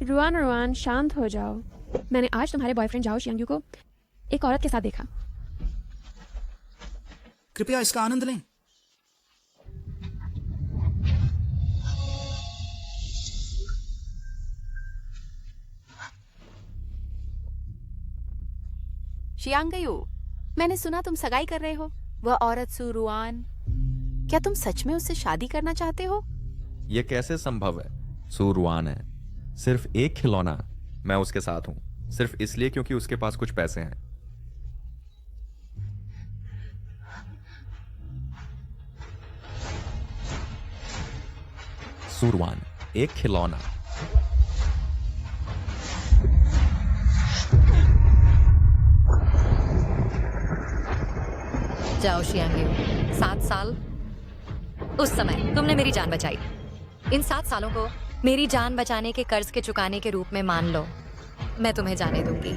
Ruan Ruan शांत हो जाओ। मैंने आज तुम्हारे बॉयफ्रेंड जाओ शियांगयू को एक औरत के साथ देखा। कृपया इसका आनंद लें। शियांगयू, मैंने सुना तुम सगाई कर रहे हो। वह औरत सुरुआन, क्या तुम सच में उससे शादी करना चाहते हो? यह कैसे संभव है? सूरवान है, सिर्फ एक खिलौना। मैं उसके साथ हूं सिर्फ इसलिए क्योंकि उसके पास कुछ पैसे हैं। सूरवान, एक खिलौना। जाओ शियांगयू, 7 साल उस समय तुमने मेरी जान बचाई। इन 7 सालों को मेरी जान बचाने के कर्ज के चुकाने के रूप में मान लो। मैं तुम्हें जाने दूंगी।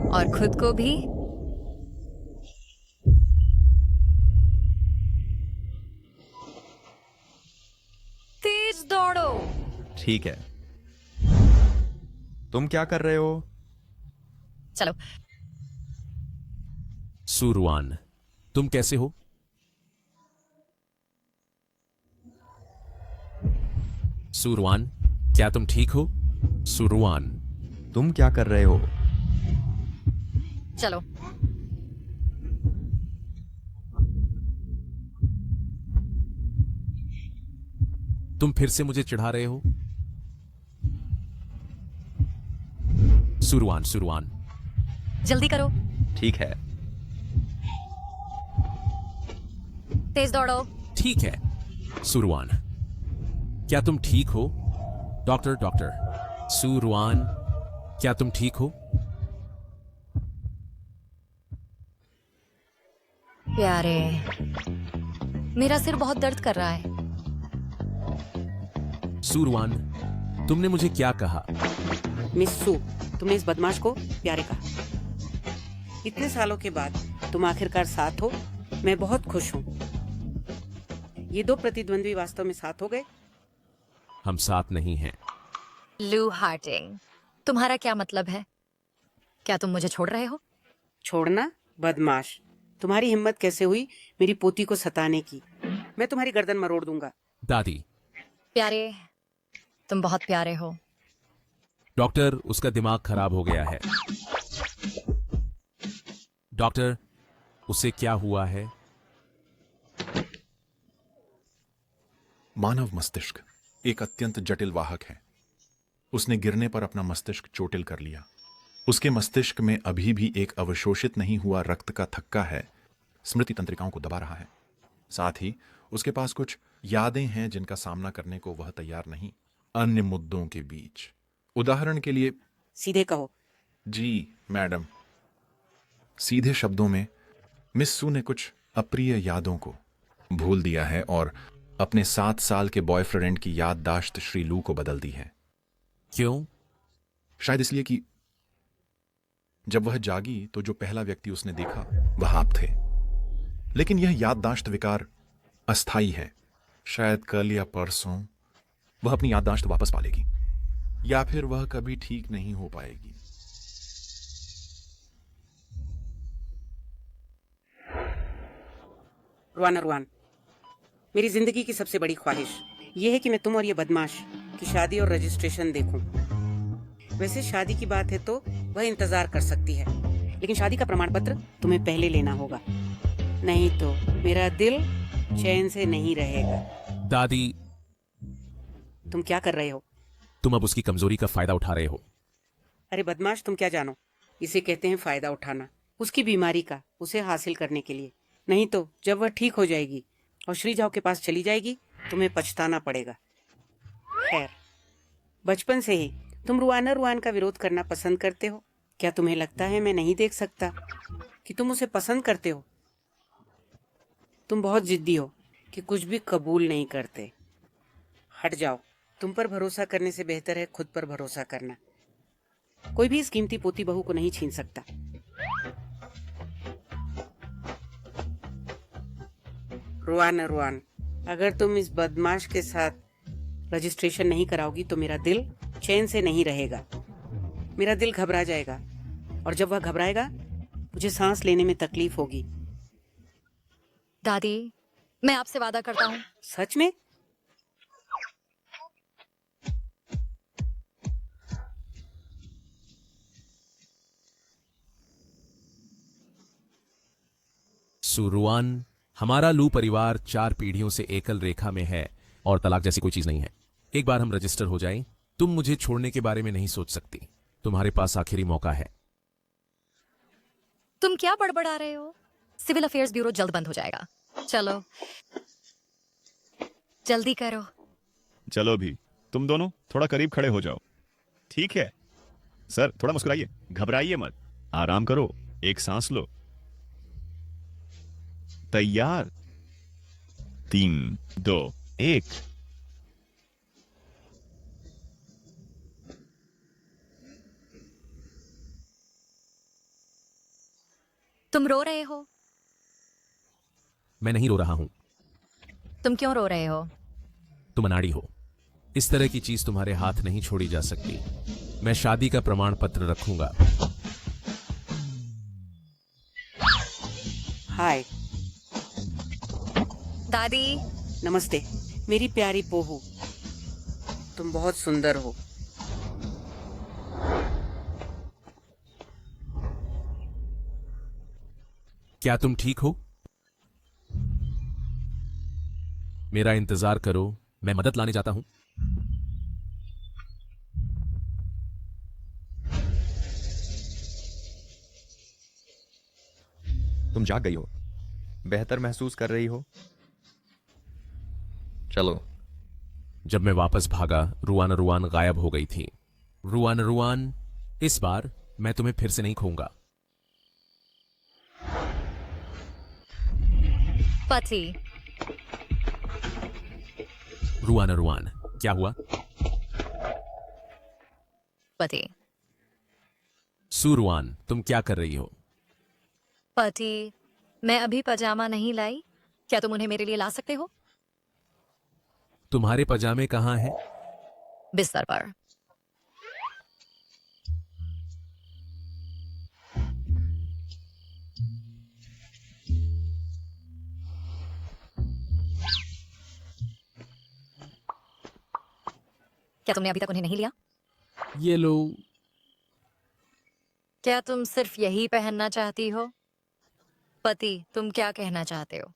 और खुद को भी। तेज दौड़ो। ठीक है। तुम क्या कर रहे हो? चलो। सूरवान, तुम कैसे हो? सूरवान, क्या तुम ठीक हो? सूरवान, तुम क्या कर रहे हो? चलो। तुम फिर से मुझे चिढ़ा रहे हो? सूरवान, सूरवान, जल्दी करो। ठीक है। तेज दौड़ो। ठीक है। सूरवान, क्या तुम ठीक हो? Doctor, doctor. सूरवान, क्या तुम ठीक हो? प्यारे, मेरा सिर बहुत दर्द कर रहा है। सूरवान, तुमने मुझे क्या कहा? मिस सू, तुमने इस बदमाश को प्यारे कहा। इतने सालों के बाद तुम आखिरकार साथ हो। मैं बहुत खुश हूँ। ये दो प्रतिद्वंद्वी वास्तव में साथ हो गए। हम साथ नहीं हैं। लू हार्टिंग, तुम्हारा क्या मतलब है? क्या तुम मुझे छोड़ रहे हो? छोड़ना? बदमाश, तुम्हारी हिम्मत कैसे हुई मेरी पोती को सताने की? मैं तुम्हारी गर्दन मरोड़ दूंगा। दादी। प्यारे, तुम बहुत प्यारे हो। डॉक्टर, उसका दिमाग खराब हो गया है। डॉक्टर, उसे क्या हुआ है? मानव मस्तिष्क एक अत्यंत जटिल वाहक है। उसने गिरने पर अपना मस्तिष्क चोटिल कर लिया। उसके मस्तिष्क में अभी भी एक अवशोषित नहीं हुआ रक्त का थक्का है, स्मृति तंत्रिकाओं को दबा रहा है। साथ ही उसके पास कुछ यादें हैं जिनका सामना करने को वह तैयार नहीं। अन्य मुद्दों के बीच, उदाहरण के लिए। सीधे कहो। जी मैडम। सीधे शब्दों में, मिस सू ने कुछ अप्रिय यादों को भूल दिया है और अपने 7 साल के बॉयफ्रेंड की याददाश्त श्री लू को बदल दी है। क्यों? शायद इसलिए कि जब वह जागी तो जो पहला व्यक्ति उसने देखा वह आप थे। लेकिन यह याददाश्त विकार अस्थाई है। शायद कल या परसों वह अपनी याददाश्त वापस पा लेगी, या फिर वह कभी ठीक नहीं हो पाएगी। रुआना रुआन, मेरी जिंदगी की सबसे बड़ी ख्वाहिश यह है कि मैं तुम और ये बदमाश की शादी और रजिस्ट्रेशन देखूं। वैसे शादी की बात है तो वह इंतजार कर सकती है, लेकिन शादी का प्रमाण पत्र तुम्हें पहले लेना होगा, नहीं तो मेरा दिल चैन से नहीं रहेगा। दादी, तुम क्या कर रहे हो? तुम अब उसकी कमजोरी का फायदा उठा रहे हो। अरे बदमाश, तुम क्या जानो, इसे कहते हैं फायदा उठाना। उसकी बीमारी का उसे हासिल करने के लिए। नहीं तो जब वह ठीक हो जाएगी और श्री जाओ के पास चली जाएगी, तुम्हें पछताना पड़ेगा। खैर, बचपन से ही तुम रुआना रुआन का विरोध करना पसंद करते हो। क्या तुम्हें लगता है मैं नहीं देख सकता कि तुम उसे पसंद करते हो? तुम बहुत जिद्दी हो कि कुछ भी कबूल नहीं करते। हट जाओ। तुम पर भरोसा करने से बेहतर है खुद पर भरोसा करना। कोई भी इस कीमती पोती बहू को नहीं छीन सकता। रुआन रुआन, अगर तुम इस बदमाश के साथ रजिस्ट्रेशन नहीं कराओगी तो मेरा दिल चैन से नहीं रहेगा। मेरा दिल घबरा जाएगा और जब वह घबराएगा मुझे सांस लेने में तकलीफ होगी। दादी, मैं आपसे वादा करता हूँ। सच में? सुरुआन, हमारा लू परिवार 4 पीढ़ियों से एकल रेखा में है और तलाक जैसी कोई चीज नहीं है। एक बार हम रजिस्टर हो जाएं, तुम मुझे छोड़ने के बारे में नहीं सोच सकती। तुम्हारे पास आखिरी मौका है। तुम क्या बड़बड़ा रहे हो? सिविल अफेयर्स ब्यूरो जल्द बंद हो जाएगा। चलो जल्दी करो। चलो भी, तुम दोनों थोड़ा करीब खड़े हो जाओ। ठीक है सर, थोड़ा मुस्कुराइए, घबराइए मत, आराम करो, एक सांस लो। तैयार? 3, 2, 1। तुम रो रहे हो? मैं नहीं रो रहा हूं। तुम क्यों रो रहे हो? तुम अनाड़ी हो। इस तरह की चीज तुम्हारे हाथ नहीं छोड़ी जा सकती। मैं शादी का प्रमाण पत्र रखूंगा। हाय। दादी, नमस्ते मेरी प्यारी पोहू, तुम बहुत सुंदर हो। क्या तुम ठीक हो? मेरा इंतजार करो, मैं मदद लाने जाता हूं। तुम जाग गई हो, बेहतर महसूस कर रही हो? चलो। जब मैं वापस भागा, रुआन रुआन गायब हो गई थी। रुआन रुआन, इस बार मैं तुम्हें फिर से नहीं खोऊंगा। पति। रुआन रुआन, क्या हुआ? पति। सुरुआन, तुम क्या कर रही हो? पति, मैं अभी पजामा नहीं लाई। क्या तुम उन्हें मेरे लिए ला सकते हो? तुम्हारे पजामे कहाँ हैं? बिस्तर पर। क्या तुमने अभी तक उन्हें नहीं लिया? ये लो। क्या तुम सिर्फ यही पहनना चाहती हो? पति, तुम क्या कहना चाहते हो?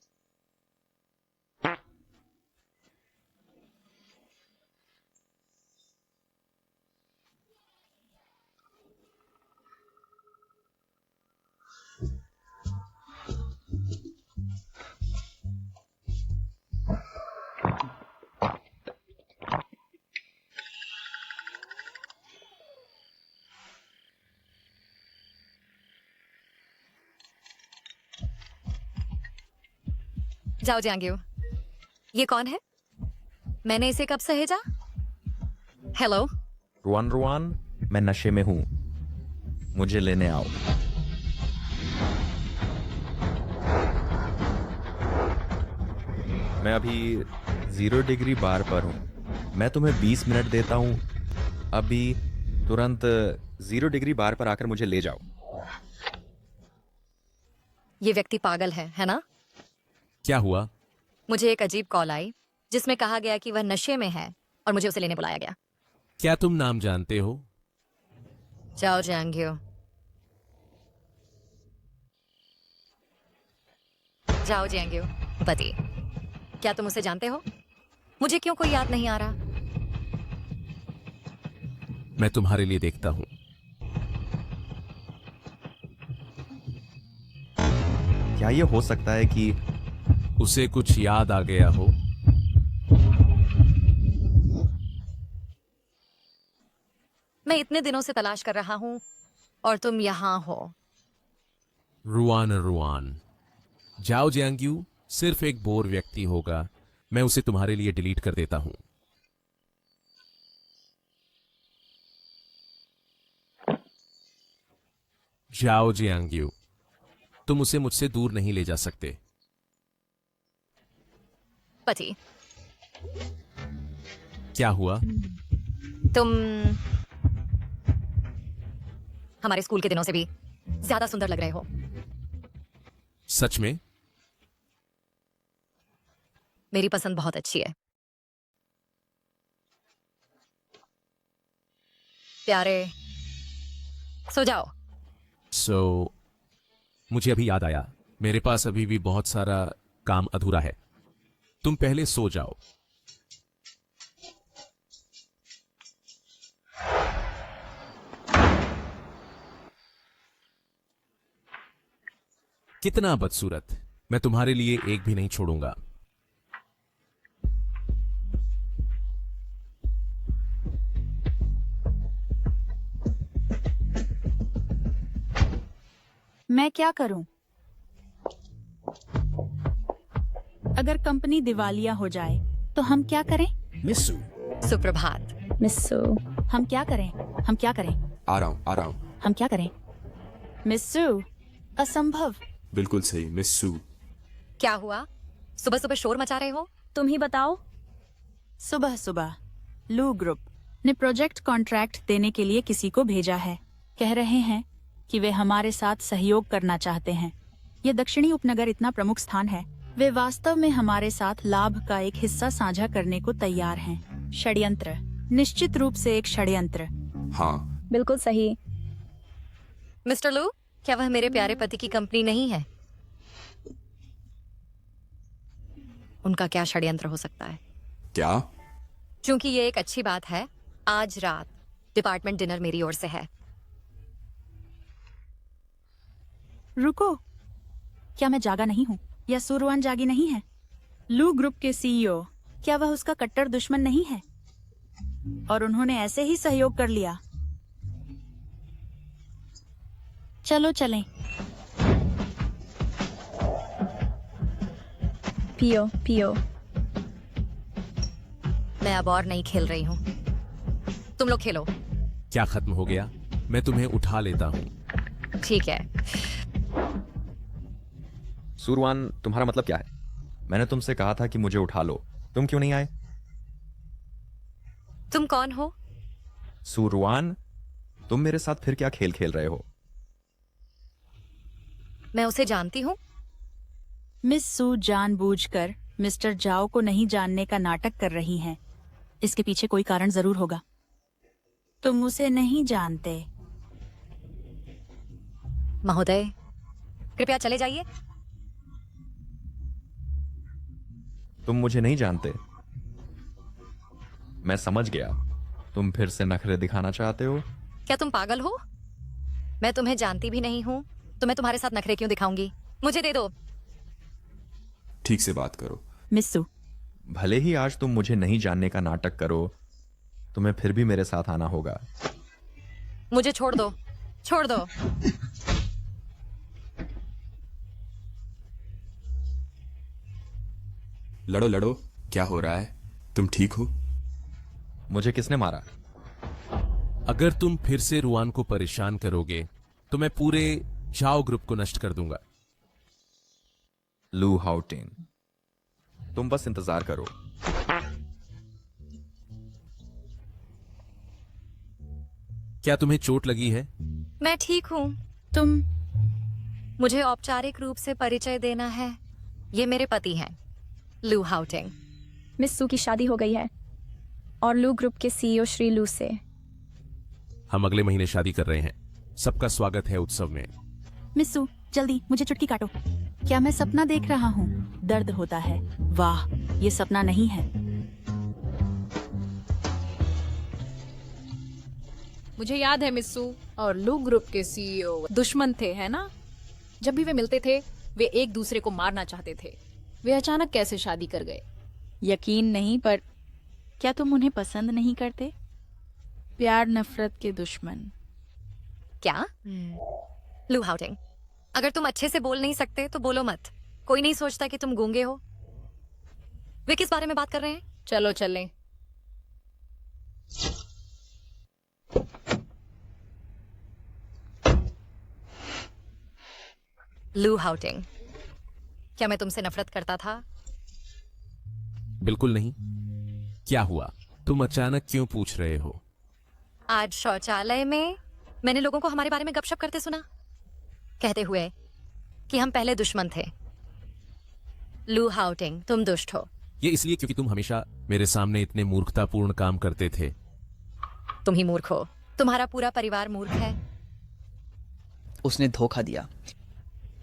जाओ जांग्यू, ये कौन है? मैंने इसे कब सहेजा? हेलो। रुआन रुआन, मैं नशे में हूं, मुझे लेने आओ। मैं अभी 0 डिग्री बार पर हूं। मैं तुम्हें 20 मिनट देता हूं। अभी तुरंत 0 डिग्री बार पर आकर मुझे ले जाओ। ये व्यक्ति पागल है ना? क्या हुआ? मुझे एक अजीब कॉल आई जिसमें कहा गया कि वह नशे में है और मुझे उसे लेने बुलाया गया। क्या तुम नाम जानते हो? जाओ जांग्यू। जाओ जांग्यू। पति, क्या तुम उसे जानते हो? मुझे क्यों कोई याद नहीं आ रहा? मैं तुम्हारे लिए देखता हूं। क्या ये हो सकता है कि उसे कुछ याद आ गया हो? मैं इतने दिनों से तलाश कर रहा हूं और तुम यहां हो। रुआन रुआन, जाओ जियांग्यू सिर्फ एक बोर व्यक्ति होगा। मैं उसे तुम्हारे लिए डिलीट कर देता हूं। जाओ जियांग्यू, तुम उसे मुझसे दूर नहीं ले जा सकते। पति। क्या हुआ? तुम हमारे स्कूल के दिनों से भी ज्यादा सुंदर लग रहे हो। सच में? मेरी पसंद बहुत अच्छी है। प्यारे, सो जाओ। मुझे अभी याद आया, मेरे पास अभी भी बहुत सारा काम अधूरा है। तुम पहले सो जाओ। कितना बदसूरत, मैं तुम्हारे लिए एक भी नहीं छोड़ूंगा। मैं क्या करूं? अगर कंपनी दिवालिया हो जाए तो हम क्या करें? मिस्सू, सुप्रभात। मिस्सू, हम क्या करें? हम क्या करें? आ रहा हूं। हम क्या करें? मिस्सू, असंभव। बिल्कुल सही मिस्सू। क्या हुआ? सुबह सुबह शोर मचा रहे हो? तुम ही बताओ। सुबह सुबह लू ग्रुप ने प्रोजेक्ट कॉन्ट्रैक्ट देने के लिए किसी को भेजा है। कह रहे हैं कि वे हमारे साथ सहयोग करना चाहते हैं। ये दक्षिणी उपनगर इतना प्रमुख स्थान है, वे वास्तव में हमारे साथ लाभ का एक हिस्सा साझा करने को तैयार हैं। षड्यंत्र, निश्चित रूप से एक षड्यंत्र। हाँ, बिल्कुल सही। मिस्टर लू, क्या वह मेरे प्यारे पति की कंपनी नहीं है? उनका क्या षड्यंत्र हो सकता है? क्या? क्योंकि ये एक अच्छी बात है, आज रात डिपार्टमेंट डिनर मेरी ओर से है। रुको, क्या मैं जागा नहीं हूँ या सुरवान जागी नहीं है? लू ग्रुप के सीईओ, क्या वह उसका कट्टर दुश्मन नहीं है और उन्होंने ऐसे ही सहयोग कर लिया? चलो चलें। पियो पियो। मैं अब और नहीं खेल रही हूँ, तुम लोग खेलो। क्या खत्म हो गया? मैं तुम्हें उठा लेता हूँ। ठीक है। सूरवान, तुम्हारा मतलब क्या है? मैंने तुमसे कहा था कि मुझे उठा लो, तुम क्यों नहीं आए? तुम कौन हो? सूरवान, तुम मेरे साथ फिर क्या खेल खेल रहे हो? मैं उसे जानती हूँ। मिस सू जानबूझकर मिस्टर जाओ को नहीं जानने का नाटक कर रही हैं। इसके पीछे कोई कारण जरूर होगा। तुम उसे नहीं जानते। महोदय, कृपया चले जाइए। तुम मुझे नहीं जानते। मैं समझ गया, तुम फिर से नखरे दिखाना चाहते हो। क्या तुम पागल हो? मैं तुम्हें जानती भी नहीं हूँ तो मैं तुम्हारे साथ नखरे क्यों दिखाऊंगी? मुझे दे दो। ठीक से बात करो। मिस्सू, भले ही आज तुम मुझे नहीं जानने का नाटक करो, तुम्हें फिर भी मेरे साथ आना होगा। मुझे छोड़ दो, छोड़ दो। लड़ो लड़ो, क्या हो रहा है? तुम ठीक हो? मुझे किसने मारा? अगर तुम फिर से रुआन को परेशान करोगे तो मैं पूरे जाओ ग्रुप को नष्ट कर दूंगा। लू हाउटिंग, तुम बस इंतजार करो। क्या तुम्हें चोट लगी है? मैं ठीक हूँ। तुम मुझे औपचारिक रूप से परिचय देना है। ये मेरे पति हैं, लू हाउटिंग। मिस सू की शादी हो गई है और लू ग्रुप के सीईओ श्री लू से। हम अगले महीने शादी कर रहे हैं। सबका स्वागत है उत्सव में। मिस्सू, जल्दी मुझे चुटकी काटो। क्या मैं सपना देख रहा हूँ? दर्द होता है। वाह, ये सपना नहीं है। मुझे याद है मिस्सू और लू ग्रुप के सीईओ दुश्मन थे, है ना? जब भी वे मिलते थे वे एक दूसरे को मारना चाहते थे। वे अचानक कैसे शादी कर गए? यकीन नहीं, पर क्या तुम उन्हें पसंद नहीं करते? प्यार नफरत के दुश्मन। क्या? लू हाउटिंग, अगर तुम अच्छे से बोल नहीं सकते तो बोलो मत। कोई नहीं सोचता कि तुम गूंगे हो। वे किस बारे में बात कर रहे हैं? चलो चलें। लू हाउटिंग, क्या मैं तुमसे नफरत करता था? बिल्कुल नहीं। क्या हुआ? तुम अचानक क्यों पूछ रहे हो? आज शौचालय में मैंने लोगों को हमारे बारे में गपशप करते सुना, कहते हुए कि हम पहले दुश्मन थे। लू हाउटिंग, तुम दुष्ट हो। ये इसलिए क्योंकि तुम हमेशा मेरे सामने इतने मूर्खतापूर्ण काम करते थे। तुम ही मूर्ख हो। तुम्हारा पूरा परिवार मूर्ख है। उसने धोखा दिया।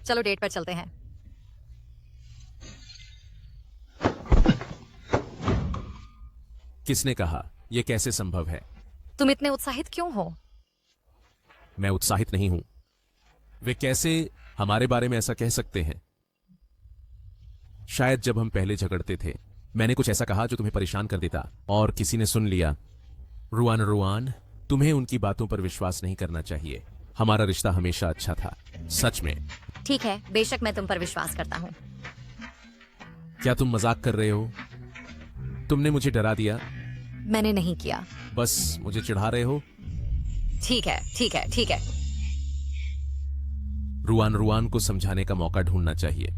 चलो डेट पर चलते हैं। किसने कहा? यह कैसे संभव है? तुम इतने उत्साहित क्यों हो? मैं उत्साहित नहीं हूं। वे कैसे हमारे बारे में ऐसा कह सकते हैं? शायद जब हम पहले झगड़ते थे मैंने कुछ ऐसा कहा जो तुम्हें परेशान कर देता और किसी ने सुन लिया। रुआन, तुम्हें उनकी बातों पर विश्वास नहीं करना चाहिए। हमारा रिश्ता हमेशा अच्छा था। सच में। ठीक है, बेशक मैं तुम पर विश्वास करता हूं। क्या तुम मजाक कर रहे हो? तुमने मुझे डरा दिया। मैंने नहीं किया। बस मुझे चिढ़ा रहे हो। ठीक है, ठीक है, ठीक है। रुआन को समझाने का मौका ढूंढना चाहिए।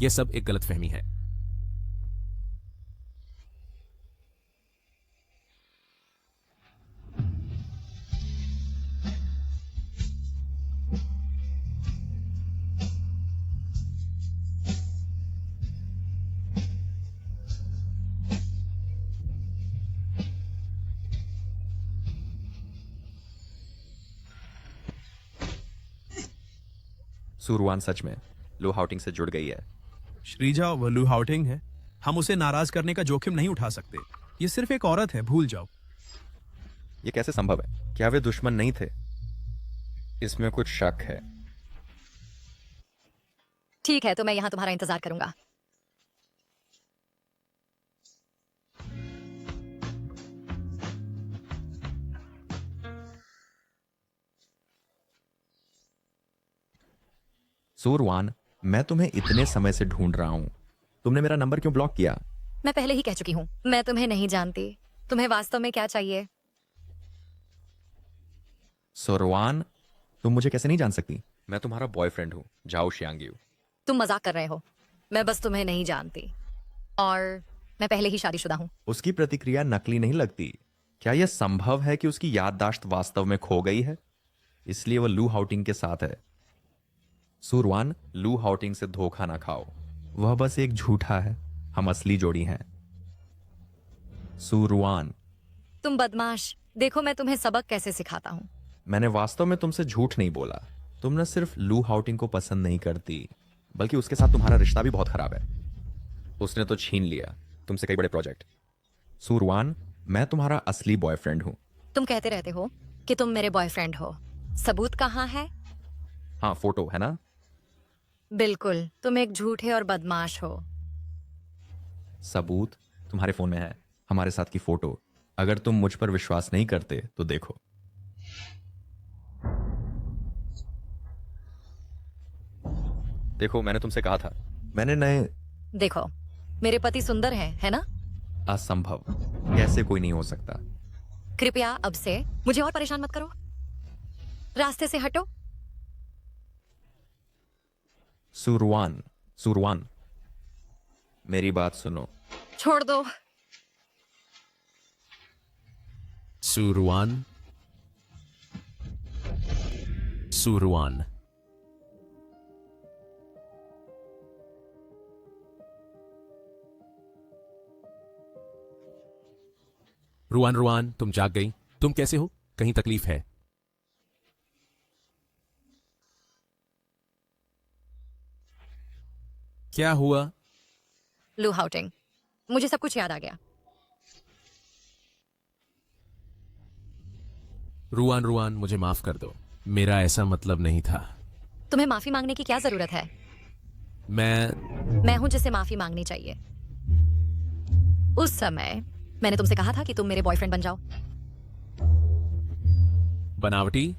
यह सब एक गलतफहमी है। सुरवान सच में लू हाउटिंग से जुड़ गई है। श्रीजा वो लू हाउटिंग है। हम उसे नाराज करने का जोखिम नहीं उठा सकते। ये सिर्फ एक औरत है, भूल जाओ। ये कैसे संभव है? क्या वे दुश्मन नहीं थे? इसमें कुछ शक है। ठीक है, तो मैं यहां तुम्हारा इंतजार करूंगा। सुरवान, मैं तुम्हें इतने समय से ढूंढ रहा हूं। तुमने मेरा नंबर क्यों ब्लॉक किया? मैं पहले ही कह चुकी हूं, मैं तुम्हें नहीं जानती। तुम्हें वास्तव में क्या चाहिए? सुरवान, तुम मुझे कैसे नहीं जान सकती? मैं तुम्हारा बॉयफ्रेंड हूं, जाओ शियांगयू। तुम मजाक कर रहे हो। मैं बस तुम्हें नहीं जानती और मैं पहले ही शादीशुदा हूं। उसकी प्रतिक्रिया नकली नहीं लगती। क्या यह संभव है कि उसकी याददाश्त वास्तव में खो गई है, इसलिए वह लू हाउटिंग के साथ है? सुरवान, लू हाउटिंग से धोखा ना खाओ। वह बस एक झूठा है। हम असली जोड़ी हैं। सुरवान, तुम बदमाश। देखो मैं तुम्हें सबक कैसे सिखाता हूं। मैंने वास्तव में तुमसे झूठ नहीं बोला। तुम न सिर्फ लू हाउटिंग को पसंद नहीं करती, बल्कि उसके साथ तुम्हारा रिश्ता भी बहुत खराब है। उसने तो छीन लिया तुमसे कई बड़े प्रोजेक्ट। सुरवान, मैं तुम्हारा असली बॉयफ्रेंड हूं। तुम कहते रहते हो कि तुम मेरे बॉयफ्रेंड हो। सबूत कहाँ है? हाँ, फोटो है ना? बिल्कुल, तुम एक झूठे और बदमाश हो। सबूत तुम्हारे फोन में है, हमारे साथ की फोटो। अगर तुम मुझ पर विश्वास नहीं करते तो देखो। देखो, मैंने तुमसे कहा था। मैंने नए। देखो, मेरे पति सुंदर हैं, है ना? असंभव, कैसे कोई नहीं हो सकता। कृपया अब से मुझे और परेशान मत करो। रास्ते से हटो। सुरवान, मेरी बात सुनो। छोड़ दो। सुरवान, रुआन, तुम जाग गई? तुम कैसे हो? कहीं तकलीफ है? क्या हुआ? लू हाउटिंग, मुझे सब कुछ याद आ गया। रुआन, मुझे माफ कर दो। मेरा ऐसा मतलब नहीं था। तुम्हें माफी मांगने की क्या जरूरत है? मैं हूं जिसे माफी मांगनी चाहिए। उस समय मैंने तुमसे कहा था कि तुम मेरे बॉयफ्रेंड बन जाओ। बनावटी?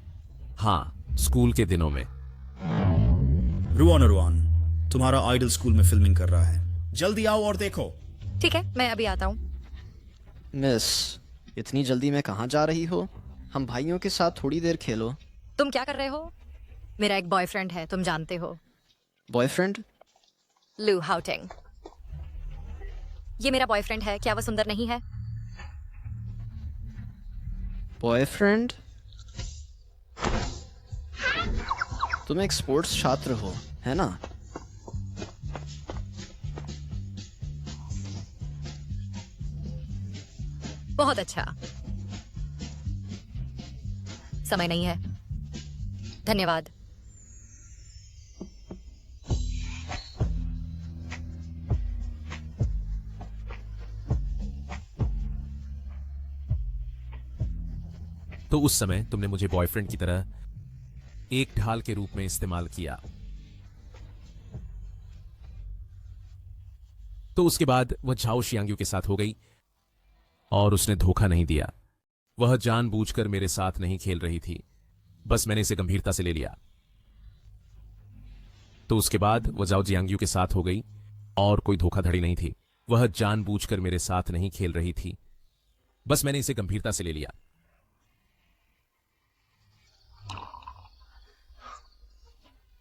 हाँ, स्कूल के दिनों में। रुआन, तुम्हारा आइडल स्कूल में फिल्मिंग कर रहा है। जल्दी आओ और देखो। ठीक है, मैं अभी आता हूँ। मिस, इतनी जल्दी में कहाँ जा रही हो? हम भाइयों के साथ थोड़ी देर खेलो। तुम क्या कर रहे हो? मेरा एक बॉयफ्रेंड है, तुम जानते हो। बॉयफ्रेंड? लू हाउटिंग। ये मेरा बॉयफ्रेंड है, क्या वह सुंदर नहीं है? बॉयफ्रेंड? तुम एक स्पोर्ट्स छात्र हो, है ना? बहुत अच्छा। समय नहीं है। धन्यवाद। तो उस समय तुमने मुझे बॉयफ्रेंड की तरह एक ढाल के रूप में इस्तेमाल किया। तो उसके बाद वह झाओ शियांग्यू के साथ हो गई और उसने धोखा नहीं दिया। वह जानबूझकर मेरे साथ नहीं खेल रही थी, बस मैंने इसे गंभीरता से ले लिया। तो उसके बाद वह झाओ जियांग्यू के साथ हो गई और कोई धोखाधड़ी नहीं थी। वह जानबूझकर मेरे साथ नहीं खेल रही थी, बस मैंने इसे गंभीरता से ले लिया।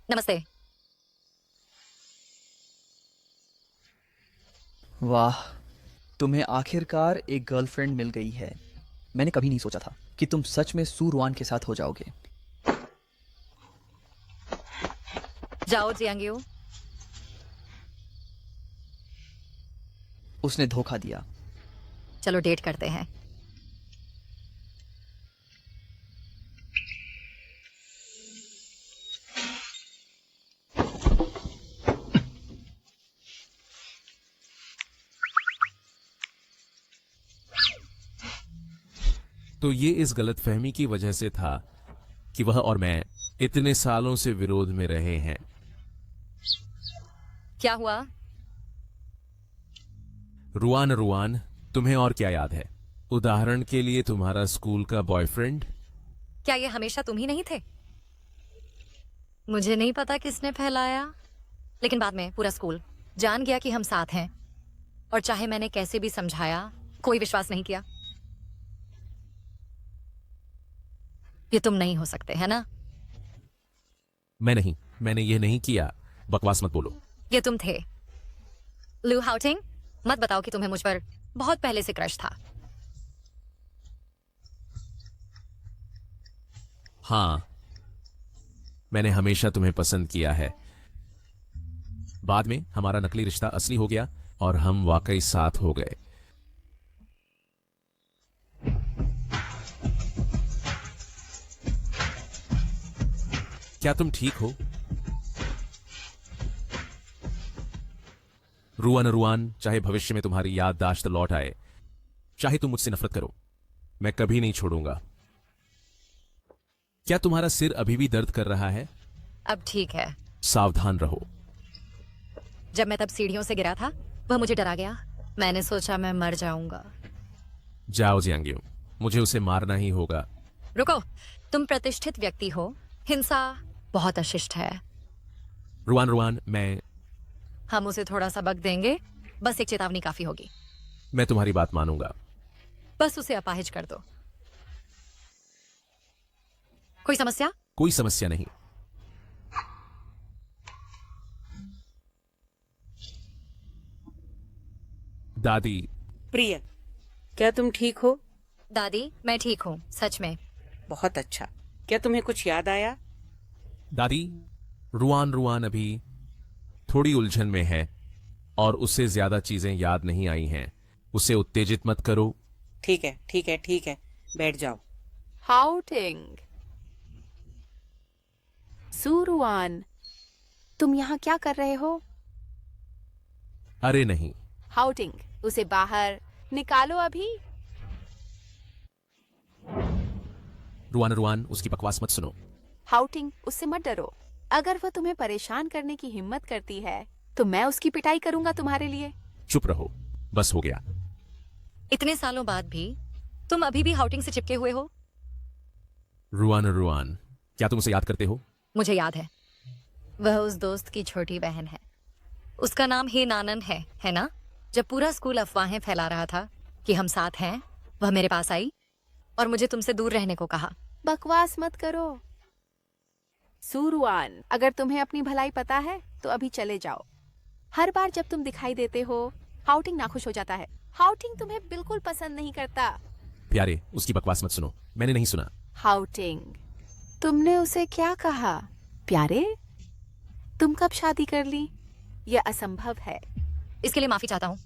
नमस्ते। वाह, तुम्हें आखिरकार एक गर्लफ्रेंड मिल गई है। मैंने कभी नहीं सोचा था कि तुम सच में सू रुआन के साथ हो जाओगे। जाओ जियांग्यू। उसने धोखा दिया। चलो डेट करते हैं। तो ये इस गलतफहमी की वजह से था कि वह और मैं इतने सालों से विरोध में रहे हैं। क्या हुआ? रुआन रुआन, तुम्हें और क्या याद है? उदाहरण के लिए तुम्हारा स्कूल का बॉयफ्रेंड। क्या ये हमेशा तुम ही नहीं थे? मुझे नहीं पता किसने फैलाया, लेकिन बाद में पूरा स्कूल जान गया कि हम साथ हैं, और चाहे मैंने कैसे भी समझाया, कोई विश्वास नहीं किया। ये तुम नहीं हो सकते, है ना? मैंने ये नहीं किया। बकवास मत बोलो। ये तुम थे। लू हाउटिंग, मत बताओ कि तुम्हें मुझ पर बहुत पहले से क्रश था। हाँ, मैंने हमेशा तुम्हें पसंद किया है। बाद में हमारा नकली रिश्ता असली हो गया और हम वाकई साथ हो गए। क्या तुम ठीक हो? रुआन रुआन, चाहे भविष्य में तुम्हारी याददाश्त लौट आए, चाहे तुम मुझसे नफरत करो, मैं कभी नहीं छोड़ूंगा। क्या तुम्हारा सिर अभी भी दर्द कर रहा है? अब ठीक है। सावधान रहो। जब मैं तब सीढ़ियों से गिरा था, वह मुझे डरा गया। मैंने सोचा मैं मर जाऊंगा। जाओ जियांग्यू, मुझे उसे मारना ही होगा। रुको, तुम प्रतिष्ठित व्यक्ति हो, हिंसा बहुत अशिष्ट है। रुआन रुआन, हम उसे थोड़ा सबक देंगे, बस एक चेतावनी काफी होगी। मैं तुम्हारी बात मानूंगा। बस उसे अपाहिज कर दो। कोई समस्या? कोई समस्या नहीं। दादी। प्रिया, क्या तुम ठीक हो? दादी, मैं ठीक हूँ, सच में। बहुत अच्छा। क्या तुम्हें कुछ याद आया? दादी, रुआन रुआन अभी थोड़ी उलझन में है और उससे ज्यादा चीजें याद नहीं आई हैं। उसे उत्तेजित मत करो। ठीक है, ठीक है, ठीक है, बैठ जाओ। हाउटिंग, सुरुआन, तुम यहाँ क्या कर रहे हो? अरे नहीं। हाउटिंग, उसे बाहर निकालो अभी। रुआन रुआन, उसकी बकवास मत सुनो। हाउटिंग, उससे मत डरो। अगर वह तुम्हें परेशान करने की हिम्मत करती है तो मैं उसकी पिटाई करूंगा तुम्हारे लिए। चुप रहो, बस हो गया। इतने सालों बाद भी तुम अभी भी हाउटिंग से चिपके हुए हो? रुआन रुआन, क्या तुम उसे याद करते हो? मुझे याद है। वह उस दोस्त की छोटी बहन है। उसका नाम हे नानन है ना? जब पूरा स्कूल अफवाहें फैला रहा था कि हम साथ हैं, वह मेरे पास आई और मुझे तुमसे दूर रहने को कहा। बकवास मत करो। सुरुआन, अगर तुम्हें अपनी भलाई पता है तो अभी चले जाओ। हर बार जब तुम दिखाई देते हो हाउटिंग नाखुश हो जाता है। हाउटिंग तुम्हें बिल्कुल पसंद नहीं करता। प्यारे, उसकी बकवास मत सुनो, मैंने नहीं सुना। हाउटिंग, तुमने उसे क्या कहा? प्यारे, तुम कब शादी कर ली? यह असंभव है। इसके लिए माफी चाहता हूँ।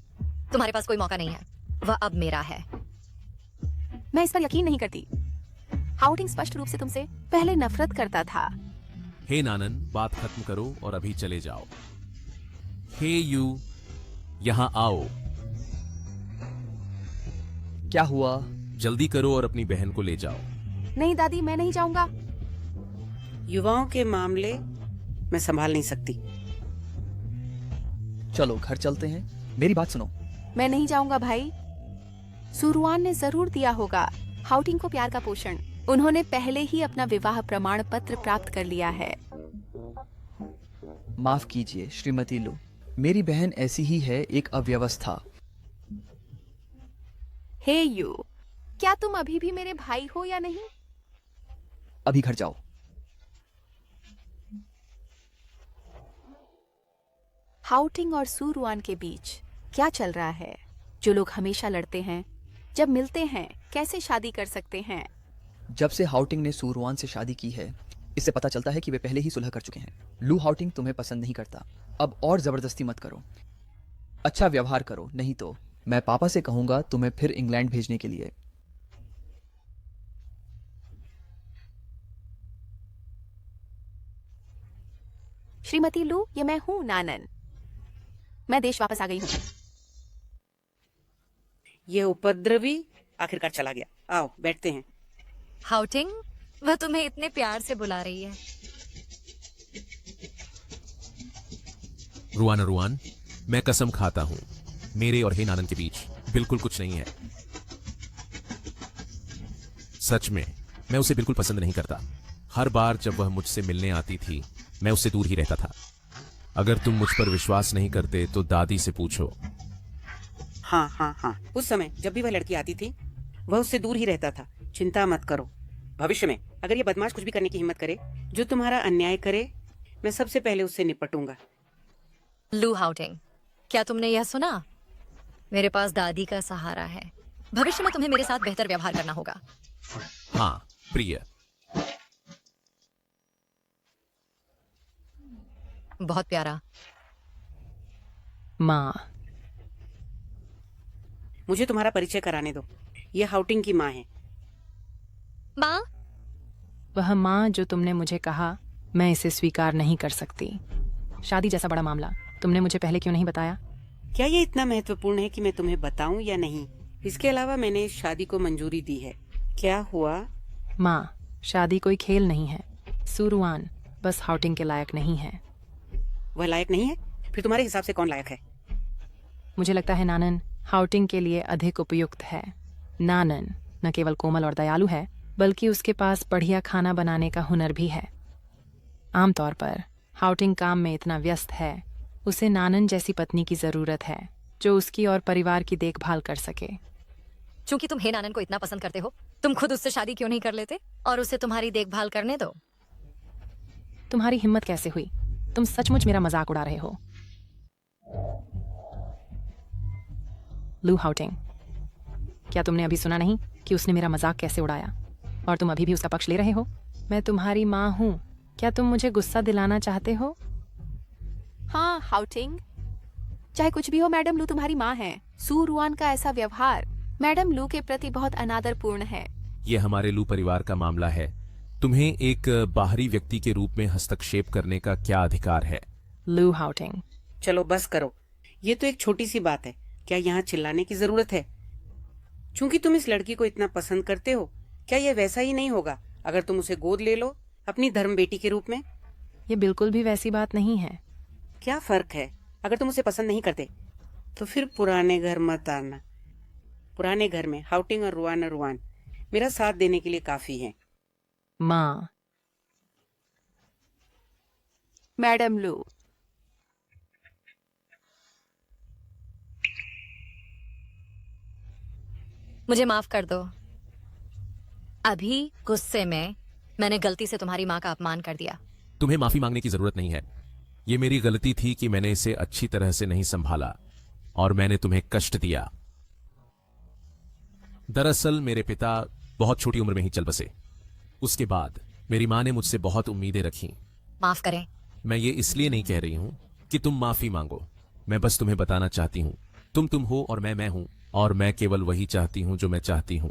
तुम्हारे पास कोई मौका नहीं है, वह अब मेरा है। मैं इस पर यकीन नहीं करती। हाउटिंग स्पष्ट रूप से तुमसे पहले नफरत करता था। हे नानन, बात खत्म करो और अभी चले जाओ। हे यू, यहाँ आओ। क्या हुआ? जल्दी करो और अपनी बहन को ले जाओ। नहीं दादी, मैं नहीं जाऊंगा। युवाओं के मामले मैं संभाल नहीं सकती। चलो घर चलते हैं, मेरी बात सुनो। मैं नहीं जाऊंगा भाई। सुरवान ने जरूर दिया होगा हाउटिंग को प्यार का पोषण। उन्होंने पहले ही अपना विवाह प्रमाण पत्र प्राप्त कर लिया है। माफ कीजिए श्रीमती लू, मेरी बहन ऐसी ही है, एक अव्यवस्था। हे यू, क्या तुम अभी भी मेरे भाई हो या नहीं? अभी घर जाओ। हाउटिंग और सुरवान के बीच क्या चल रहा है? जो लोग हमेशा लड़ते हैं, जब मिलते हैं कैसे शादी कर सकते हैं? जब से हाउटिंग ने सूरवान से शादी की है, इससे पता चलता है कि वे पहले ही सुलह कर चुके हैं। लू हाउटिंग तुम्हें पसंद नहीं करता, अब और जबरदस्ती मत करो। अच्छा व्यवहार करो, नहीं तो मैं पापा से कहूंगा तुम्हें फिर इंग्लैंड भेजने के लिए। श्रीमती लू, ये मैं हूँ नानन। मैं देश वापस आ गई हूँ। ये उपद्रवी आखिरकार चला गया। आओ बैठते हैं। हाउटिंग, वह तुम्हें इतने प्यार से बुला रही है। रुआन रुआन, मैं कसम खाता हूं, मेरे और हे नानन के बीच बिल्कुल कुछ नहीं है। सच में मैं उसे बिल्कुल पसंद नहीं करता। हर बार जब वह मुझसे मिलने आती थी, मैं उससे दूर ही रहता था। अगर तुम मुझ पर विश्वास नहीं करते तो दादी से पूछो। हाँ, उस समय जब भी वह लड़की आती थी, वह उससे दूर ही रहता था। चिंता मत करो, भविष्य में अगर ये बदमाश कुछ भी करने की हिम्मत करे, जो तुम्हारा अन्याय करे, मैं सबसे पहले उससे निपटूंगा। लू हाउटिंग, क्या तुमने यह सुना? मेरे पास दादी का सहारा है। भविष्य में तुम्हें मेरे साथ बेहतर व्यवहार करना होगा। हाँ प्रिय। बहुत प्यारा। माँ, मुझे तुम्हारा परिचय कराने दो। ये हाउटिंग की माँ है। माँ? वह माँ जो तुमने मुझे कहा, मैं इसे स्वीकार नहीं कर सकती। शादी जैसा बड़ा मामला तुमने मुझे पहले क्यों नहीं बताया? क्या ये इतना महत्वपूर्ण है कि मैं तुम्हें बताऊं या नहीं? इसके अलावा मैंने इस शादी को मंजूरी दी है। क्या हुआ? माँ, शादी कोई खेल नहीं है। सुरवान बस हाउटिंग के लायक नहीं है। वह लायक नहीं है? फिर तुम्हारे हिसाब से कौन लायक है? मुझे लगता है नानन हाउटिंग के लिए अधिक उपयुक्त है। नानन न केवल कोमल और दयालु है, बल्कि उसके पास बढ़िया खाना बनाने का हुनर भी है। आमतौर पर हाउटिंग काम में इतना व्यस्त है, उसे नानन जैसी पत्नी की जरूरत है जो उसकी और परिवार की देखभाल कर सके। चूंकि तुम हे नानन को इतना पसंद करते हो, तुम खुद उससे शादी क्यों नहीं कर लेते और उसे तुम्हारी देखभाल करने दो? तुम्हारी हिम्मत कैसे हुई? तुम सचमुच मेरा मजाक उड़ा रहे हो। लू हाउटिंग, क्या तुमने अभी सुना नहीं कि उसने मेरा मजाक कैसे उड़ाया? और तुम अभी भी उसका पक्ष ले रहे हो? मैं तुम्हारी माँ हूँ। क्या तुम मुझे गुस्सा दिलाना चाहते हो? हाँ हाउटिंग, चाहे कुछ भी हो, मैडम लू तुम्हारी माँ है। सुरवान का ऐसा व्यवहार मैडम लू के प्रति बहुत अनादरपूर्ण है। यह हमारे लू परिवार का मामला है। तुम्हें एक बाहरी व्यक्ति के रूप में हस्तक्षेप करने का क्या अधिकार है? लू हाउटिंग, चलो बस करो। ये तो एक छोटी सी बात है। क्या यहाँ चिल्लाने की जरूरत है? चूंकि तुम इस लड़की को इतना पसंद करते हो, क्या यह वैसा ही नहीं होगा अगर तुम उसे गोद ले लो अपनी धर्म बेटी के रूप में? ये बिल्कुल भी वैसी बात नहीं है। क्या फर्क है? अगर तुम उसे पसंद नहीं करते तो फिर पुराने घर मत आना। पुराने घर में हाउटिंग और रुआन मेरा साथ देने के लिए काफी है। माँ, मैडम लू, मुझे माफ कर दो। अभी गुस्से में मैंने गलती से तुम्हारी माँ का अपमान कर दिया। तुम्हें माफी मांगने की जरूरत नहीं है। ये मेरी गलती थी कि मैंने इसे अच्छी तरह से नहीं संभाला और मैंने तुम्हें कष्ट दिया। दरअसल मेरे पिता बहुत छोटी उम्र में ही चल बसे। उसके बाद मेरी मां ने मुझसे बहुत उम्मीदें रखी। माफ करें। मैं ये इसलिए नहीं कह रही हूं कि तुम माफी मांगो। मैं बस तुम्हें बताना चाहती हूं, तुम हो और मैं हूं, और मैं केवल वही चाहती हूं जो मैं चाहती हूं।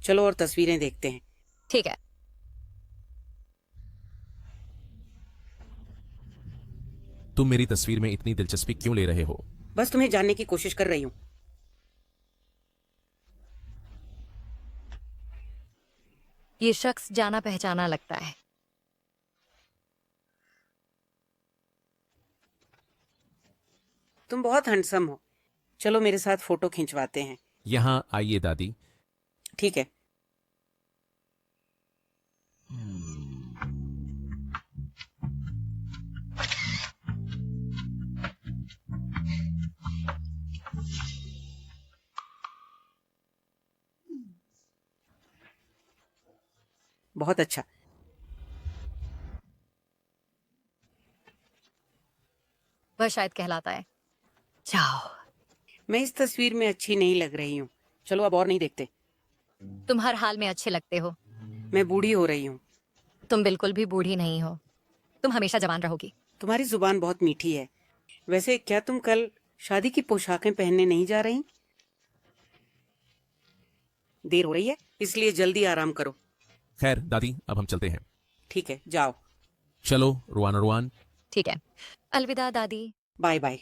चलो और तस्वीरें देखते हैं। ठीक है। तुम मेरी तस्वीर में इतनी दिलचस्पी क्यों ले रहे हो? बस तुम्हें जानने की कोशिश कर रही हूँ। ये शख्स जाना पहचाना लगता है। तुम बहुत हैंडसम हो। चलो मेरे साथ फोटो खिंचवाते हैं। यहां आइए दादी। ठीक है। बहुत अच्छा। वह शायद कहलाता है। जाओ। मैं इस तस्वीर में अच्छी नहीं लग रही हूँ। चलो अब और नहीं देखते। तुम हर हाल में अच्छे लगते हो। मैं बूढ़ी हो रही हूँ। तुम बिल्कुल भी बूढ़ी नहीं हो। तुम हमेशा जवान रहोगी। तुम्हारी जुबान बहुत मीठी है। वैसे क्या तुम कल शादी की पोशाकें पहनने नहीं जा रही? देर हो रही है, इसलिए जल्दी आराम करो। खैर दादी, अब हम चलते हैं। ठीक है, जाओ। चलो रुआन। ठीक है। अलविदा दादी। Bye bye.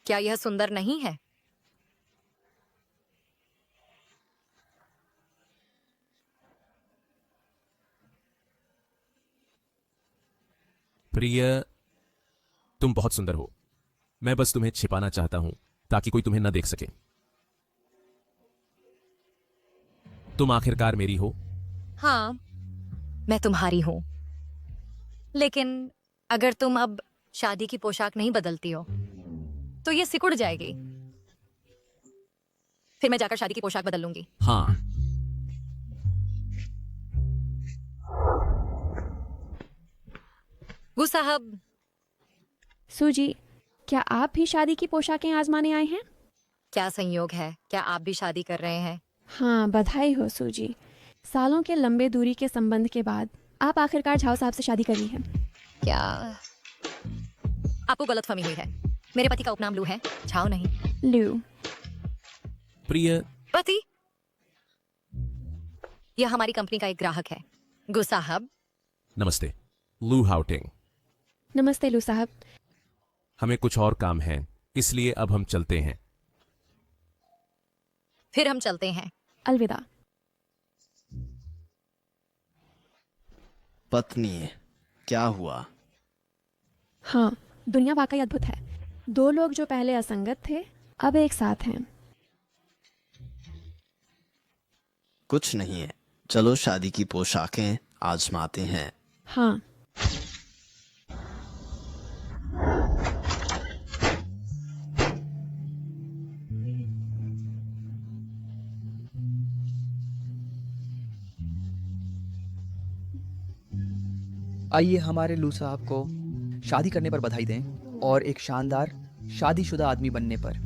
क्या यह सुंदर नहीं है? प्रिय, तुम बहुत सुंदर हो। मैं बस तुम्हें छिपाना चाहता हूं ताकि कोई तुम्हें न देख सके। तुम आखिरकार मेरी हो। हाँ, मैं तुम्हारी हूं। लेकिन अगर तुम अब शादी की पोशाक नहीं बदलती हो तो ये सिकुड़ जाएगी। फिर मैं जाकर शादी की पोशाक बदल लूंगी। हाँ। गु साहब। सूजी, क्या आप भी शादी की पोशाकें आजमाने आए हैं? क्या संयोग है, क्या आप भी शादी कर रहे हैं? हाँ, बधाई हो सूजी। सालों के लंबे दूरी के संबंध के बाद आप आखिरकार झाओ साहब से शादी कर ली है। क्या आपको गलतफहमी हुई है? मेरे पति का उपनाम लू है, झाओ नहीं। लू। प्रिय। पति? यह हमारी कंपनी का एक ग्राहक है। गु साहब। नमस्ते। लू हाउटिंग। नमस्ते लू साहब। हमें कुछ और काम है, इसलिए अब हम चलते हैं। फिर हम चलते हैं। अलविदा। पत्नी, क्या हुआ? हाँ, दुनिया वाकई अद्भुत है। दो लोग जो पहले असंगत थे अब एक साथ हैं। कुछ नहीं है, चलो शादी की पोशाकें आजमाते हैं। हाँ। आइए हमारे लू साहब को शादी करने पर बधाई दें और एक शानदार शादीशुदा आदमी बनने पर।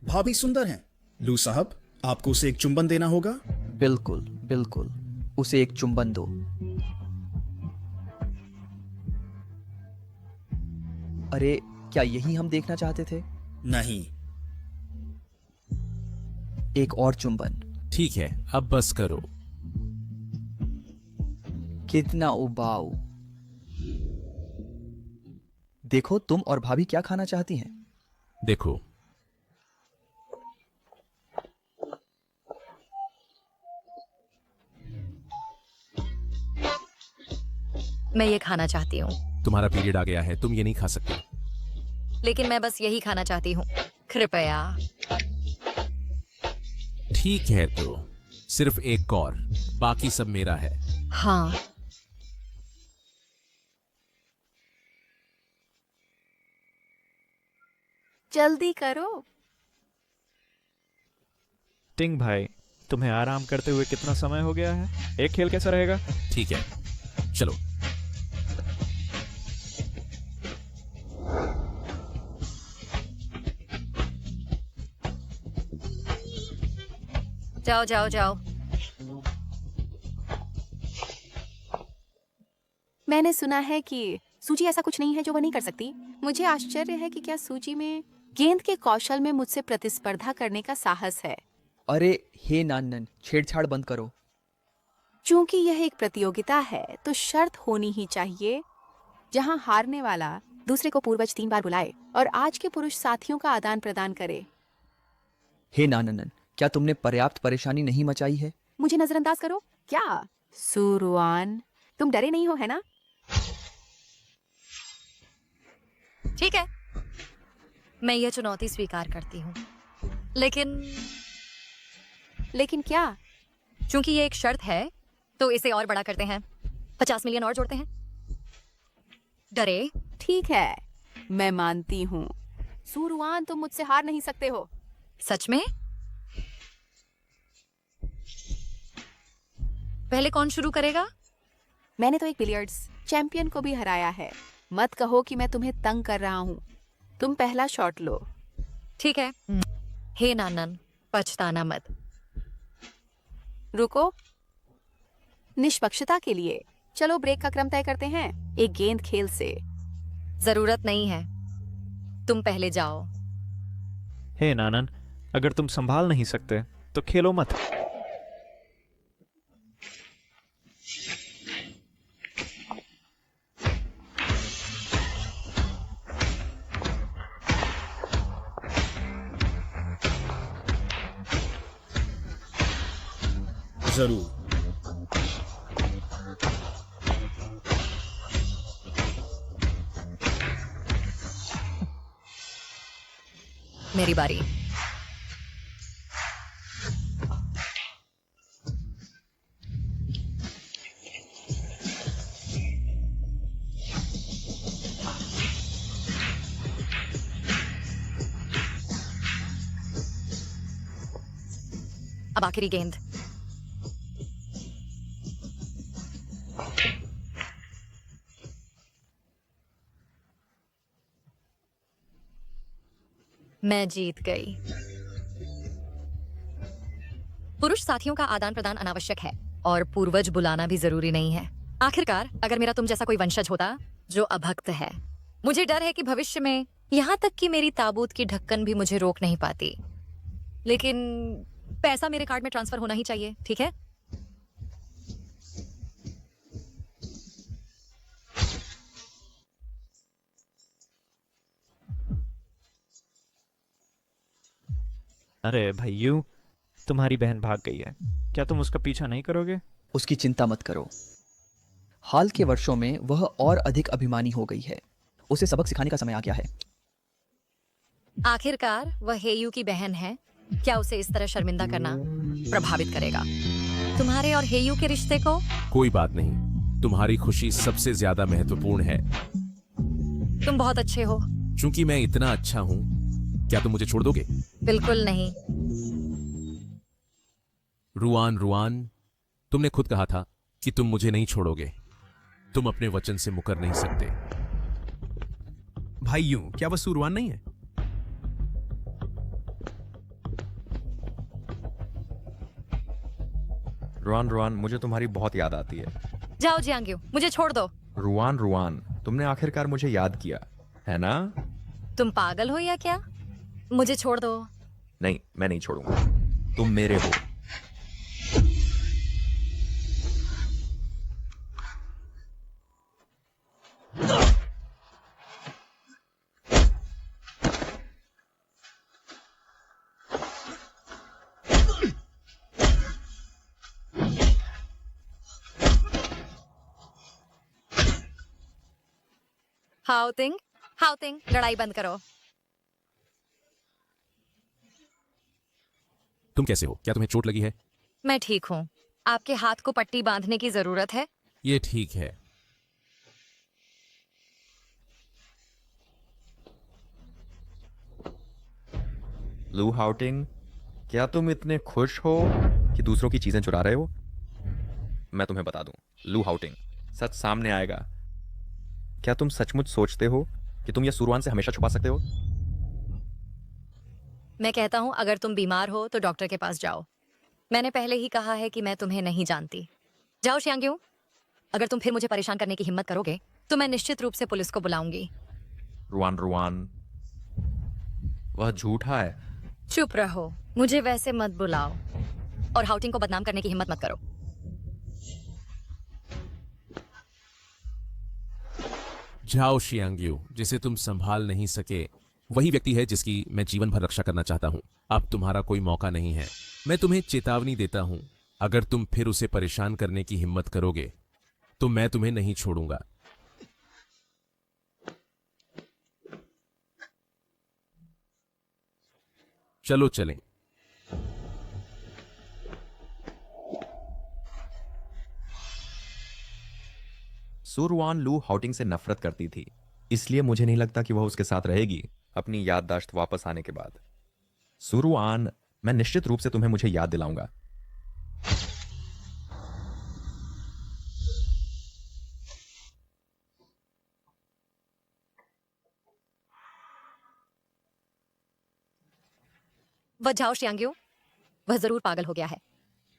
भाभी सुंदर हैं। लू साहब, आपको उसे एक चुंबन देना होगा। बिल्कुल बिल्कुल, उसे एक चुंबन दो। अरे, क्या यही हम देखना चाहते थे? नहीं। एक और चुंबन। ठीक है, अब बस करो। कितना उबाऊ। देखो, तुम और भाभी क्या खाना चाहती हैं? देखो। मैं ये खाना चाहती हूँ। तुम्हारा पीरियड आ गया है, तुम ये नहीं खा सकते। लेकिन मैं बस यही खाना चाहती हूँ। कृपया। ठीक है, तो सिर्फ एक और, बाकी सब मेरा है। हाँ। जल्दी करो। टिंग भाई, तुम्हें आराम करते हुए कितना समय हो गया है? एक खेल कैसा रहेगा? ठीक है, चलो। जाओ जाओ जाओ। मैंने सुना है कि सूजी ऐसा कुछ नहीं है जो वो नहीं कर सकती। मुझे आश्चर्य है कि क्या सूजी में गेंद के कौशल में मुझसे प्रतिस्पर्धा करने का साहस है। अरे हे नानन, छेड़छाड़ बंद करो। चूंकि यह एक प्रतियोगिता है तो शर्त होनी ही चाहिए जहां हारने वाला दूसरे को पूर्वज 3 बार बुलाए और आज के पुरुष साथियों का आदान प्रदान करे। हे नानन, क्या तुमने पर्याप्त परेशानी नहीं मचाई है? मुझे नजरअंदाज करो क्या? सुरवान, तुम डरे नहीं हो, है ना? ठीक है, मैं यह चुनौती स्वीकार करती हूँ, लेकिन क्या? चूंकि ये एक शर्त है तो इसे और बड़ा करते हैं, 50 मिलियन और जोड़ते हैं। डरे? ठीक है, मैं मानती हूँ। सुरवान, तुम मुझसे हार नहीं सकते हो। सच में? पहले कौन शुरू करेगा? मैंने तो एक बिलियर्ड्स चैंपियन को भी हराया है। मत कहो कि मैं तुम्हें तंग कर रहा हूँ। तुम पहला शॉट लो। ठीक है। हे नानन, पछताना मत। रुको, निष्पक्षता के लिए चलो ब्रेक का क्रम तय करते हैं, एक गेंद खेल से। जरूरत नहीं है, तुम पहले जाओ। हे नानन, अगर तुम संभाल नहीं सकते तो खेलो मत। जरूर। मेरी बारी। अब आखिरी गेंद। मैं जीत गई। पुरुष साथियों का आदान प्रदान अनावश्यक है और पूर्वज बुलाना भी जरूरी नहीं है। आखिरकार अगर मेरा तुम जैसा कोई वंशज होता जो अभक्त है, मुझे डर है कि भविष्य में यहाँ तक कि मेरी ताबूत की ढक्कन भी मुझे रोक नहीं पाती। लेकिन पैसा मेरे कार्ड में ट्रांसफर होना ही चाहिए, ठीक है? अरे भैयू, तुम्हारी बहन भाग गई है, क्या तुम उसका पीछा नहीं करोगे? उसकी चिंता मत करो। हाल के वर्षों में वह और अधिक अभिमानी हो गई है। उसे सबक सिखाने का समय आ गया है। आखिरकार वह हेयू की बहन है, क्या उसे इस तरह शर्मिंदा करना प्रभावित करेगा तुम्हारे और हेयू के रिश्ते को? कोई बात नहीं, तुम्हारी खुशी सबसे ज्यादा महत्वपूर्ण है। तुम बहुत अच्छे हो। चूंकि मैं इतना अच्छा हूँ, क्या तुम मुझे छोड़ दोगे? बिल्कुल नहीं। रुआन, तुमने खुद कहा था कि तुम मुझे नहीं छोड़ोगे। तुम अपने वचन से मुकर नहीं सकते। भाई यूं, क्या वह सुरवान नहीं है? रुआन, मुझे तुम्हारी बहुत याद आती है। जाओ जियांग्यू, मुझे छोड़ दो। रुआन, तुमने आखिरकार मुझे याद किया, है ना? तुम पागल हो या क्या? मुझे छोड़ दो। नहीं, मैं नहीं छोड़ूंगा। तुम मेरे हो। हाउतिंग, लड़ाई बंद करो। तुम कैसे हो? क्या तुम्हें चोट लगी है? मैं ठीक हूँ। आपके हाथ को पट्टी बांधने की जरूरत है? ये ठीक है। लू हाउटिंग, क्या तुम इतने खुश हो कि दूसरों की चीजें चुरा रहे हो? मैं तुम्हें बता दूं, लू हाउटिंग, सच सामने आएगा। क्या तुम सचमुच सोचते हो कि तुम यह सुरवान से हमेशा छुपा सकते हो? मैं कहता हूँ अगर तुम बीमार हो तो डॉक्टर के पास जाओ। मैंने पहले ही कहा है कि मैं तुम्हें नहीं जानती। जाओ श्यांग्यू। अगर तुम फिर मुझे परेशान करने की हिम्मत करोगे तो मैं निश्चित रूप से पुलिस को बुलाऊंगी। रुआन, वह झूठा है। चुप रहो, मुझे वैसे मत बुलाओ और हाउटिंग को बदनाम करने की हिम्मत मत करो। जाओ शियांग्यू, जिसे तुम संभाल नहीं सके वही व्यक्ति है जिसकी मैं जीवन भर रक्षा करना चाहता हूं। अब तुम्हारा कोई मौका नहीं है। मैं तुम्हें चेतावनी देता हूं, अगर तुम फिर उसे परेशान करने की हिम्मत करोगे तो मैं तुम्हें नहीं छोड़ूंगा। चलो चलें। सुरवान लू हाउटिंग से नफरत करती थी, इसलिए मुझे नहीं लगता कि वह उसके साथ रहेगी अपनी याददाश्त वापस आने के बाद। सुरवान, मैं निश्चित रूप से तुम्हें मुझे याद दिलाऊंगा। वह जाओ श्यांग्यू, वह जरूर पागल हो गया है।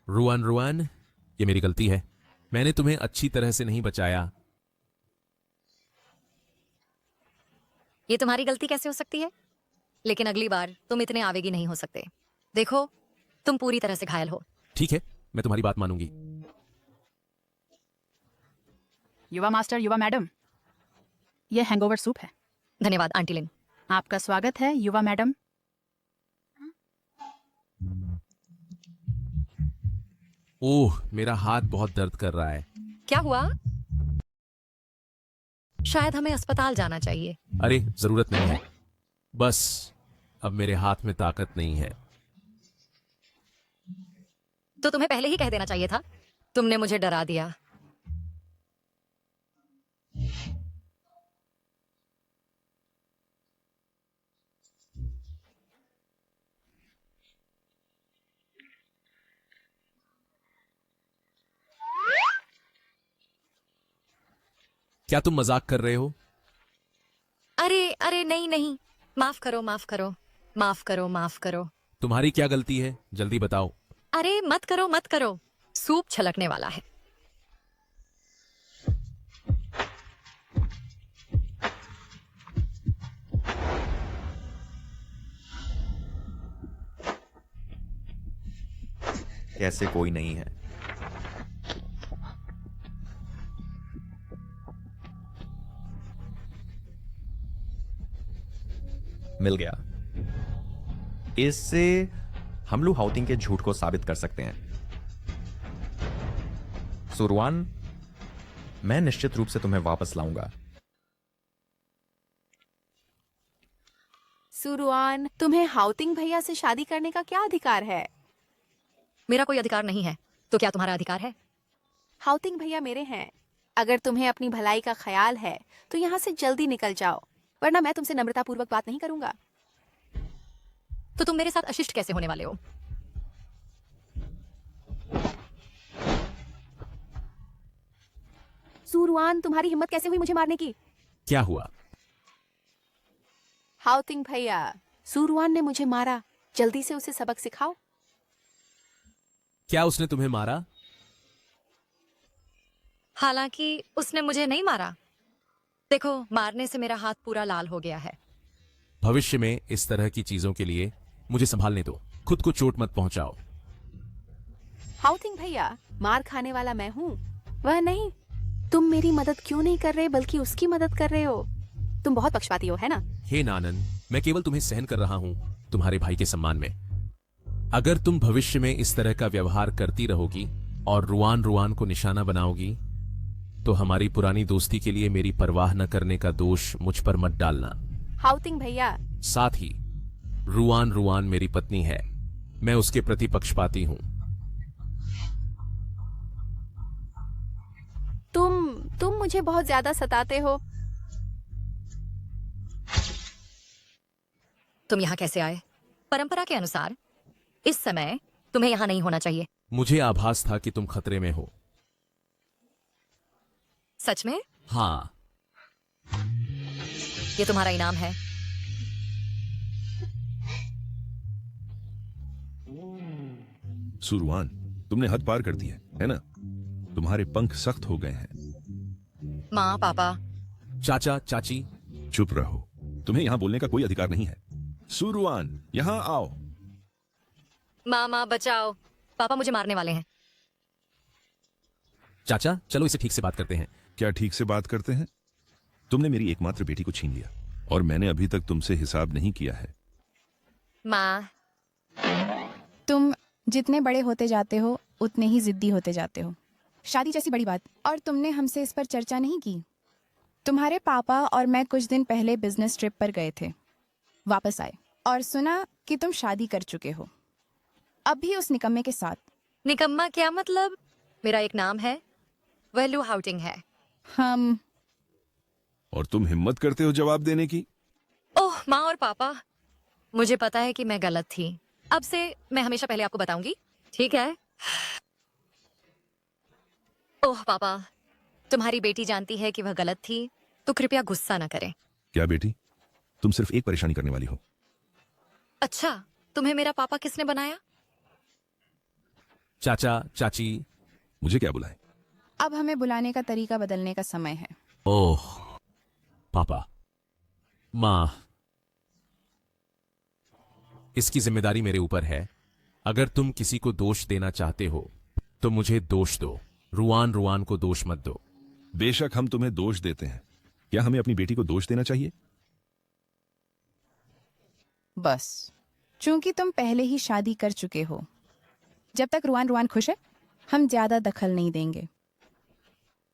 रुआन, ये मेरी गलती है। मैंने तुम्हें अच्छी तरह से नहीं बचाया। ये तुम्हारी गलती कैसे हो सकती है? लेकिन अगली बार तुम इतने आवेगी नहीं हो सकते। देखो, तुम पूरी तरह से घायल हो। ठीक है, मैं तुम्हारी बात मानूंगी। युवा मास्टर, युवा मैडम, यह हैंगओवर सूप है। धन्यवाद आंटी लिन। आपका स्वागत है युवा मैडम। ओह, मेरा हाथ बहुत दर्द कर रहा है। क्या हुआ? शायद हमें अस्पताल जाना चाहिए। अरे जरूरत नहीं है, बस अब मेरे हाथ में ताकत नहीं है। तो तुम्हें पहले ही कह देना चाहिए था। तुमने मुझे डरा दिया। क्या तुम मजाक कर रहे हो? अरे नहीं, माफ करो, माफ करो, माफ करो, माफ करो। तुम्हारी क्या गलती है? जल्दी बताओ। अरे मत करो, मत करो। सूप छलकने वाला है। कैसे कोई नहीं है? मिल गया। इससे हम लू हाउटिंग के झूठ को साबित कर सकते हैं। सुरवान, मैं निश्चित रूप से तुम्हें वापस लाऊंगा। सुरवान, तुम्हें हाउटिंग भैया से शादी करने का क्या अधिकार है? मेरा कोई अधिकार नहीं है, तो क्या तुम्हारा अधिकार है? हाउटिंग भैया मेरे हैं। अगर तुम्हें अपनी भलाई का ख्याल है तो यहाँ से जल्दी निकल जाओ, वरना मैं तुमसे नम्रतापूर्वक बात नहीं करूंगा। तो तुम मेरे साथ अशिष्ट कैसे होने वाले हो? सुरवान, तुम्हारी हिम्मत कैसे हुई मुझे मारने की? क्या हुआ? हाउटिंग भैया, सुरवान ने मुझे मारा। जल्दी से उसे सबक सिखाओ। क्या उसने तुम्हें मारा? हालांकि उसने मुझे नहीं मारा। देखो, मारने से मेरा हाथ पूरा लाल हो गया है। भविष्य में इस तरह की चीजों के लिए मुझे संभालने दो। खुद को चोट मत पहुंचाओ। हाउटिंग भैया, मार खाने वाला मैं हूँ, वह नहीं। तुम मेरी मदद क्यों नहीं कर रहे बल्कि उसकी मदद कर रहे हो? तुम बहुत पक्षपाती हो, है ना? हे नानन, मैं केवल तुम्हें सहन कर रहा हूं तुम्हारे भाई के सम्मान में। अगर तुम भविष्य में इस तरह का व्यवहार करती रहोगी और रुआन को निशाना बनाओगी तो हमारी पुरानी दोस्ती के लिए मेरी परवाह न करने का दोष मुझ पर मत डालना। हाउटिंग भैया, साथ ही रुआन मेरी पत्नी है मैं उसके प्रति पक्षपाती हूं। तुम मुझे बहुत ज्यादा सताते हो। तुम यहाँ कैसे आए? परंपरा के अनुसार इस समय तुम्हें यहाँ नहीं होना चाहिए। मुझे आभास था कि तुम खतरे में हो। सच में? हाँ। ये तुम्हारा इनाम है। सुरवान, तुमने हद पार कर दी है ना? तुम्हारे पंख सख्त हो गए हैं। माँ, पापा, चाचा, चाची, चुप रहो। तुम्हें यहाँ बोलने का कोई अधिकार नहीं है। सुरवान, यहाँ आओ। माँ, बचाओ। पापा मुझे मारने वाले हैं। चाचा, चलो इसे ठीक से बात करते हैं। क्या ठीक से बात करते हैं? तुमने मेरी एकमात्र बेटी को छीन लिया और मैंने अभी तक तुमसे हिसाब नहीं किया है। माँ, तुम जितने बड़े होते जाते हो उतने ही जिद्दी होते जाते हो। शादी जैसी बड़ी बात और तुमने हमसे इस पर चर्चा नहीं की। तुम्हारे पापा और मैं कुछ दिन पहले बिजनेस ट्रिप पर गए थे, वापस आए और सुना कि तुम शादी कर चुके हो, अब भी उस निकम्मे के साथ। निकम्मा क्या मतलब? मेरा एक नाम है, वह लू हाउटिंग है। हम और तुम हिम्मत करते हो जवाब देने की? ओह माँ और पापा, मुझे पता है कि मैं गलत थी। अब से मैं हमेशा पहले आपको बताऊंगी, ठीक है? ओह पापा, तुम्हारी बेटी जानती है कि वह गलत थी, तो कृपया गुस्सा न करें। क्या बेटी, तुम सिर्फ एक परेशानी करने वाली हो। अच्छा, तुम्हें मेरा पापा किसने बनाया? चाचा, चाची। मुझे क्या बुलाए? अब हमें बुलाने का तरीका बदलने का समय है। ओह पापा, माँ, इसकी जिम्मेदारी मेरे ऊपर है। अगर तुम किसी को दोष देना चाहते हो तो मुझे दोष दो, रुआन को दोष मत दो। बेशक हम तुम्हें दोष देते हैं, क्या हमें अपनी बेटी को दोष देना चाहिए? बस चूंकि तुम पहले ही शादी कर चुके हो, जब तक रुआन खुश है हम ज्यादा दखल नहीं देंगे।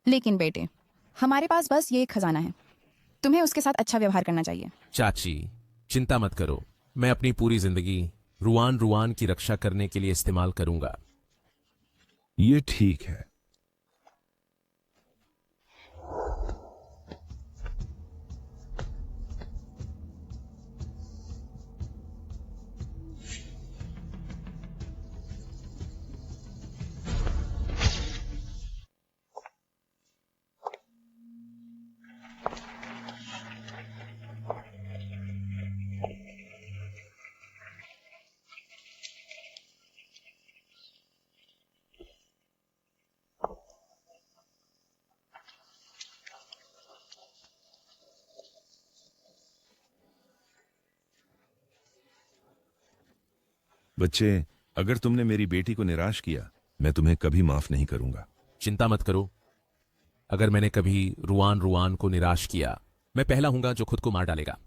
लेकिन बेटे, हमारे पास बस ये एक खजाना है, तुम्हें उसके साथ अच्छा व्यवहार करना चाहिए। चाची, चिंता मत करो, मैं अपनी पूरी जिंदगी रुआन की रक्षा करने के लिए इस्तेमाल करूंगा। ये ठीक है। बच्चे, अगर तुमने मेरी बेटी को निराश किया, मैं तुम्हें कभी माफ नहीं करूंगा। चिंता मत करो, अगर मैंने कभी रुआन को निराश किया, मैं पहला हूंगा जो खुद को मार डालेगा।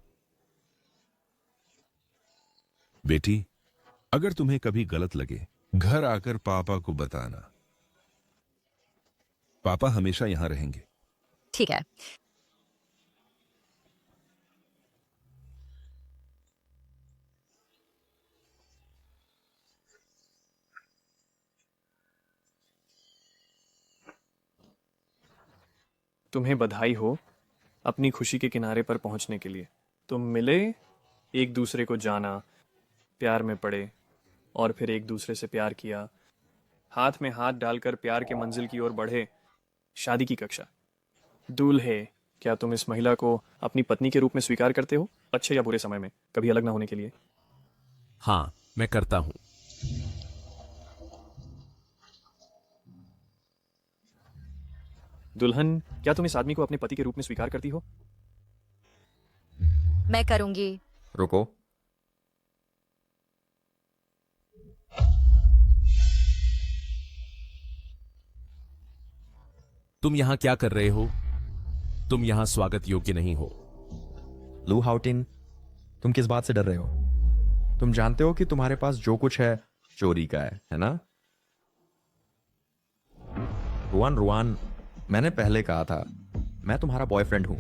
बेटी, अगर तुम्हें कभी गलत लगे, घर आकर पापा को बताना। पापा हमेशा यहां रहेंगे। ठीक है। तुम्हें बधाई हो अपनी खुशी के किनारे पर पहुंचने के लिए। तुम मिले, एक दूसरे को जाना, प्यार में पड़े और फिर एक दूसरे से प्यार किया, हाथ में हाथ डालकर प्यार के मंजिल की ओर बढ़े। शादी की कक्षा। दूल्हे, क्या तुम इस महिला को अपनी पत्नी के रूप में स्वीकार करते हो, अच्छे या बुरे समय में, कभी अलग ना होने के लिए? हाँ, मैं करता हूं। दुल्हन, क्या तुम इस आदमी को अपने पति के रूप में स्वीकार करती हो? मैं करूंगी। रुको, तुम यहां क्या कर रहे हो? तुम यहां स्वागत योग्य नहीं हो। लू हाउटिंग, तुम किस बात से डर रहे हो? तुम जानते हो कि तुम्हारे पास जो कुछ है चोरी का है ना? रुआन, मैंने पहले कहा था, मैं तुम्हारा बॉयफ्रेंड हूं।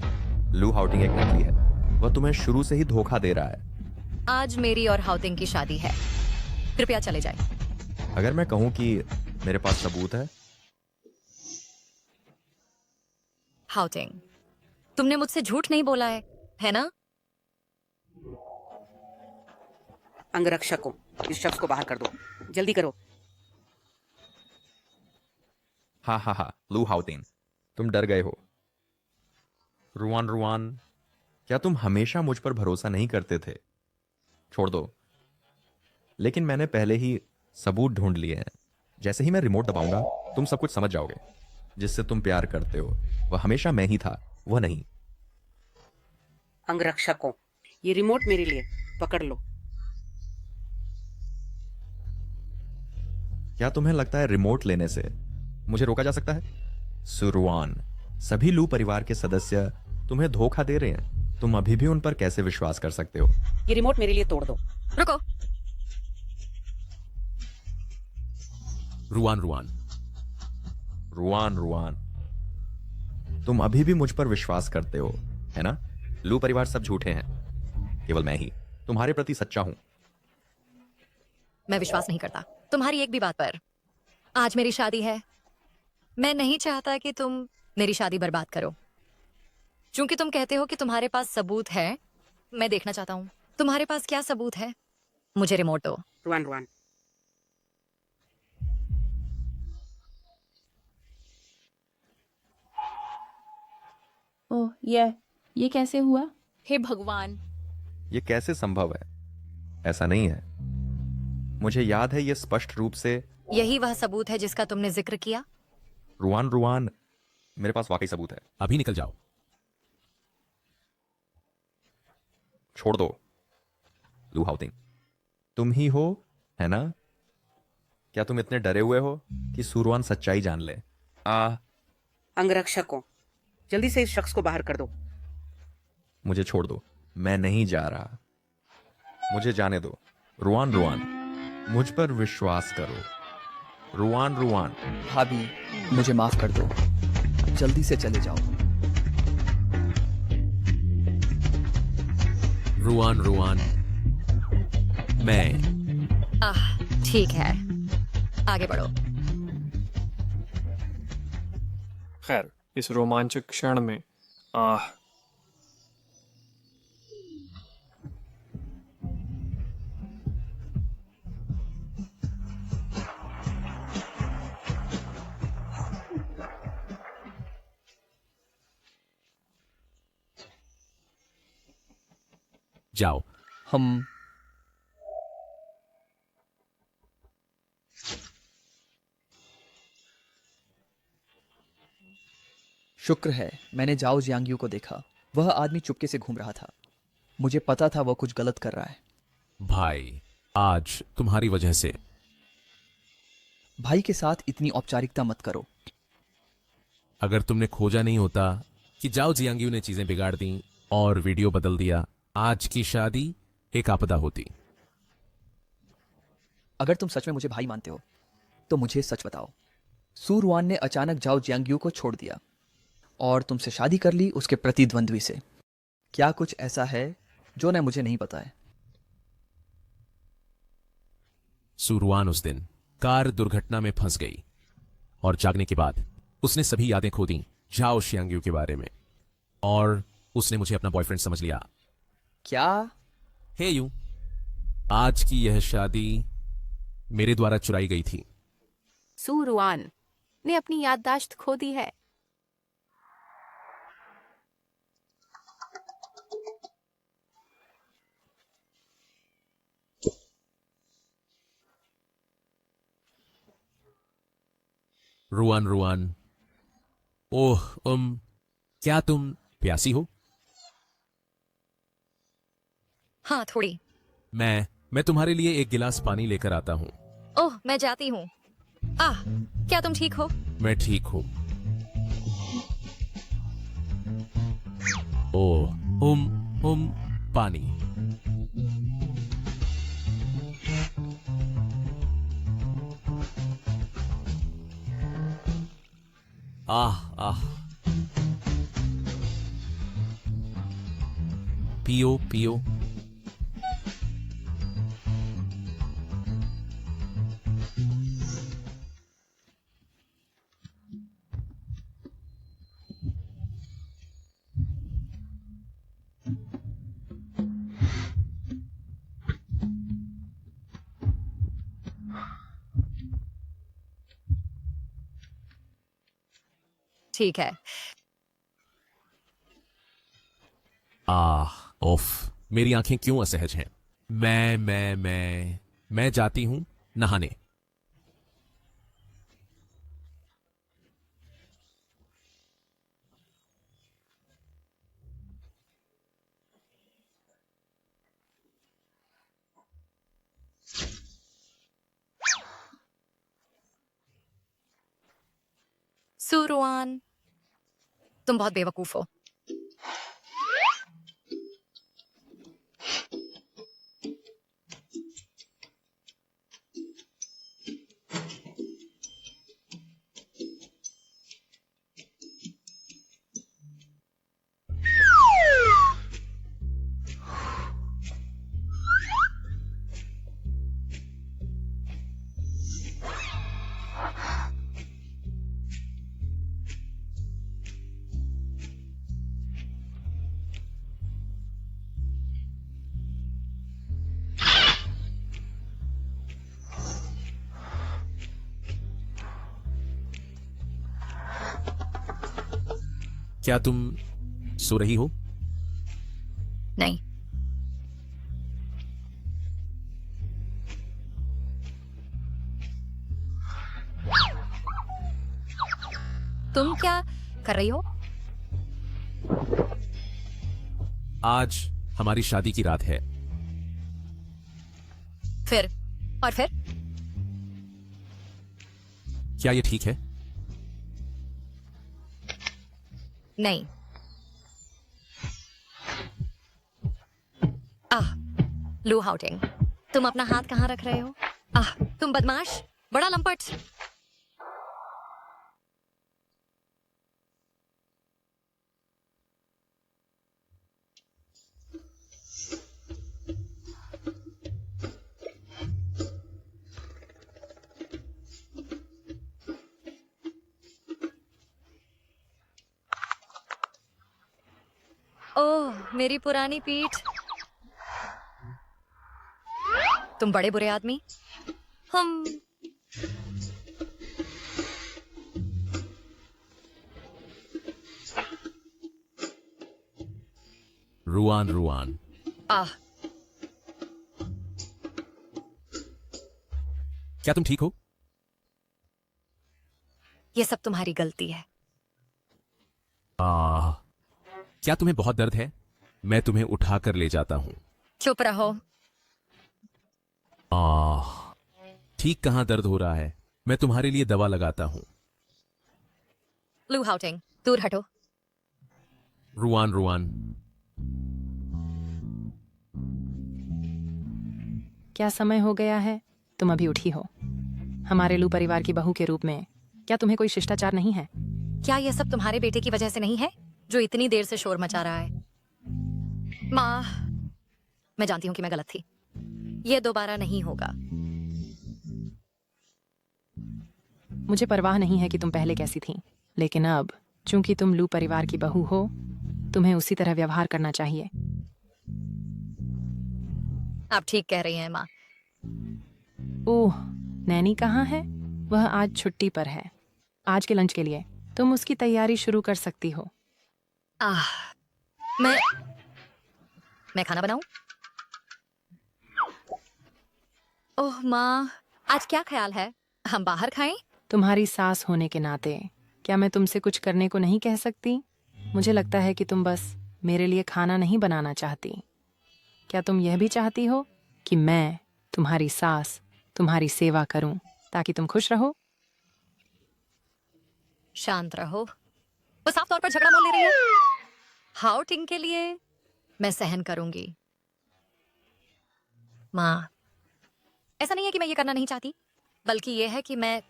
लू हाउटिंग एक नकली है, वह तुम्हें शुरू से ही धोखा दे रहा है। आज मेरी और हाउटिंग की शादी है। कृपया चले जाए। अगर मैं कहूं कि मेरे पास सबूत है, हाउटिंग, तुमने मुझसे झूठ नहीं बोला है ना? अंगरक्षकों, इस शख्स को बाहर कर दो, जल्दी करो। हा, लू हाउटिंग, तुम डर गए हो। रुआन, क्या तुम हमेशा मुझ पर भरोसा नहीं करते थे? छोड़ दो, लेकिन मैंने पहले ही सबूत ढूंढ लिए हैं। जैसे ही मैं रिमोट दबाऊंगा, तुम सब कुछ समझ जाओगे। जिससे तुम प्यार करते हो वह हमेशा मैं ही था, वह नहीं। अंगरक्षकों, ये रिमोट मेरे लिए, पकड़ लो। क्या तुम्हें लगता है रिमोट लेने से मुझे रोका जा सकता है? सुरवान, सभी लू परिवार के सदस्य तुम्हें धोखा दे रहे हैं। तुम अभी भी उन पर कैसे विश्वास कर सकते हो? ये रिमोट मेरे लिए तोड़ दो। रुको। रुआन, तुम अभी भी मुझ पर विश्वास करते हो, है ना? लू परिवार सब झूठे हैं, केवल मैं ही तुम्हारे प्रति सच्चा हूं। मैं विश्वास नहीं करता तुम्हारी एक भी बात पर। आज मेरी शादी है, मैं नहीं चाहता कि तुम मेरी शादी बर्बाद करो। चूंकि तुम कहते हो कि तुम्हारे पास सबूत है, मैं देखना चाहता हूं तुम्हारे पास क्या सबूत है। मुझे रिमोट दो। रुआन, ओह, ये कैसे हुआ? हे भगवान, ये कैसे संभव है? ऐसा नहीं है। मुझे याद है, ये स्पष्ट रूप से यही वह सबूत है जिसका तुमने जिक्र किया। रुआन, मेरे पास वाकई सबूत है। अभी निकल जाओ। छोड़ दो। लू हाउटिंग, तुम ही हो, है ना? क्या तुम इतने डरे हुए हो कि सुरवान सच्चाई जान ले? अंगरक्षकों, जल्दी से इस शख्स को बाहर कर दो। मुझे छोड़ दो, मैं नहीं जा रहा। मुझे जाने दो। रुआन, मुझ पर विश्वास करो। रुआन। भाभी, मुझे माफ कर दो, जल्दी से चले जाओ। रुआन, मैं। ठीक है, आगे बढ़ो। खैर, इस रोमांचक क्षण में जाओ। हम शुक्र है मैंने जाओ जियांग्यू को देखा। वह आदमी चुपके से घूम रहा था। मुझे पता था वह कुछ गलत कर रहा है। भाई, आज तुम्हारी वजह से। भाई के साथ इतनी औपचारिकता मत करो। अगर तुमने खोजा नहीं होता कि जाओ जियांग्यू ने चीजें बिगाड़ दी और वीडियो बदल दिया, आज की शादी एक आपदा होती। अगर तुम सच में मुझे भाई मानते हो तो मुझे सच बताओ। सुरवान ने अचानक जाओ जियांग्यू को छोड़ दिया और तुमसे शादी कर ली उसके प्रतिद्वंद्वी से। क्या कुछ ऐसा है जो न मुझे नहीं पता है? सुरवान उस दिन कार दुर्घटना में फंस गई और जागने के बाद उसने सभी यादें खो दी जाओ जियांग्यू के बारे में, और उसने मुझे अपना बॉयफ्रेंड समझ लिया। क्या? हे यू, आज की यह शादी मेरे द्वारा चुराई गई थी। सुरवान ने अपनी याददाश्त खो दी है। रुआन, ओह क्या तुम प्यासी हो? हाँ, थोड़ी। मैं तुम्हारे लिए एक गिलास पानी लेकर आता हूँ। ओह, मैं जाती हूँ। क्या तुम ठीक हो? मैं ठीक हूँ। ओह, पानी। आह, पियो। ठीक है। ओफ, मेरी आंखें क्यों असहज हैं। मैं जाती हूं नहाने। सुरवान, तुम बहुत बेवकूफ हो। क्या तुम सो रही हो? नहीं। तुम क्या कर रही हो? आज हमारी शादी की रात है। फिर और फिर? क्या ये ठीक है? नहीं। लू हाउटिंग, तुम अपना हाथ कहाँ रख रहे हो? तुम बदमाश, बड़ा लंपट। ओह, मेरी पुरानी पीठ। तुम बड़े बुरे आदमी। हम रुआन। क्या तुम ठीक हो? ये सब तुम्हारी गलती है। क्या तुम्हें बहुत दर्द है? मैं तुम्हें उठाकर ले जाता हूं। चुप रहो। ठीक कहां दर्द हो रहा है? मैं तुम्हारे लिए दवा लगाता हूं। लू हाउटिंग, दूर हटो। रुआन। क्या समय हो गया है? तुम अभी उठी हो। हमारे लू परिवार की बहू के रूप में क्या तुम्हें कोई शिष्टाचार नहीं है? क्या ये सब तुम्हारे बेटे की वजह से नहीं है जो इतनी देर से शोर मचा रहा है? माँ, मैं जानती हूं कि मैं गलत थी। ये दोबारा नहीं होगा। मुझे परवाह नहीं है कि तुम पहले कैसी थी, लेकिन अब चूंकि तुम लू परिवार की बहू हो, तुम्हें उसी तरह व्यवहार करना चाहिए। आप ठीक कह रही हैं माँ। ओह, नैनी कहाँ है? वह आज छुट्टी पर है। आज के लंच के लिए तुम उसकी तैयारी शुरू कर सकती हो। मैं खाना बनाऊं? ओह माँ, आज क्या ख्याल है, हम बाहर खाएं? तुम्हारी सास होने के नाते क्या मैं तुमसे कुछ करने को नहीं कह सकती? मुझे लगता है कि तुम बस मेरे लिए खाना नहीं बनाना चाहती। क्या तुम यह भी चाहती हो कि मैं तुम्हारी सास तुम्हारी सेवा करूं ताकि तुम खुश रहो? शांत रहो। वो साफ तौर पर झगड़ा मोल ले रही है। हाउटिंग के लिए मैं सहन करूंगी। माँ, ऐसा नहीं है कि मैं ये करना नहीं चाहती, बल्कि ये है कि मैं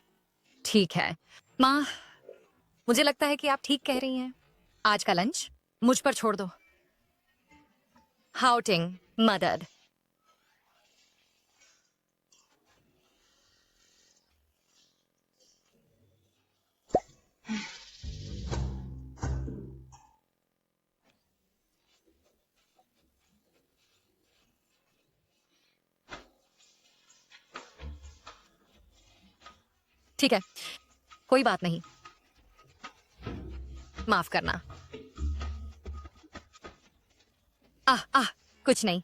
ठीक है। माँ, मुझे लगता है कि आप ठीक कह रही हैं। आज का लंच मुझ पर छोड़ दो। हाउटिंग मदद। ठीक है, कोई बात नहीं। माफ करना। कुछ नहीं।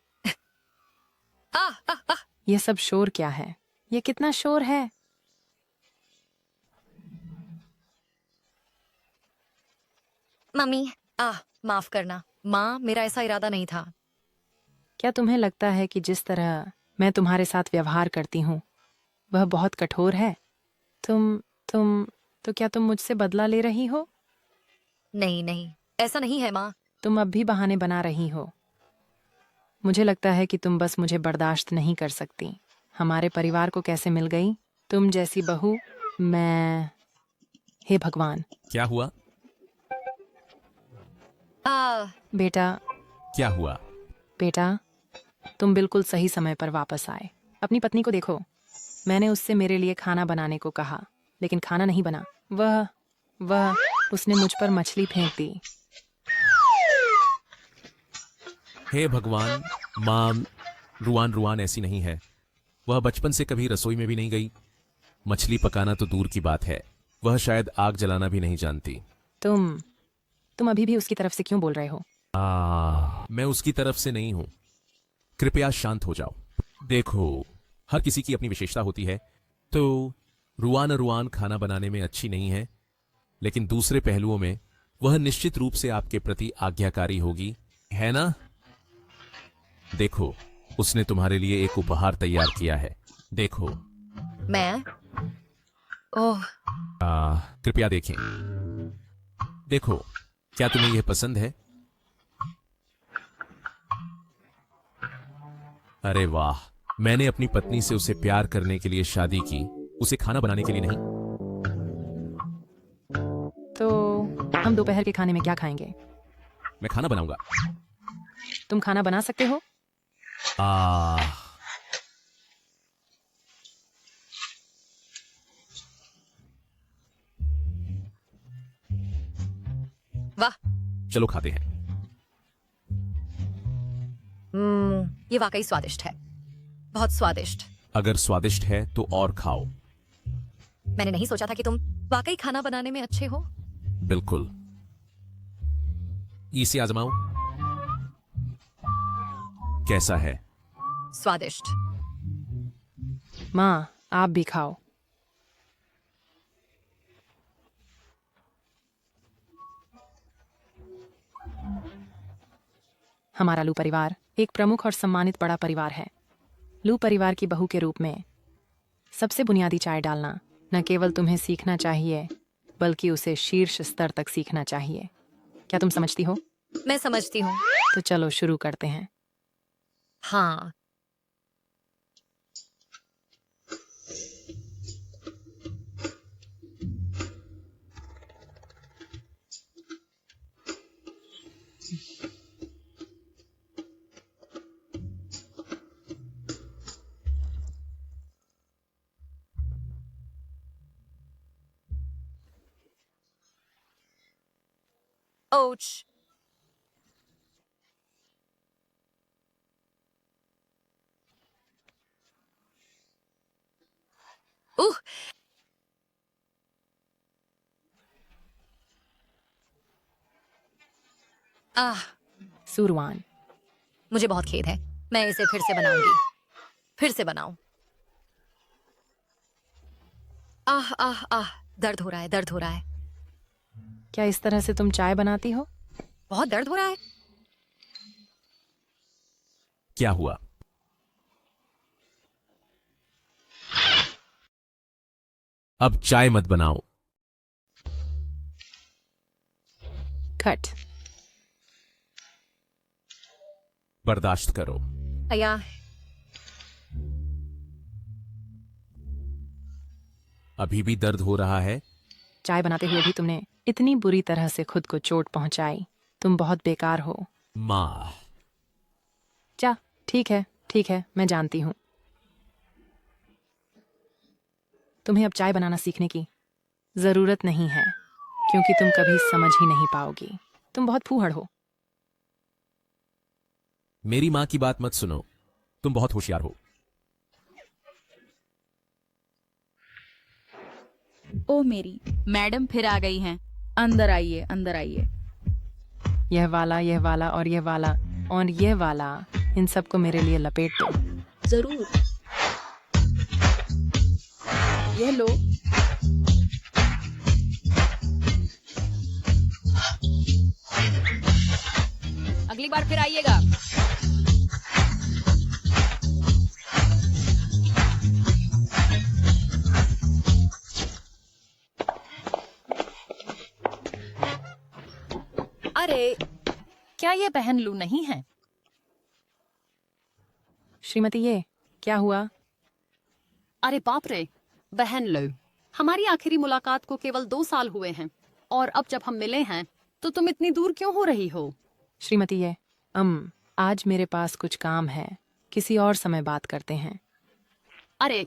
ये सब शोर क्या है? ये कितना शोर है? मम्मी, माफ करना माँ, मेरा ऐसा इरादा नहीं था। क्या तुम्हें लगता है कि जिस तरह मैं तुम्हारे साथ व्यवहार करती हूँ वह बहुत कठोर है? तो क्या तुम मुझसे बदला ले रही हो? नहीं नहीं, ऐसा नहीं है माँ। तुम अब भी बहाने बना रही हो। मुझे लगता है कि तुम बस मुझे बर्दाश्त नहीं कर सकती। हमारे परिवार को कैसे मिल गई तुम जैसी बहू? मैं, हे भगवान। क्या हुआ? बेटा। क्या हुआ? बेटा, तुम बिल्कुल सही समय पर वापस आए। अपनी पत्नी को देखो। मैंने उससे मेरे लिए खाना बनाने को कहा, लेकिन खाना नहीं बना। वह उसने मुझ पर मछली फेंक दी। हे भगवान, माँ रुआन ऐसी नहीं है। वह बचपन से कभी रसोई में भी नहीं गई। मछली पकाना तो दूर की बात है, वह शायद आग जलाना भी नहीं जानती। तुम अभी भी उसकी तरफ से क्यों बोल रहे हो? मैं उसकी तरफ से नहीं हूं। कृपया शांत हो जाओ। देखो, हर किसी की अपनी विशेषता होती है। तो रुआन खाना बनाने में अच्छी नहीं है, लेकिन दूसरे पहलुओं में वह निश्चित रूप से आपके प्रति आज्ञाकारी होगी, है ना? देखो, उसने तुम्हारे लिए एक उपहार तैयार किया है। देखो। मैं? ओह। कृपया देखें। देखो, क्या तुम्हें यह पसंद है? अरे वाह, मैंने अपनी पत्नी से उसे प्यार करने के लिए शादी की, उसे खाना बनाने के लिए नहीं। तो हम दोपहर के खाने में क्या खाएंगे? मैं खाना बनाऊंगा। तुम खाना बना सकते हो? वाह, चलो खाते हैं। ये वाकई स्वादिष्ट है, बहुत स्वादिष्ट। अगर स्वादिष्ट है तो और खाओ। मैंने नहीं सोचा था कि तुम वाकई खाना बनाने में अच्छे हो। बिल्कुल। इसे आजमाओ। कैसा है? स्वादिष्ट। माँ, आप भी खाओ। हमारा लू परिवार एक प्रमुख और सम्मानित बड़ा परिवार है। लू परिवार की बहू के रूप में सबसे बुनियादी चाय डालना न केवल तुम्हें सीखना चाहिए, बल्कि उसे शीर्ष स्तर तक सीखना चाहिए। क्या तुम समझती हो? मैं समझती हूँ। तो चलो शुरू करते हैं। हाँ। Ouch. सुरवान, मुझे बहुत खेद है। मैं इसे फिर से बनाऊंगी। फिर से बनाऊं। दर्द हो रहा है, दर्द हो रहा है। क्या इस तरह से तुम चाय बनाती हो? बहुत दर्द हो रहा है। क्या हुआ? अब चाय मत बनाओ। कट। बर्दाश्त करो। अया, अभी भी दर्द हो रहा है? चाय बनाते हुए भी तुमने इतनी बुरी तरह से खुद को चोट पहुंचाई। तुम बहुत बेकार हो। माँ। ठीक है, मैं जानती हूं। तुम्हें अब चाय बनाना सीखने की जरूरत नहीं है, क्योंकि तुम कभी समझ ही नहीं पाओगी। तुम बहुत फूहड़ हो। मेरी माँ की बात मत सुनो, तुम बहुत होशियार हो। ओ मेरी मैडम फिर आ गई हैं। अंदर आइए, अंदर आइए। यह वाला और यह वाला, इन सबको मेरे लिए लपेट दो। जरूर। यह लो। अगली बार फिर आइएगा। अरे, क्या ये बहन लू नहीं है? श्रीमती, ये क्या हुआ? अरे बाप रे, बहन लो, हमारी आखिरी मुलाकात को केवल 2 साल हुए हैं और अब जब हम मिले हैं तो तुम इतनी दूर क्यों हो रही हो? श्रीमती, ये आज मेरे पास कुछ काम है, किसी और समय बात करते हैं। अरे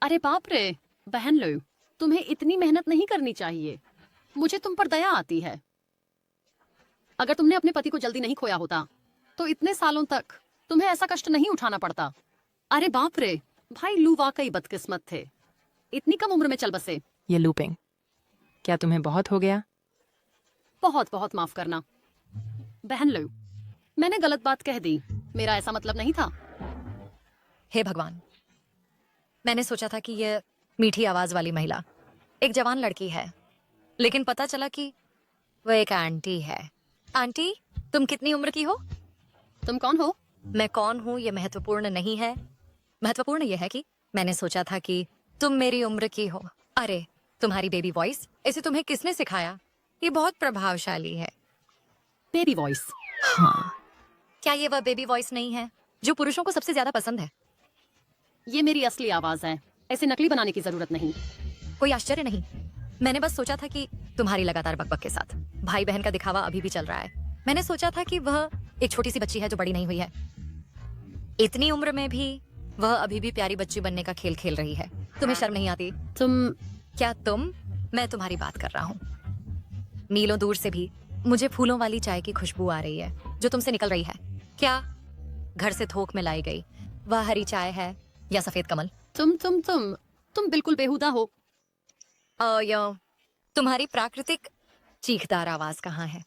अरे बाप रे, बहन लो, तुम्हें इतनी मेहनत नहीं करनी चाहिए। मुझे तुम पर दया आती है। अगर तुमने अपने पति को जल्दी नहीं खोया होता तो इतने सालों तक तुम्हें ऐसा कष्ट नहीं उठाना पड़ता। अरे बाप रे, भाई लू वाकई बदकिस्मत थे, इतनी कम उम्र में चल बसे। ये लूपिंग क्या तुम्हें बहुत हो गया? बहुत बहुत माफ करना बहन लो, मैंने गलत बात कह दी, मेरा ऐसा मतलब नहीं था। हे भगवान, मैंने सोचा था कि यह मीठी आवाज वाली महिला एक जवान लड़की है, लेकिन पता चला कि वह एक आंटी है। आंटी, तुम कितनी उम्र की हो? तुम कौन हो? मैं कौन हूँ ये महत्वपूर्ण नहीं है, महत्वपूर्ण यह है कि मैंने सोचा था कि तुम मेरी उम्र की हो। अरे, तुम्हारी बेबी वॉइस, इसे तुम्हें किसने सिखाया? ये बहुत प्रभावशाली है। Baby voice? हाँ। क्या ये वह बेबी वॉइस नहीं है जो पुरुषों को सबसे ज्यादा पसंद है? ये मेरी असली आवाज है, ऐसे नकली बनाने की जरूरत नहीं। कोई आश्चर्य नहीं, मैंने बस सोचा था कि तुम्हारी लगातार बकबक के साथ भाई बहन का दिखावा अभी भी चल रहा है। मैंने सोचा था कि वह एक छोटी सी बच्ची है जो बड़ी नहीं हुई है। इतनी उम्र में भी वह अभी भी प्यारी बच्ची बनने का खेल खेल रही है। तुम्हें शर्म नहीं आती? मैं तुम्हारी बात कर रहा हूँ। मीलों दूर से भी मुझे फूलों वाली चाय की खुशबू आ रही है जो तुमसे निकल रही है। क्या घर से थोक में लाई गई वह हरी चाय है या सफेद कमल? तुम बिल्कुल बेहुदा हो। तुम्हारी प्राकृतिक चीखदार आवाज कहाँ है?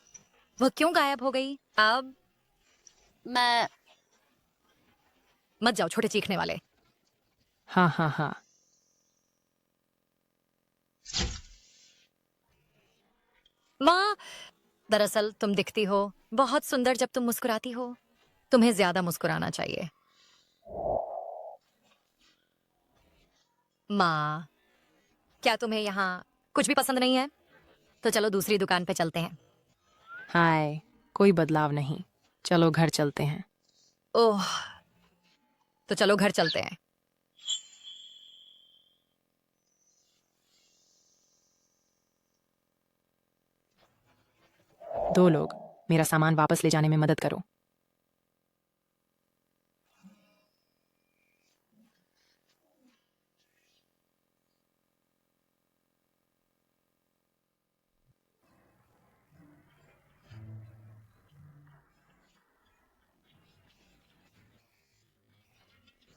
वह क्यों गायब हो गई? अब मैं मत जाओ छोटे चीखने वाले। हाँ। माँ, दरअसल तुम दिखती हो बहुत सुंदर जब तुम मुस्कुराती हो। तुम्हें ज्यादा मुस्कुराना चाहिए। माँ, क्या तुम्हें यहाँ कुछ भी पसंद नहीं है? तो चलो दूसरी दुकान पे चलते हैं। हाय, कोई बदलाव नहीं, चलो घर चलते हैं। ओह, तो चलो घर चलते हैं। दो लोग मेरा सामान वापस ले जाने में मदद करो।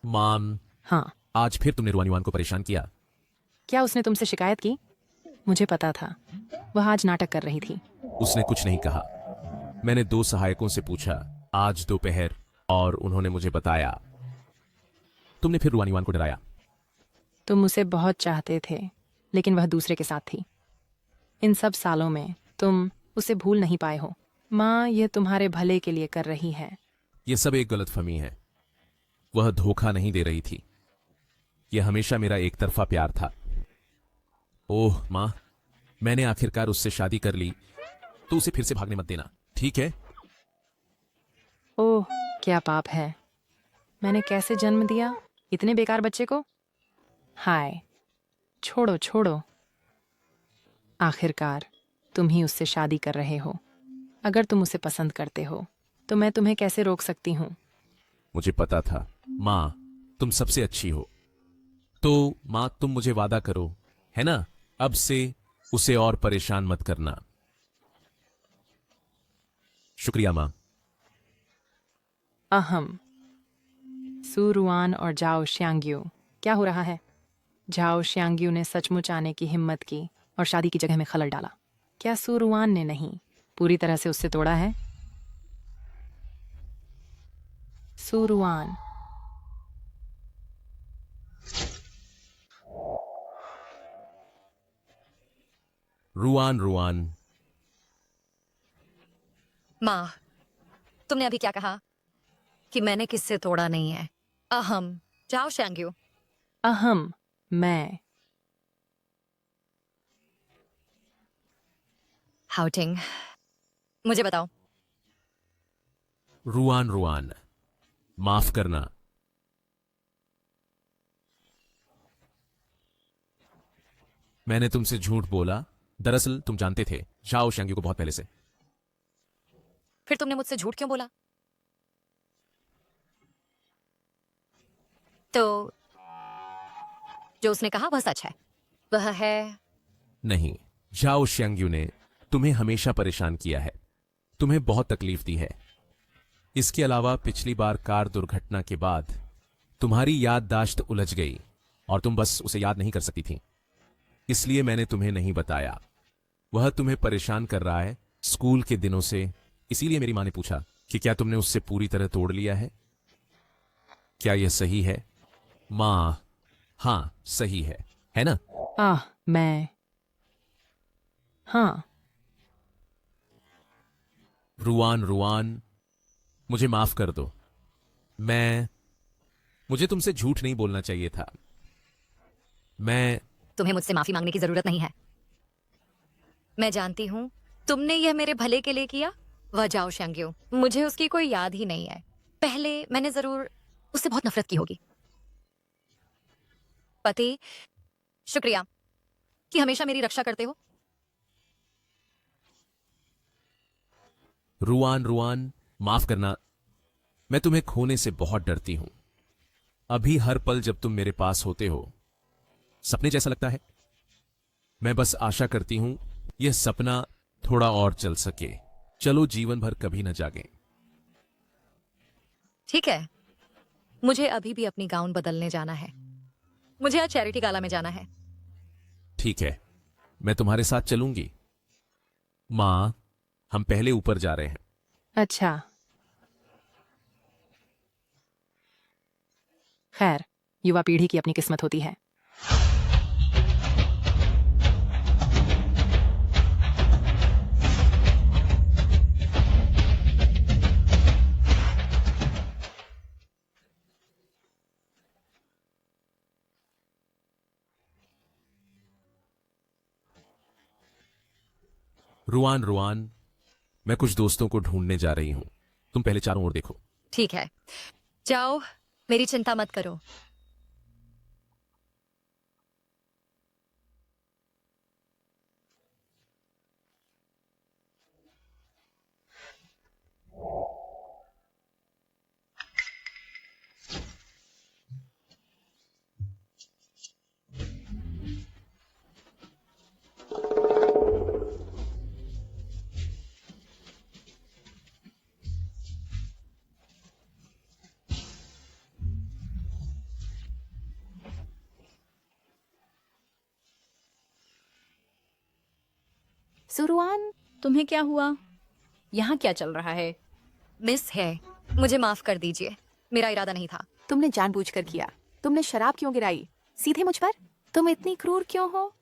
माम, हाँ। आज फिर तुमने रुआनिवान को परेशान किया। क्या उसने तुमसे शिकायत की? मुझे पता था वह आज नाटक कर रही थी। उसने कुछ नहीं कहा। मैंने 2 सहायकों से पूछा आज दोपहर, और उन्होंने मुझे बताया। तुमने फिर रुआनिवान को डराया। तुम उसे बहुत चाहते थे, लेकिन वह दूसरे के साथ थी। इन सब सालों में तुम उसे भूल नहीं पाए हो। माँ, यह तुम्हारे भले के लिए कर रही है। यह सब एक गलतफहमी है। वह धोखा नहीं दे रही थी। यह हमेशा मेरा एक तरफा प्यार था। ओह माँ, मैंने आखिरकार उससे शादी कर ली, तो उसे फिर से भागने मत देना, ठीक है? ओह, क्या पाप है। मैंने कैसे जन्म दिया इतने बेकार बच्चे को। हाय, छोड़ो। आखिरकार तुम ही उससे शादी कर रहे हो। अगर तुम उसे पसंद करते हो तो मैं तुम्हें कैसे रोक सकती हूँ? मुझे पता था। माँ, तुम सबसे अच्छी हो। तो माँ, तुम मुझे वादा करो, है ना, अब से उसे और परेशान मत करना। शुक्रिया माँ। अहम। सुरुआन और जाओ श्यांग्यू, क्या हो रहा है? जाओ श्यांग्यू ने सचमुच आने की हिम्मत की और शादी की जगह में खलल डाला। क्या सूरवान ने नहीं पूरी तरह से उससे तोड़ा है? सूरवान। रुआन रुआन। माँ, तुमने अभी क्या कहा? कि मैंने किससे तोड़ा नहीं है। अहम। जाओ शैंग्यू। अहम। मैं। हाउटिंग, मुझे बताओ। रुआन रुआन, माफ करना। मैंने तुमसे झूठ बोला। दरअसल तुम जानते थे झाओ शैंग्यू को बहुत पहले से। फिर तुमने मुझसे झूठ क्यों बोला? तो जो उसने कहा वह सच है। वह है नहीं, झाओ शैंग्यू ने तुम्हें हमेशा परेशान किया है, तुम्हें बहुत तकलीफ दी है। इसके अलावा पिछली बार कार दुर्घटना के बाद तुम्हारी याददाश्त उलझ गई और तुम बस उसे याद नहीं कर सकती थी, इसलिए मैंने तुम्हें नहीं बताया। वह तुम्हें परेशान कर रहा है स्कूल के दिनों से, इसीलिए मेरी मां ने पूछा कि क्या तुमने उससे पूरी तरह तोड़ लिया है। क्या यह सही है मां? हां, सही है ना? मैं। हाँ। रुआन रुआन, मुझे माफ कर दो। मुझे तुमसे झूठ नहीं बोलना चाहिए था। तुम्हें मुझसे माफी मांगने की जरूरत नहीं है। मैं जानती हूं तुमने यह मेरे भले के लिए किया। वह जाओ शैंग्यू, मुझे उसकी कोई याद ही नहीं है। पहले मैंने जरूर उससे बहुत नफरत की होगी। पति, शुक्रिया कि हमेशा मेरी रक्षा करते हो। रुआन रुआन, माफ करना। मैं तुम्हें खोने से बहुत डरती हूं। अभी हर पल जब तुम मेरे पास होते हो सपने जैसा लगता है। मैं बस आशा करती हूं यह सपना थोड़ा और चल सके। चलो जीवन भर कभी न जागे। ठीक है, मुझे अभी भी अपनी गाउन बदलने जाना है। मुझे आज चैरिटी गाला में जाना है। ठीक है, मैं तुम्हारे साथ चलूंगी। मां, हम पहले ऊपर जा रहे हैं। अच्छा। खैर, युवा पीढ़ी की अपनी किस्मत होती है। रुआन रुआन, मैं कुछ दोस्तों को ढूंढने जा रही हूं। तुम पहले चारों ओर देखो। ठीक है, जाओ, मेरी चिंता मत करो। सुरवान, तुम्हें क्या हुआ? यहाँ क्या चल रहा है? मिस है, मुझे माफ कर दीजिए। मेरा इरादा नहीं था। तुमने जानबूझकर किया। तुमने शराब क्यों गिराई? सीधे मुझ पर? तुम इतनी क्रूर क्यों हो?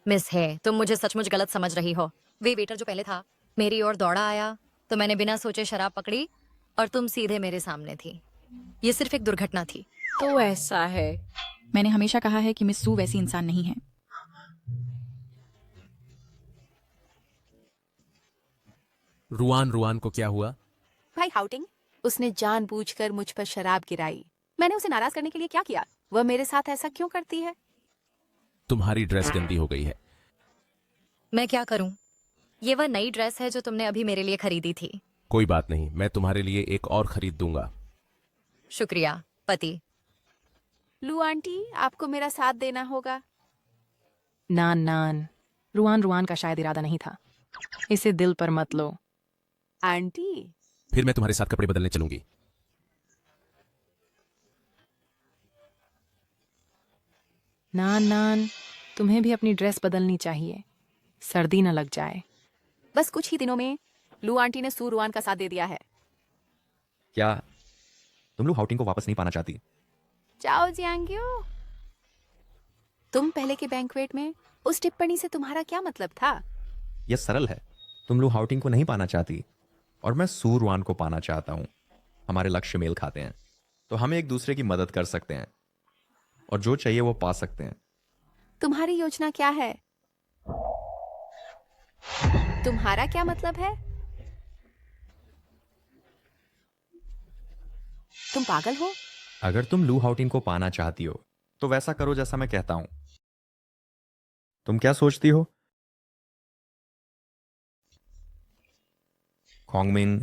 मिस है, तुम मुझे सचमुच गलत समझ रही हो। वे वेटर जो पहले था मेरी ओर दौड़ा आया तो मैंने बिना सोचे शराब पकड़ी और तुम सीधे मेरे सामने थी। ये सिर्फ एक दुर्घटना थी। तो ऐसा है। मैंने हमेशा कहा है कि मिस सू वैसी इंसान नहीं है। रुआन रुआन को क्या हुआ? भाई हाउटिंग, उसने जानबूझकर मुझ पर शराब गिराई। मैंने उसे नाराज करने के लिए क्या किया? वह मेरे साथ ऐसा क्यों करती है? तुम्हारी ड्रेस गंदी हो गई है। मैं क्या करूं? ये वह नई ड्रेस है जो तुमने अभी मेरे लिए खरीदी थी। कोई बात नहीं, मैं तुम्हारे लिए एक और खरीद दूंगा। शुक्रिया पति। लू आंटी, आपको मेरा साथ देना होगा। नान नान, रुआन रुआन का शायद इरादा नहीं था। इसे दिल पर मत लो। आंटी, फिर मैं तुम्हारे साथ कपड़े बदलने चलूंगी। नान नान, तुम्हें भी अपनी ड्रेस बदलनी चाहिए। सर्दी न लग जाए। बस कुछ ही दिनों में लू आंटी ने सू रुआन का साथ दे दिया है। क्या तुम लू हाउटिंग को वापस नहीं पाना चाहती? चाओ जियांग्यो, तुम पहले के बैंक्वेट में उस टिप्पणी से तुम्हारा क्या मतलब था? यह सरल है। तुम लू हाउटिंग को नहीं पाना चाहती और मैं सू रुआन को पाना चाहता हूं। हमारे लक्ष्य मेल खाते हैं, तो हम एक दूसरे की मदद कर सकते हैं और जो चाहिए वो पा सकते हैं। तुम्हारी योजना क्या है? तुम्हारा क्या मतलब है? तुम पागल हो? अगर तुम लू हाउटिंग को पाना चाहती हो तो वैसा करो जैसा मैं कहता हूं। तुम क्या सोचती हो? खोंगमिन,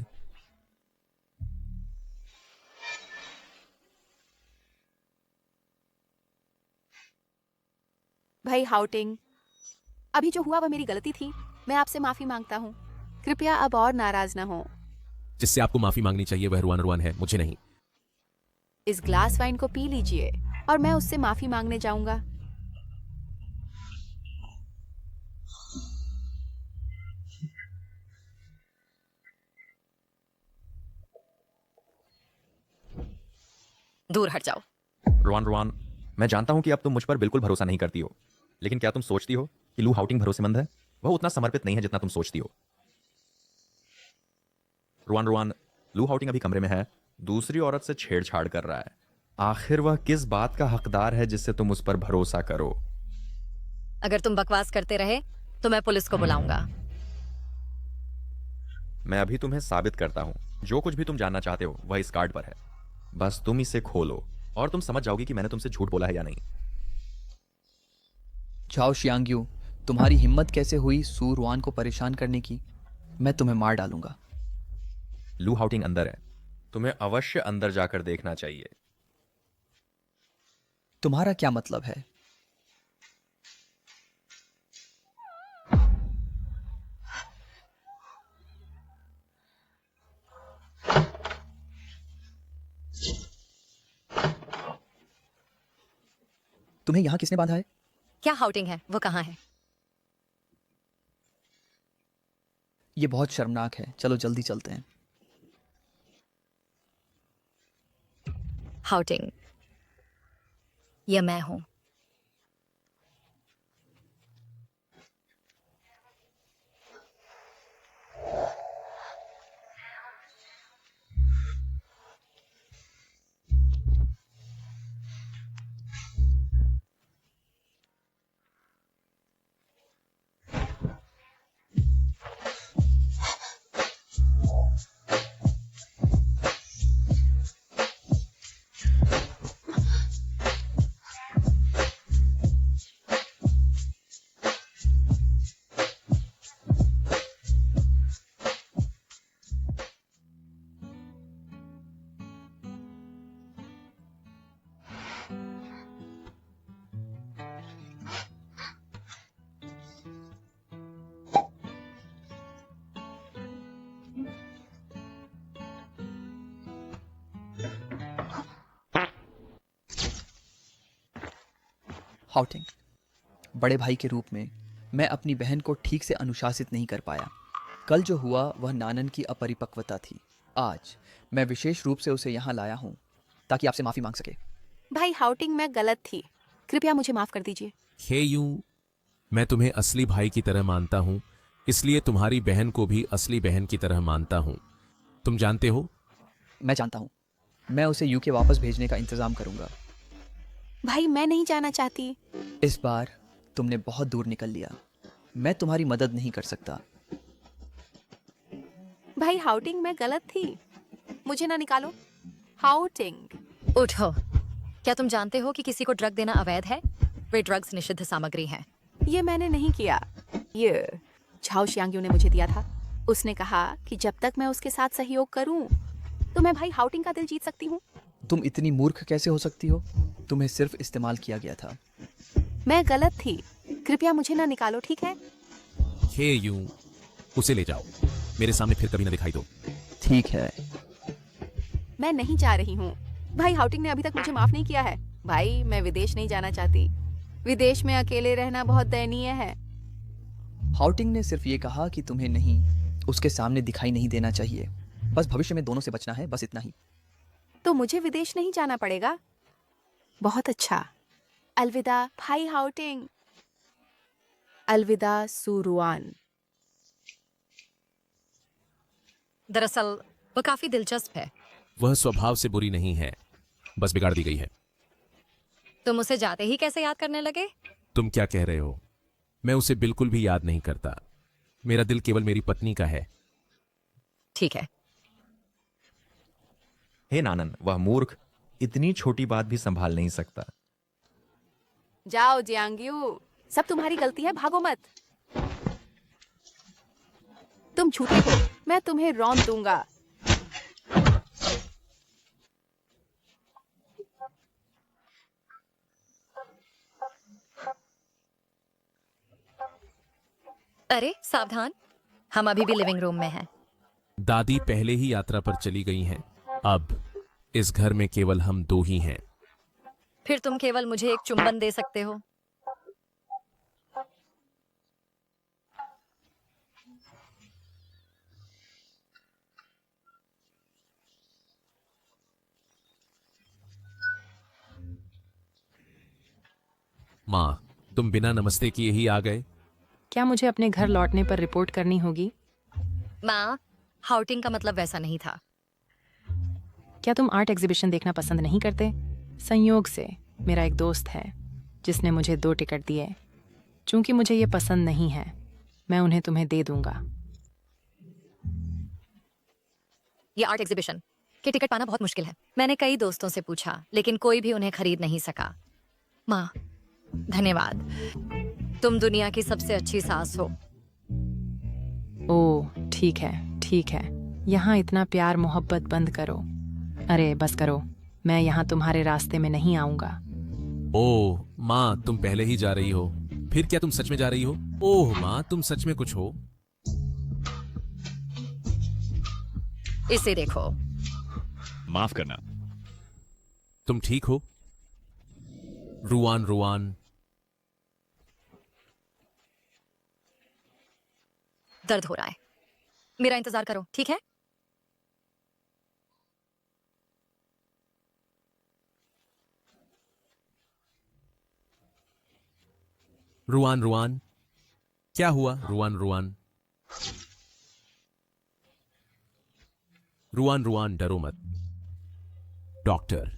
भाई हाउटिंग, अभी जो हुआ वह मेरी गलती थी। मैं आपसे माफी मांगता हूँ। कृपया अब और नाराज न हो। जिससे आपको माफी मांगनी चाहिए वह रुआन रुआन है, मुझे नहीं। इस ग्लास वाइन को पी लीजिए और मैं उससे माफी मांगने जाऊंगा। दूर हट जाओ। रुआन रुआन, मैं जानता हूं कि अब तुम मुझ पर बिल्कुल भरोसा नहीं करती हो, लेकिन क्या तुम सोचती हो कि लू हाउटिंग भरोसेमंद है? वह उतना समर्पित नहीं है जितना तुम सोचती हो। रुआन रुआन, लू हाउटिंग अभी कमरे में है, दूसरी औरत से छेड़छाड़ कर रहा है। आखिर वह किस बात का हकदार है जिससे तुम उस पर भरोसा करो? अगर तुम बकवास करते रहे तो मैं पुलिस को बुलाऊंगा। मैं अभी तुम्हें साबित करता हूं। जो कुछ भी तुम जानना चाहते हो वह इस कार्ड पर है। बस तुम इसे खोलो और तुम समझ जाओगी कि मैंने तुमसे झूठ बोला है या नहीं। चाओ शियांग्यू, तुम्हारी हिम्मत कैसे हुई सू रुआन को परेशान करने की? मैं तुम्हें मार डालूंगा। लू हाउटिंग अंदर है, तुम्हें अवश्य अंदर जाकर देखना चाहिए। तुम्हारा क्या मतलब है? तुम्हें यहां किसने बांधा है? क्या हाउटिंग है? वो कहाँ है? ये बहुत शर्मनाक है। चलो जल्दी चलते हैं। हाउटिंग, यह मैं हूं। हाउटिंग, बड़े भाई के रूप में मैं अपनी बहन को ठीक से अनुशासित नहीं कर पाया। कल जो हुआ वह नानन की अपरिपक्वता थी। आज मैं विशेष रूप से उसे यहाँ लाया हूँ ताकि आपसे माफी मांग सके। भाई हाउटिंग, मैं गलत थी। कृपया मुझे माफ कर दीजिए। हे यूं, मैं तुम्हें असली भाई की तरह मानता हूं, इसलिए तुम्हारी बहन को भी असली बहन की तरह मानता हूं। तुम जानते हो? मैं जानता हूँ। मैं उसे यूके वापस भेजने का इंतजाम करूंगा। भाई मैं नहीं जाना चाहती। इस बार तुमने बहुत दूर निकल लिया। मैं तुम्हारी मदद नहीं कर सकता। भाई हाउटिंग, मैं गलत थी। मुझे ना निकालो। हाउटिंग, उठो। क्या तुम जानते हो कि किसी को ड्रग देना अवैध है? वे ड्रग्स निषिद्ध सामग्री हैं। ये मैंने नहीं किया। ये झाओ शियांग्यू ने मुझे दिया था। उसने कहा कि जब तक मैं उसके साथ सहयोग करूं तो मैं भाई हाउटिंग का दिल जीत सकती हूँ। तुम इतनी मूर्ख कैसे हो सकती हो? तुम्हें सिर्फ इस्तेमाल किया गया था। मैं गलत थी। कृपया मुझे ना निकालो, ठीक है? हे यूं, उसे ले जाओ। मेरे सामने फिर कभी ना दिखाई दो। ठीक है। मैं नहीं जा रही हूँ। भाई हाउटिंग ने अभी तक मुझे माफ नहीं किया है। भाई, मैं विदेश नहीं जाना चाहती। विदेश में अकेले रहना बहुत दयनीय है। हाउटिंग ने सिर्फ ये कहा कि तुम्हें नहीं उसके सामने दिखाई नहीं देना चाहिए। बस भविष्य में दोनों से बचना है, बस इतना ही। तो मुझे विदेश नहीं जाना पड़ेगा। बहुत अच्छा। अलविदा भाई हाउटिंग। अलविदा सूरुआन। दरअसल वो काफी दिलचस्प है। वह स्वभाव से बुरी नहीं है, बस बिगाड़ दी गई है। तुम उसे जाते ही कैसे याद करने लगे? तुम क्या कह रहे हो? मैं उसे बिल्कुल भी याद नहीं करता। मेरा दिल केवल मेरी पत्नी का है। ठीक है। हे नानन, वह मूर्ख इतनी छोटी बात भी संभाल नहीं सकता। जाओ जियांग्यू, सब तुम्हारी गलती है, भागो मत। तुम झूठे हो, मैं तुम्हें रौंद दूंगा। अरे सावधान, हम अभी भी लिविंग रूम में हैं। दादी पहले ही यात्रा पर चली गई हैं। अब इस घर में केवल हम दो ही हैं। फिर तुम केवल मुझे एक चुंबन दे सकते हो। माँ, तुम बिना नमस्ते किए ही आ गए। क्या मुझे अपने घर लौटने पर रिपोर्ट करनी होगी? माँ, हाउटिंग का मतलब वैसा नहीं था। क्या तुम आर्ट एग्जीबिशन देखना पसंद नहीं करते? संयोग से मेरा एक दोस्त है जिसने मुझे 2 टिकट दिए। चूंकि मुझे ये पसंद नहीं है, मैं उन्हें तुम्हें दे दूंगा। ये आर्ट एग्जीबिशन के टिकट पाना बहुत मुश्किल है। मैंने कई दोस्तों से पूछा, लेकिन कोई भी उन्हें खरीद नहीं सका। माँ, धन्यवाद। तुम दुनिया की सबसे अच्छी सास हो। ओह, ठीक है, ठीक है। यहाँ इतना प्यार मोहब्बत बंद करो। अरे बस करो, मैं यहाँ तुम्हारे रास्ते में नहीं आऊंगा। ओह माँ, तुम पहले ही जा रही हो। फिर क्या तुम सच में जा रही हो? ओह माँ, तुम सच में कुछ हो। इसे देखो। माफ करना। तुम ठीक हो? Ruan Ruan. दर्द हो रहा है। मेरा इंतजार करो, ठीक है? रुआन रुआन, क्या हुआ? Ruan Ruan. रुआन रुआन, डरो मत। डॉक्टर।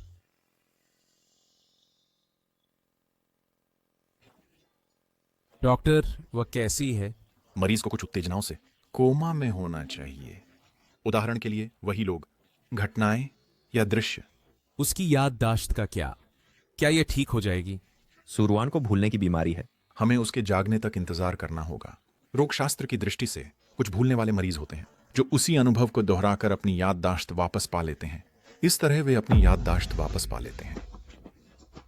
डॉक्टर, वह कैसी है? मरीज को कुछ उत्तेजनाओं से कोमा में होना चाहिए। उदाहरण के लिए वही लोग, घटनाएं या दृश्य। उसकी याददाश्त का क्या? क्या यह ठीक हो जाएगी? सूरवान को भूलने की बीमारी है। हमें उसके जागने तक इंतजार करना होगा। रोगशास्त्र की दृष्टि से कुछ भूलने वाले मरीज होते हैं जो उसी अनुभव को दोहराकर अपनी याददाश्त वापस पा लेते हैं। इस तरह वे अपनी याददाश्त वापस पा लेते हैं।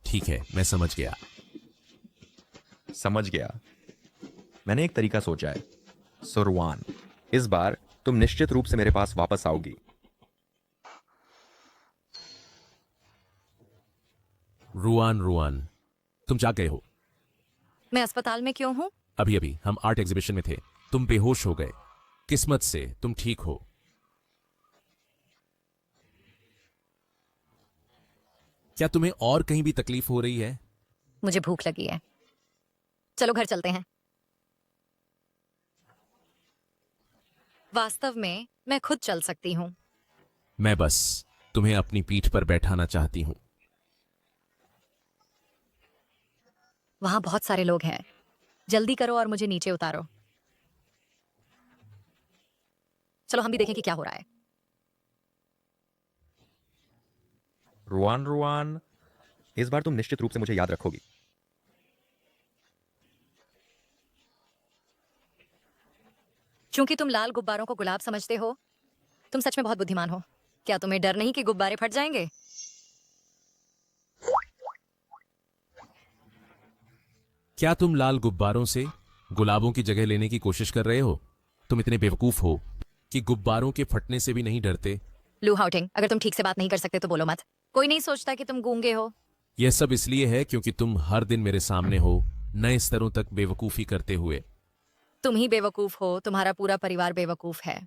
ठीक है, मैं समझ गया। समझ गया। मैंने एक तरीका सोचा है। सुरवान, इस बार तुम निश्चित रूप से मेरे पास वापस आओगी। रुआन रुआन, तुम जाग गए हो। मैं अस्पताल में क्यों हूं? अभी अभी हम आर्ट एग्जीबिशन में थे। तुम बेहोश हो गए। किस्मत से तुम ठीक हो। क्या तुम्हें और कहीं भी तकलीफ हो रही है? मुझे भूख लगी है। चलो घर चलते हैं। वास्तव में मैं खुद चल सकती हूँ। मैं बस तुम्हें अपनी पीठ पर बैठाना चाहती हूँ। वहां बहुत सारे लोग हैं। जल्दी करो और मुझे नीचे उतारो। चलो हम भी देखें कि क्या हो रहा है। रुआन रुआन, इस बार तुम निश्चित रूप से मुझे याद रखोगी। चूंकि तुम लाल गुब्बारों को गुलाब समझते हो, तुम सच में बहुत बुद्धिमान हो। क्या तुम्हें डर नहीं कि गुब्बारे फट जाएंगे? क्या तुम लाल गुब्बारों से गुलाबों की जगह लेने की कोशिश कर रहे हो? तुम इतने बेवकूफ हो कि गुब्बारों के फटने से भी नहीं डरते। लू हाउटिंग, अगर तुम ठीक से बात नहीं कर सकते तो बोलो मत। कोई नहीं सोचता कि तुम गूंगे हो। यह सब इसलिए है क्योंकि तुम हर दिन मेरे सामने हो, नए स्तरों तक बेवकूफी करते हुए। तुम ही बेवकूफ हो, तुम्हारा पूरा परिवार बेवकूफ है।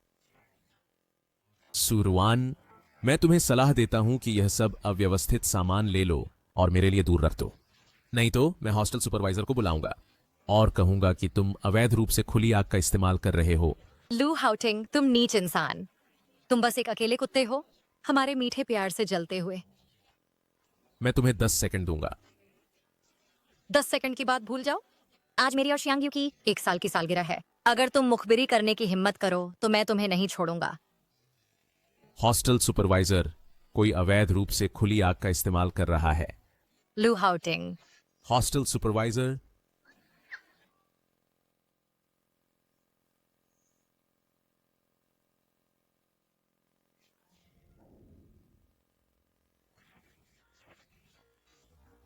सुरवान, मैं तुम्हें सलाह देता हूं कि यह सब अव्यवस्थित सामान ले लो और मेरे लिए दूर रख दो, नहीं तो मैं हॉस्टल सुपरवाइजर को बुलाऊंगा और कहूंगा कि तुम अवैध रूप से खुली आग का इस्तेमाल कर रहे हो। लू हाउटिंग, तुम नीच इंसान, तुम बस एक अकेले कुत्ते हो, हमारे मीठे प्यार से जलते हुए। मैं तुम्हें 10 सेकंड दूंगा। 10 सेकंड की बात भूल जाओ। आज मेरी और शियांग यू की 1 साल की सालगिरह है। अगर तुम मुखबिरी करने की हिम्मत करो तो मैं तुम्हें नहीं छोड़ूंगा। हॉस्टल सुपरवाइजर कोई अवैध रूप से खुली आग का इस्तेमाल कर रहा है। लू हाउटिंग। Hostel supervisor.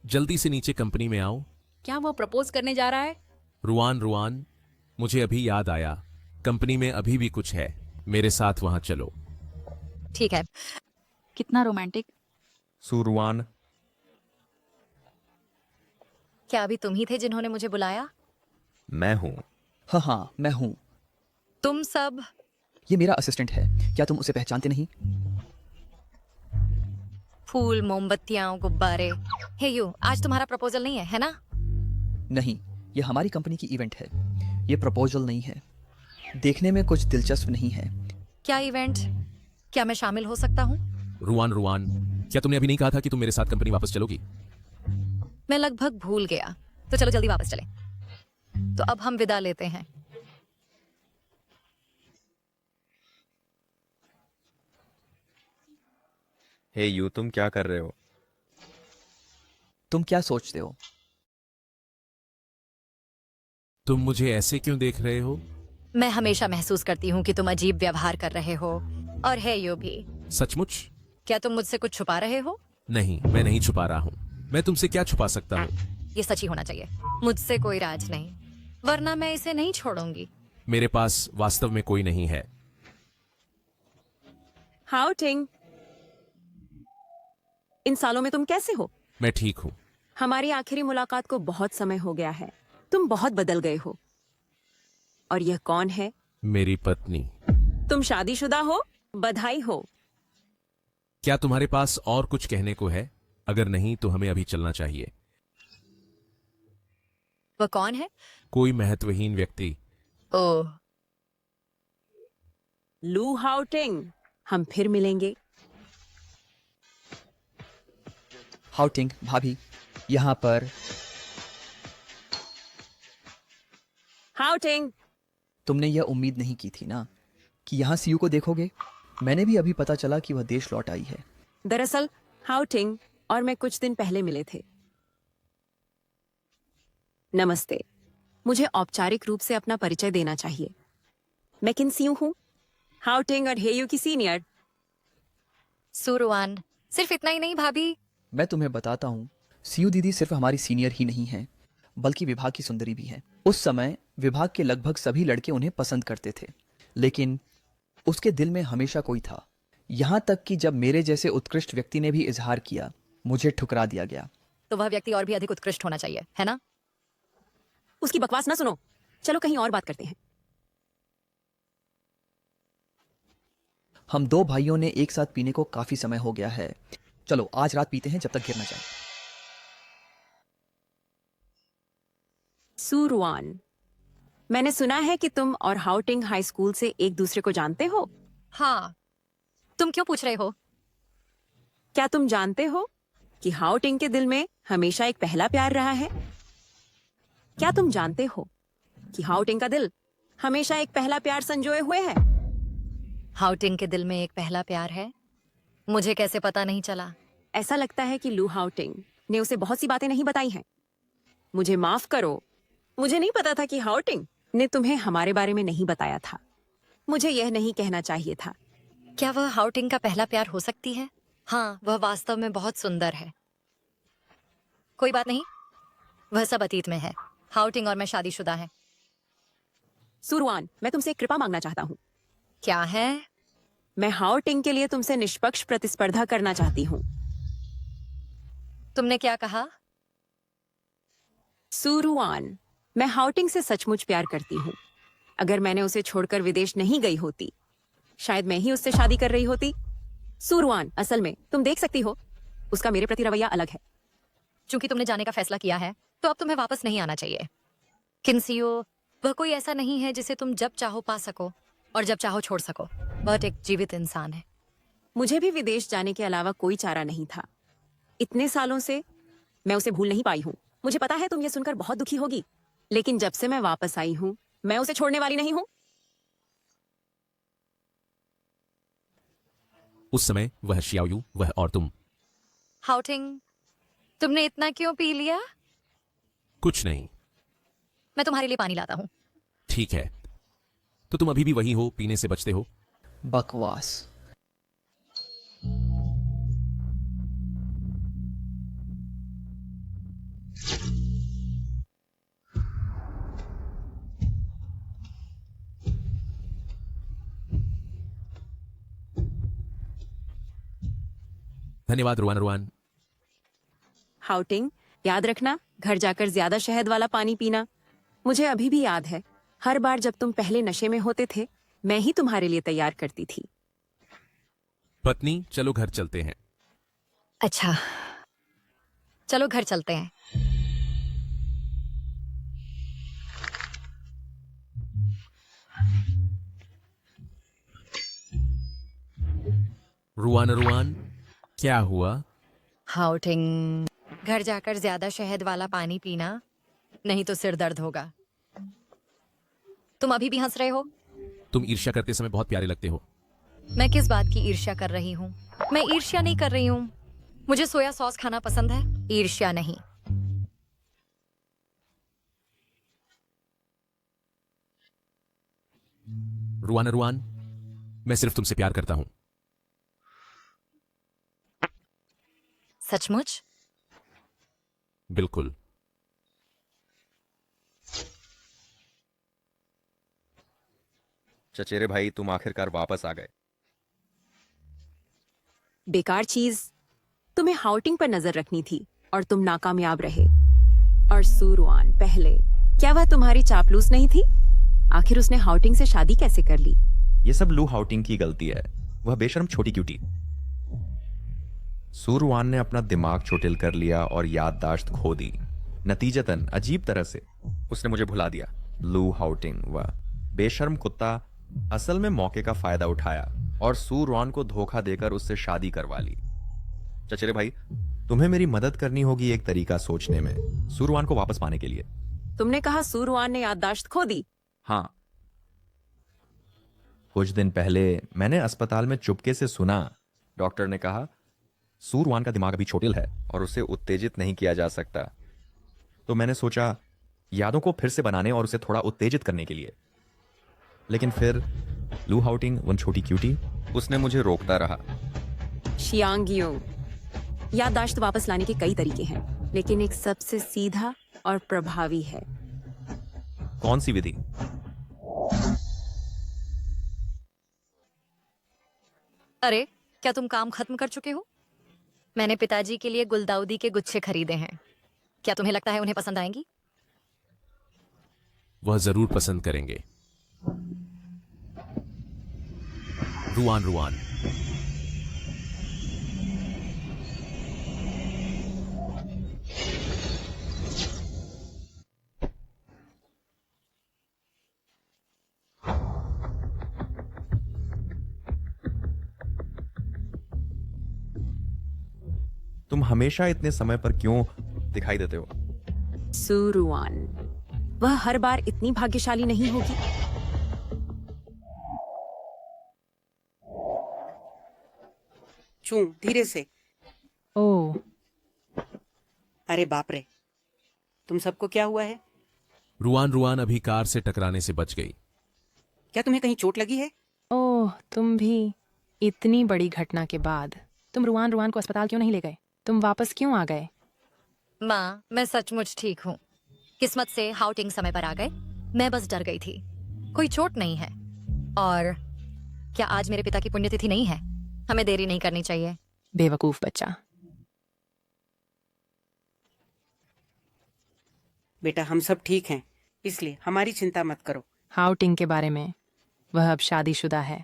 जल्दी से नीचे कंपनी में आओ। क्या वो प्रपोज करने जा रहा है? रुआन, मुझे अभी याद आया, कंपनी में अभी भी कुछ है, मेरे साथ वहां चलो। ठीक है। कितना रोमांटिक। सुरवान, क्या अभी तुम ही थे जिन्होंने मुझे बुलाया? मैं हूं। हाँ, मैं हूं। तुम सब? ये मेरा असिस्टेंट है, क्या तुम उसे पहचानते नहीं? फूल, मोमबत्तियां, गुब्बारे। हे यू, आज तुम्हारा प्रपोजल नहीं है ना? नहीं, ये हमारी कंपनी की इवेंट है, ये प्रपोजल नहीं है। देखने में कुछ दिलचस्प नहीं है। क्या इवेंट? क्या मैं शामिल हो सकता हूँ? रुआन, क्या तुमने अभी नहीं कहा था कि तुम मेरे साथ कंपनी वापस चलोगी? मैं लगभग भूल गया, तो चलो जल्दी वापस चले। तो अब हम विदा लेते हैं। हे यू, तुम क्या कर रहे हो? तुम क्या सोचते हो? तुम मुझे ऐसे क्यों देख रहे हो? मैं हमेशा महसूस करती हूँ कि तुम अजीब व्यवहार कर रहे हो, और है यो भी। सचमुच? क्या तुम मुझसे कुछ छुपा रहे हो? नहीं, मैं नहीं छुपा रहा हूँ। मैं तुमसे क्या छुपा सकता हूँ? ये सच ही होना चाहिए। मुझसे कोई राज नहीं, वरना मैं इसे नहीं छोड़ूंगी। मेरे पास वास्तव में कोई नहीं है। हाउटिंग, इन सालों में तुम कैसे हो? मैं ठीक हूँ। हमारी आखिरी मुलाकात को बहुत समय हो गया है। तुम बहुत बदल गए हो। और यह कौन है? मेरी पत्नी। तुम शादीशुदा हो? बधाई हो। क्या तुम्हारे पास और कुछ कहने को है? अगर नहीं तो हमें अभी चलना चाहिए। वह कौन है? कोई महत्वहीन व्यक्ति। ओह, लू हाउटिंग, हम फिर मिलेंगे। हाउटिंग भाभी, यहाँ पर। हाउटिंग, तुमने यह उम्मीद नहीं की थी ना कि यहाँ सीयू को देखोगे? मैंने भी अभी पता चला कि वह देश लौट आई है। दरअसल हाउटिंग और मैं कुछ दिन पहले मिले थे। नमस्ते, मुझे औपचारिक रूप से अपना परिचय देना चाहिए। मैं किन सीयू हूँ, हाउटिंग और हेयू की सीनियर। सुरवान, सिर्फ इतना ही नहीं भाभी। मैं तुम्हें बताता हूँ, सीयू दीदी सिर्फ हमारी सीनियर ही नहीं है, बल्कि विभाग की सुंदरी भी है। उस समय विभाग के लगभग सभी लड़के उन्हें पसंद करते थे, लेकिन उसके दिल में हमेशा कोई था। यहाँ तक कि जब मेरे जैसे उत्कृष्ट व्यक्ति ने भी इजहार किया, मुझे ठुकरा दिया गया। तो वह व्यक्ति और भी अधिक उत्कृष्ट होना चाहिए, है ना? उसकी बकवास ना सुनो, चलो कहीं और बात करते हैं। हम दो भाइयों ने एक साथ पीने को काफी समय हो गया है। चलो आज रात पीते हैं जब तक गिर न जाए। सुरवान, मैंने सुना है कि तुम और हाउटिंग हाई स्कूल से एक दूसरे को जानते हो। हाँ, तुम क्यों पूछ रहे हो? क्या तुम जानते हो कि हाउटिंग के दिल में हमेशा एक पहला प्यार रहा है? क्या तुम जानते हो कि हाउटिंग का दिल हमेशा एक पहला प्यार संजोए हुए है? हाउटिंग के दिल में एक पहला प्यार है? मुझे कैसे पता नहीं चला? ऐसा लगता है कि लू हाउटिंग ने उसे बहुत सी बातें नहीं बताई हैं। मुझे माफ करो, मुझे नहीं पता था कि हाउटिंग ने तुम्हें हमारे बारे में नहीं बताया था। मुझे यह नहीं कहना चाहिए था। क्या वह हाउटिंग का पहला प्यार हो सकती है? हाँ, वह वास्तव में बहुत सुंदर है। कोई बात नहीं, वह सब अतीत में है। हाउटिंग और मैं शादीशुदा हैं। सुरवान, मैं तुमसे एक कृपा मांगना चाहता हूँ। क्या है? मैं हाउटिंग के लिए तुमसे निष्पक्ष प्रतिस्पर्धा करना चाहती हूँ। तुमने क्या कहा? सुरवान, मैं हाउटिंग से सचमुच प्यार करती हूँ। अगर मैंने उसे छोड़कर विदेश नहीं गई होती, शायद मैं ही उससे शादी कर रही होती। सूरवान, असल में तुम देख सकती हो, उसका मेरे प्रति रवैया अलग है। चूंकि तुमने जाने का फैसला किया है तो अब तुम्हें वापस नहीं आना चाहिए। किन्सियो, वह कोई ऐसा नहीं है जिसे तुम जब चाहो पा सको और जब चाहो छोड़ सको। वह एक जीवित इंसान है। मुझे भी विदेश जाने के अलावा कोई चारा नहीं था। इतने सालों से मैं उसे भूल नहीं पाई हूँ। मुझे पता है तुम ये सुनकर बहुत दुखी होगी, लेकिन जब से मैं वापस आई हूँ मैं उसे छोड़ने वाली नहीं हूँ। उस समय वह शियाओयू, वह और तुम। हाउटिंग, तुमने इतना क्यों पी लिया? कुछ नहीं। मैं तुम्हारे लिए पानी लाता हूँ। ठीक है, तो तुम अभी भी वही हो, पीने से बचते हो। बकवास। धन्यवाद रुआन रुआन। हाउटिंग, याद रखना, घर जाकर ज्यादा शहद वाला पानी पीना। मुझे अभी भी याद है, हर बार जब तुम पहले नशे में होते थे, मैं ही तुम्हारे लिए तैयार करती थी। पत्नी, चलो घर चलते हैं। अच्छा, चलो घर चलते हैं। रुआन रुआन, क्या हुआ? हाउटिंग, घर जाकर ज्यादा शहद वाला पानी पीना, नहीं तो सिर दर्द होगा। तुम अभी भी हंस रहे हो? तुम ईर्ष्या करते समय बहुत प्यारे लगते हो। मैं किस बात की ईर्ष्या कर रही हूँ? मैं ईर्ष्या नहीं कर रही हूँ। मुझे सोया सॉस खाना पसंद है, ईर्ष्या नहीं। रुआन रुआन, मैं सिर्फ तुमसे प्यार करता हूं। सचमुच? बिल्कुल। चचेरे भाई, तुम आखिरकार वापस आ गए। बेकार चीज, तुम्हें हाउटिंग पर नजर रखनी थी और तुम नाकामयाब रहे। और सूरवान पहले, क्या वह तुम्हारी चापलूस नहीं थी? आखिर उसने हाउटिंग से शादी कैसे कर ली? ये सब लू हाउटिंग की गलती है। वह बेशर्म छोटी क्यूटी। सूरवान ने अपना दिमाग चोटिल कर लिया और याददाश्त खो दी। नतीजतन अजीब तरह से उसने मुझे भुला दिया। लू हाउटिंग, वह बेशर्म कुत्ता, असल में मौके का फायदा उठाया और सूरवान को धोखा देकर उससे शादी करवा ली। चचेरे भाई, तुम्हें मेरी मदद करनी होगी एक तरीका सोचने में, सूरवान को वापस पाने के लिए। तुमने कहा सूरवान ने याददाश्त खो दी? हाँ, कुछ दिन पहले मैंने अस्पताल में चुपके से सुना, डॉक्टर ने कहा सूरवान का दिमाग अभी छोटिल है और उसे उत्तेजित नहीं किया जा सकता। तो मैंने सोचा यादों को फिर से बनाने और उसे थोड़ा उत्तेजित करने के लिए। लेकिन फिर लू हाउटिंग, उन छोटी क्यूटी, उसने मुझे रोकता रहा। शियांगियो, याददाश्त वापस लाने के कई तरीके हैं, लेकिन एक सबसे सीधा और प्रभावी है। कौन सी विधि? अरे, क्या तुम काम खत्म कर चुके हो? मैंने पिताजी के लिए गुलदाउदी के गुच्छे खरीदे हैं। क्या तुम्हें लगता है उन्हें पसंद आएंगी? वह जरूर पसंद करेंगे। रुआन रुआन, तुम हमेशा इतने समय पर क्यों दिखाई देते हो? सूरवान, वह हर बार इतनी भाग्यशाली नहीं होगी। चूं, धीरे से। ओह, अरे बाप रे, तुम सबको क्या हुआ है? रुआन रुआन अभी कार से टकराने से बच गई। क्या तुम्हें कहीं चोट लगी है? ओह, तुम भी। इतनी बड़ी घटना के बाद तुम रुआन रुआन को अस्पताल क्यों नहीं ले गए? तुम वापस क्यों आ गए? माँ, मैं सचमुच ठीक हूँ। किस्मत से हाउटिंग समय पर आ गए। मैं बस डर गई थी। कोई चोट नहीं है। और क्या आज मेरे पिता की पुण्यतिथि नहीं है? हमें देरी नहीं करनी चाहिए। बेवकूफ बच्चा। बेटा, हम सब ठीक हैं, इसलिए हमारी चिंता मत करो। हाउटिंग के बारे में। वह अब शादीशुदा है।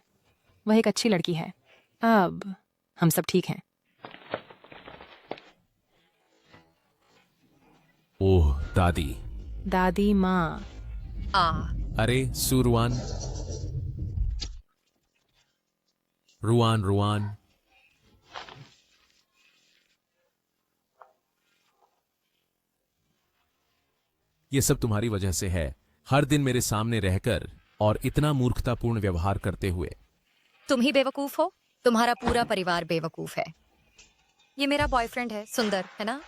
वह एक अच्छी लड़की है। अब हम सब ठीक हैं। ओह दादी। दादी माँ। अरे सुरवान। Ruan Ruan. ये सब तुम्हारी वजह से है। हर दिन मेरे सामने रहकर और इतना मूर्खतापूर्ण व्यवहार करते हुए। तुम ही बेवकूफ हो। तुम्हारा पूरा परिवार बेवकूफ है। ये मेरा बॉयफ्रेंड है, सुंदर, है ना?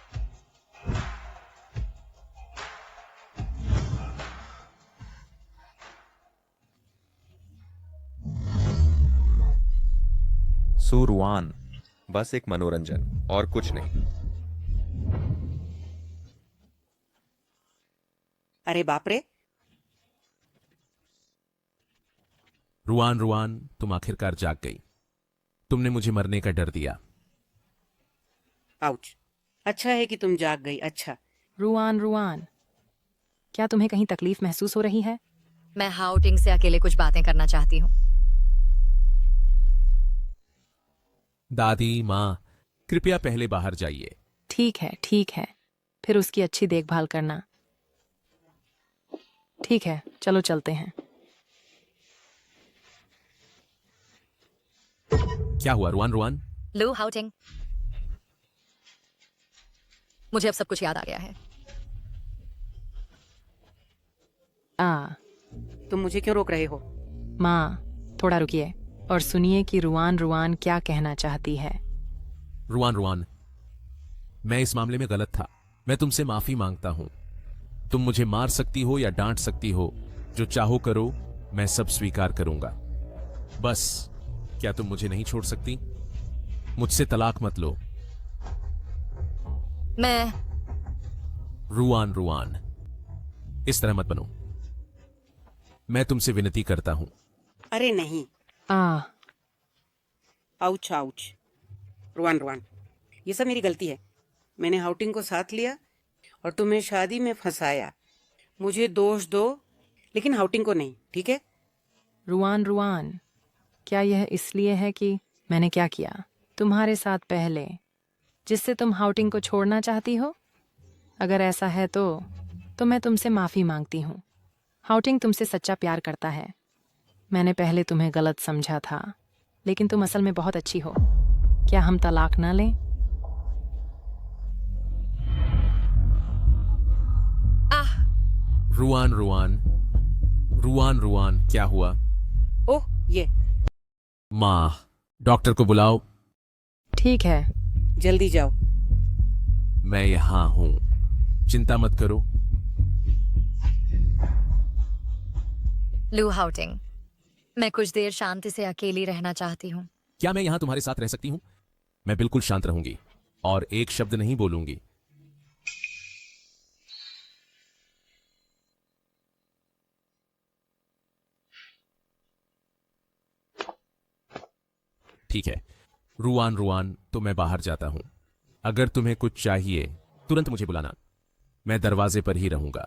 सुरवान, बस एक मनोरंजन और कुछ नहीं। अरे बाप रे, रुआन रुआन, तुम आखिरकार जाग गई। तुमने मुझे मरने का डर दिया। आउच। अच्छा है कि तुम जाग गई। अच्छा। रुआन रुआन, क्या तुम्हें कहीं तकलीफ महसूस हो रही है? मैं हाउटिंग से अकेले कुछ बातें करना चाहती हूँ। दादी माँ, कृपया पहले बाहर जाइए। ठीक है, फिर उसकी अच्छी देखभाल करना। ठीक है, चलो चलते हैं। क्या हुआ रुआन रुआन? लू हाउटिंग। मुझे अब सब कुछ याद आ गया है। तुम मुझे क्यों रोक रहे हो? माँ, थोड़ा रुकिए और सुनिए कि रुआन रुआन क्या कहना चाहती है। रुआन रुआन, मैं इस मामले में गलत था। मैं तुमसे माफी मांगता हूं। तुम मुझे मार सकती हो या डांट सकती हो, जो चाहो करो, मैं सब स्वीकार करूंगा। बस क्या तुम मुझे नहीं छोड़ सकती? मुझसे तलाक मत लो। मैं रुआन रुआन, इस तरह मत बनो। मैं तुमसे विनती करता हूं। अरे नहीं। Ouch ouch. रुआन रुआन, ये सब मेरी गलती है। मैंने हाउटिंग को साथ लिया और तुम्हें शादी में फंसाया। मुझे दोष दो, लेकिन हाउटिंग को नहीं, ठीक है? रुआन रुआन, क्या यह इसलिए है कि मैंने क्या किया तुम्हारे साथ पहले, जिससे तुम हाउटिंग को छोड़ना चाहती हो? अगर ऐसा है तो मैं तुमसे माफी मांगती हूँ। हाउटिंग तुमसे सच्चा प्यार करता है। मैंने पहले तुम्हें गलत समझा था, लेकिन तुम असल में बहुत अच्छी हो। क्या हम तलाक ना लें? रुआन रुआन, रुआन रुआन, क्या हुआ? ओह, ये माँ, डॉक्टर को बुलाओ। ठीक है, जल्दी जाओ। मैं यहां हूं, चिंता मत करो। लू हाउटिंग, मैं कुछ देर शांति से अकेली रहना चाहती हूँ। क्या मैं यहां तुम्हारे साथ रह सकती हूं? मैं बिल्कुल शांत रहूंगी और एक शब्द नहीं बोलूंगी। ठीक है रुआन रुआन, तो मैं बाहर जाता हूं। अगर तुम्हें कुछ चाहिए तुरंत मुझे बुलाना। मैं दरवाजे पर ही रहूंगा।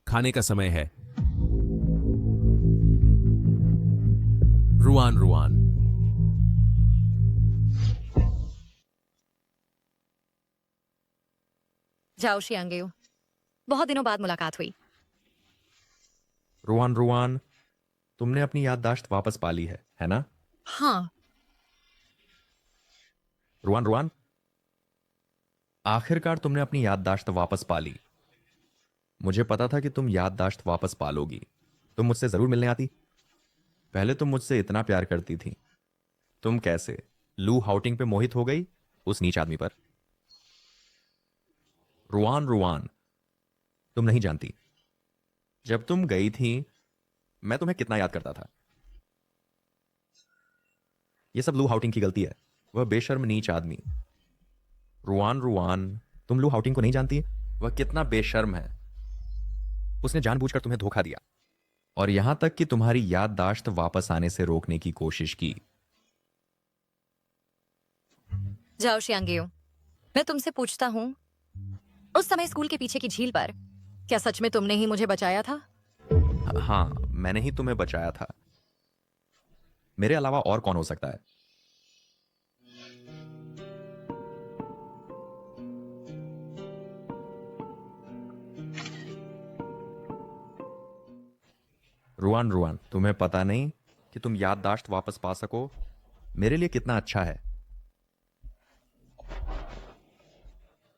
खाने का समय है। Ruan Ruan. जाओ शियांगेयू, बहुत दिनों बाद मुलाकात हुई। रुआन रुआन, तुमने अपनी याददाश्त वापस पा ली है ना? हाँ। रुआन रुआन, आखिरकार तुमने अपनी याददाश्त वापस पा ली। मुझे पता था कि तुम याददाश्त वापस पालोगी। तुम मुझसे जरूर मिलने आती। पहले तुम मुझसे इतना प्यार करती थी। तुम कैसे लू हाउटिंग पे मोहित हो गई, उस नीच आदमी पर। रुआन रुआन, तुम नहीं जानती, जब तुम गई थी मैं तुम्हें कितना याद करता था। यह सब लू हाउटिंग की गलती है। वह बेशर्म नीच आदमी। रुआन रुआन, तुम लू हाउटिंग को नहीं जानती। वह कितना बेशर्म है। उसने जानबूझकर तुम्हें धोखा दिया और यहां तक कि तुम्हारी याददाश्त वापस आने से रोकने की कोशिश की। जाओ शियांगेयू, मैं तुमसे पूछता हूं, उस समय स्कूल के पीछे की झील पर क्या सच में तुमने ही मुझे बचाया था? हाँ, मैंने ही तुम्हें बचाया था। मेरे अलावा और कौन हो सकता है? रुआन, तुम्हें पता नहीं कि तुम याददाश्त वापस पा सको मेरे लिए कितना अच्छा है।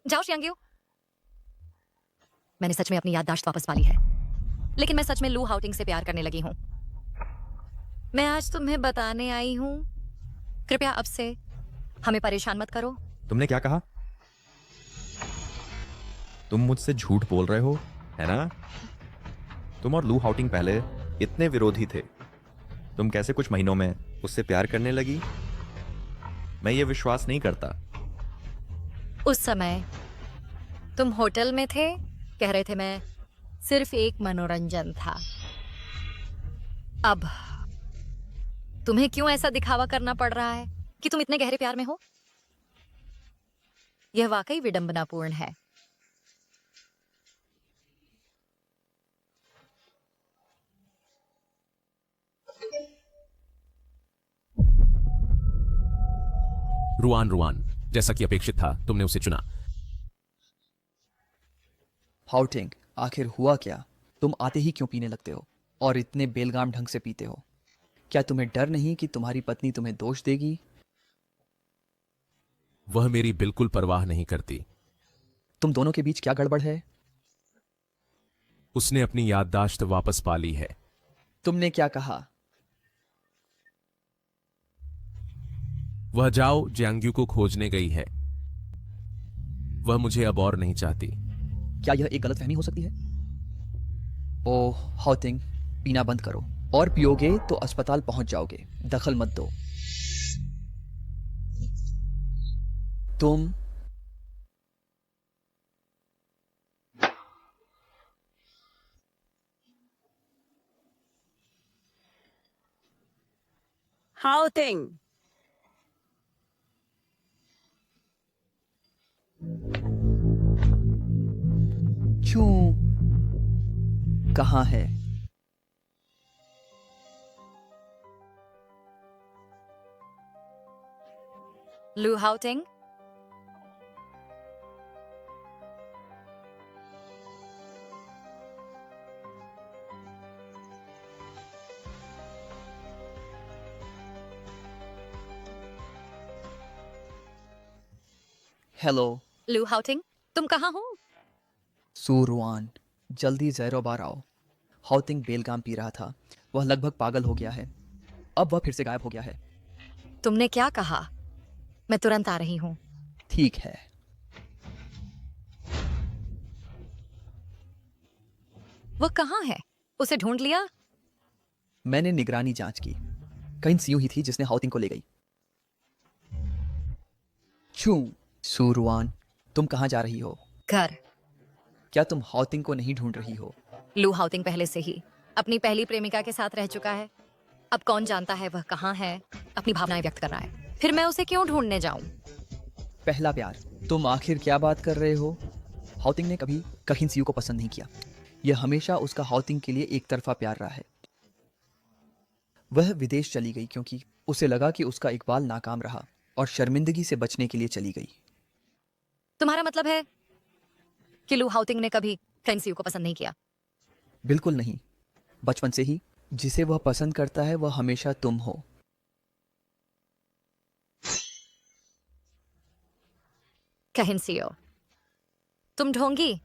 जाओ श्यांग्यू। मैंने सच में अपनी याददाश्त वापस पा ली है, लेकिन मैं सच में लू हाउटिंग से प्यार करने लगी हूं। मैं आज तुम्हें बताने आई हूं, कृपया अब से हमें परेशान मत करो। तुमने क्या कहा? तुम मुझसे झूठ बोल रहे हो, है ना? तुम और लू हाउटिंग पहले इतने विरोधी थे, तुम कैसे कुछ महीनों में उससे प्यार करने लगी? मैं ये विश्वास नहीं करता। उस समय तुम होटल में थे, कह रहे थे मैं सिर्फ एक मनोरंजन था। अब तुम्हें क्यों ऐसा दिखावा करना पड़ रहा है कि तुम इतने गहरे प्यार में हो? यह वाकई विडंबनापूर्ण है। रुआन, जैसा कि अपेक्षित था तुमने उसे चुना। हाउटिंग, आखिर हुआ क्या? तुम आते ही क्यों पीने लगते हो और इतने बेलगाम ढंग से पीते हो? क्या तुम्हें डर नहीं कि तुम्हारी पत्नी तुम्हें दोष देगी? वह मेरी बिल्कुल परवाह नहीं करती। तुम दोनों के बीच क्या गड़बड़ है? उसने अपनी याददाश्त वापस पा ली है। तुमने क्या कहा? वह जाओ जियांग्यू को खोजने गई है। वह मुझे अब और नहीं चाहती। क्या यह एक गलतफहमी हो सकती है? ओह हाउटिंग, पीना बंद करो, और पियोगे तो अस्पताल पहुंच जाओगे। दखल मत दो। तुम हाउटिंग, क्यों? कहाँ है? लू हाउटिंग, हेलो लू हाउटिंग, तुम कहाँ हो? सुरुआन, जल्दी ज़ैरो बार आओ। हाउटिंग बेलगाम पी रहा था। वह लगभग पागल हो गया है। अब वह फिर से गायब हो गया है। तुमने क्या कहा? मैं तुरंत आ रही हूं। ठीक है। वह कहाँ है? उसे ढूंढ लिया? मैंने निगरानी जांच की। कहीं सीयू ही थी जिसने हाउटिंग को ले गई। क्यों? सुरुआन, तुम कहाँ जा रही हो? घर। क्या तुम हाउटिंग को नहीं ढूंढ रही हो? लू हाउटिंग पहले से ही अपनी पहली प्रेमिका के साथ रह चुका है। अब कौन जानता है वह कहाँ है? अपनी भावनाएं व्यक्त कर रहा है, फिर मैं उसे क्यों ढूंढने जाऊं? पहला प्यार। तुम आखिर क्या बात कर रहे हो? हाउटिंग ने कभी कहीं सीयू को पसंद नहीं किया। यह हमेशा उसका हाउटिंग के लिए एक तरफा प्यार रहा है। वह विदेश चली गई क्योंकि उसे लगा कि उसका इकबाल नाकाम रहा और शर्मिंदगी से बचने के लिए चली गई। तुम्हारा मतलब है कि लू हाउटिंग ने कभी कैंसियो को पसंद नहीं किया? बिल्कुल नहीं। बचपन से ही जिसे वह पसंद करता है वह हमेशा तुम हो। कैंसियो, तुम ढोंगी।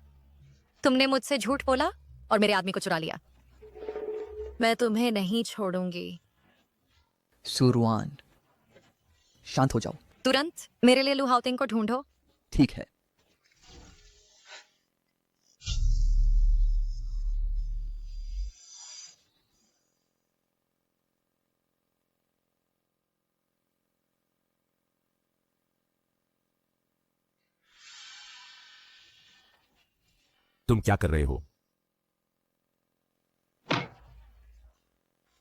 तुमने मुझसे झूठ बोला और मेरे आदमी को चुरा लिया। मैं तुम्हें नहीं छोड़ूंगी। सुरुआन, शांत हो जाओ। तुरंत मेरे लिए लू हाउटिंग को ढूंढो। ठीक है। तुम क्या कर रहे हो?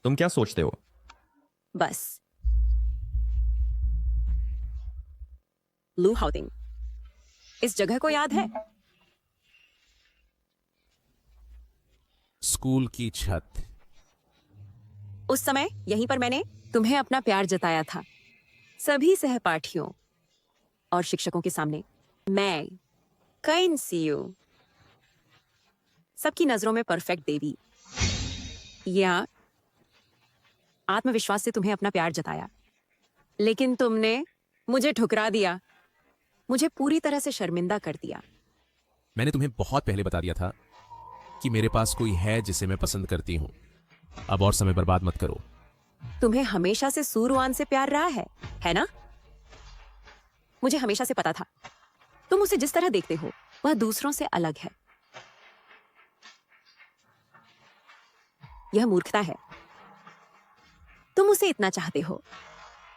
तुम क्या सोचते हो? बस। लू हाउटिंग, इस जगह को याद है? स्कूल की छत। उस समय यहीं पर मैंने तुम्हें अपना प्यार जताया था, सभी सहपाठियों और शिक्षकों के सामने। मैं कैन सी यू, सबकी नजरों में परफेक्ट देवी, या आत्मविश्वास से तुम्हें अपना प्यार जताया, लेकिन तुमने मुझे ठुकरा दिया, मुझे पूरी तरह से शर्मिंदा कर दिया। मैंने तुम्हें बहुत पहले बता दिया था कि मेरे पास कोई है जिसे मैं पसंद करती हूं। अब और समय बर्बाद मत करो। तुम्हें हमेशा से सूरवान से प्यार रहा है ना? मुझे हमेशा से पता था। तुम उसे जिस तरह देखते हो वह दूसरों से अलग है। यह मूर्खता है। तुम उसे इतना चाहते हो,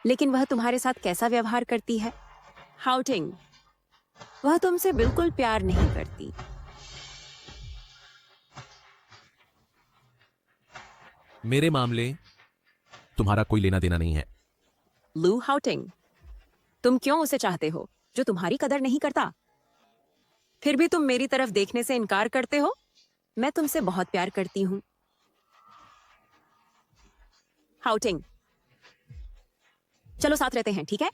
लेकिन वह तुम्हारे साथ कैसा व्यवहार करती है? हाउटिंग, वह तुमसे बिल्कुल प्यार नहीं करती। मेरे मामले तुम्हारा कोई लेना देना नहीं है। लू हाउटिंग, तुम क्यों उसे चाहते हो जो तुम्हारी कदर नहीं करता? फिर भी तुम मेरी तरफ देखने से इनकार करते हो। मैं तुमसे बहुत प्यार करती हूं। हाउटिंग, चलो साथ रहते हैं, ठीक है?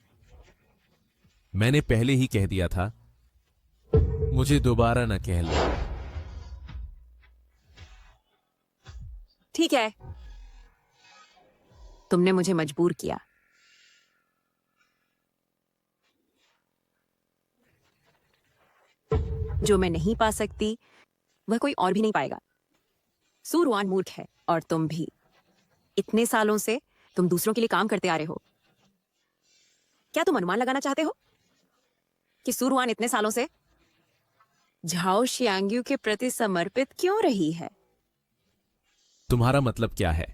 मैंने पहले ही कह दिया था, मुझे दोबारा न कह लो। ठीक है, तुमने मुझे मजबूर किया। जो मैं नहीं पा सकती वह कोई और भी नहीं पाएगा। सूरवान मूर्ख है और तुम भी। इतने सालों से तुम दूसरों के लिए काम करते आ रहे हो। क्या तुम अनुमान लगाना चाहते हो कि सूरवान इतने सालों से झाओ शियांग्यू के प्रति समर्पित क्यों रही है? तुम्हारा मतलब क्या है?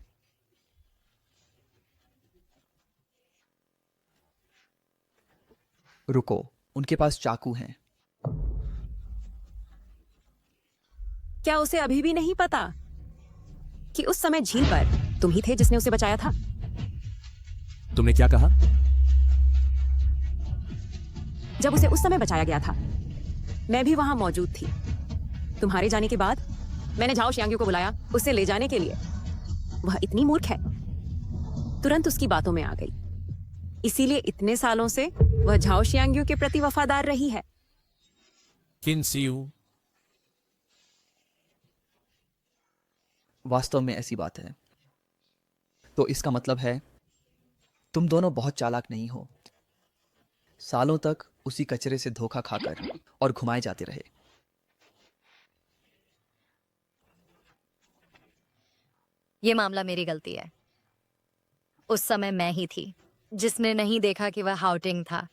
रुको, उनके पास चाकू हैं। क्या उसे अभी भी नहीं पता कि उस समय झील पर तुम ही थे जिसने उसे बचाया था? तुमने क्या कहा? जब उसे उस समय बचाया गया था, मैं भी वहां मौजूद थी। तुम्हारे जाने के बाद मैंने झाओ शियांग्यू को बुलाया उसे ले जाने के लिए। वह इतनी मूर्ख है, तुरंत उसकी बातों में आ गई। इसीलिए इतने सालों से वह झाओ शियांग्यू के प्रति वफादार रही है। किन सियू, वास्तव में ऐसी बात है। तो इसका मतलब है तुम दोनों बहुत चालाक नहीं हो। सालों तक उसी कचरे से धोखा खाकर और घुमाए जाते रहे। ये मामला मेरी गलती है। उस समय मैं ही थी जिसने नहीं देखा कि वह हाउटिंग था।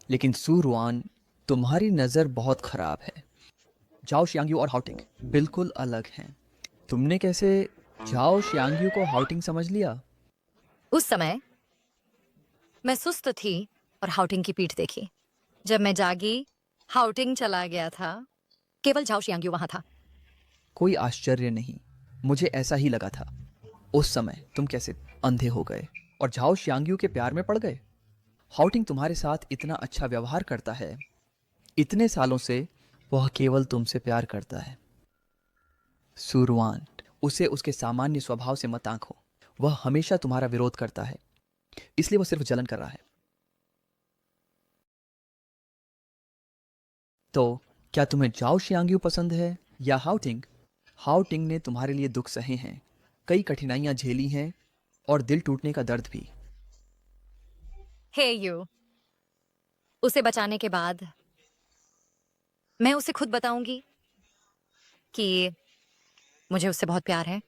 लेकिन सूरवान, तुम्हारी नजर बहुत खराब है। झाओ शियांग्यू और हाउटिंग बिल्कुल अलग हैं। तुमने कैसे झाओ शियांग्यू को हाउटिंग समझ लिया? उस समय मैं सुस्त थी और हाउटिंग की पीठ देखी। जब मैं जागी, हाउटिंग चला गया था। केवल झाओ शियांग्यू वहां था। कोई आश्चर्य नहीं, मुझे ऐसा ही लगा था। उस समय तुम कैसे अंधे हो गए और झाओ शियांग्यू के प्यार में पड़ गए। हाउटिंग तुम्हारे साथ इतना अच्छा व्यवहार करता है। इतने सालों से वह केवल तुमसे प्यार करता है। सूरवान, उसे उसके सामान्य स्वभाव से मत आंको। वह हमेशा तुम्हारा विरोध करता है, इसलिए वह सिर्फ जलन कर रहा है। तो क्या तुम्हें झाओ शियांग्यू पसंद है या हाउटिंग? हाउटिंग ने तुम्हारे लिए दुख सहे हैं, कई कठिनाइयां झेली हैं और दिल टूटने का दर्द भी। हे यू, उसे बचाने के बाद मैं उसे खुद बताऊंगी कि मुझे उससे बहुत प्यार है।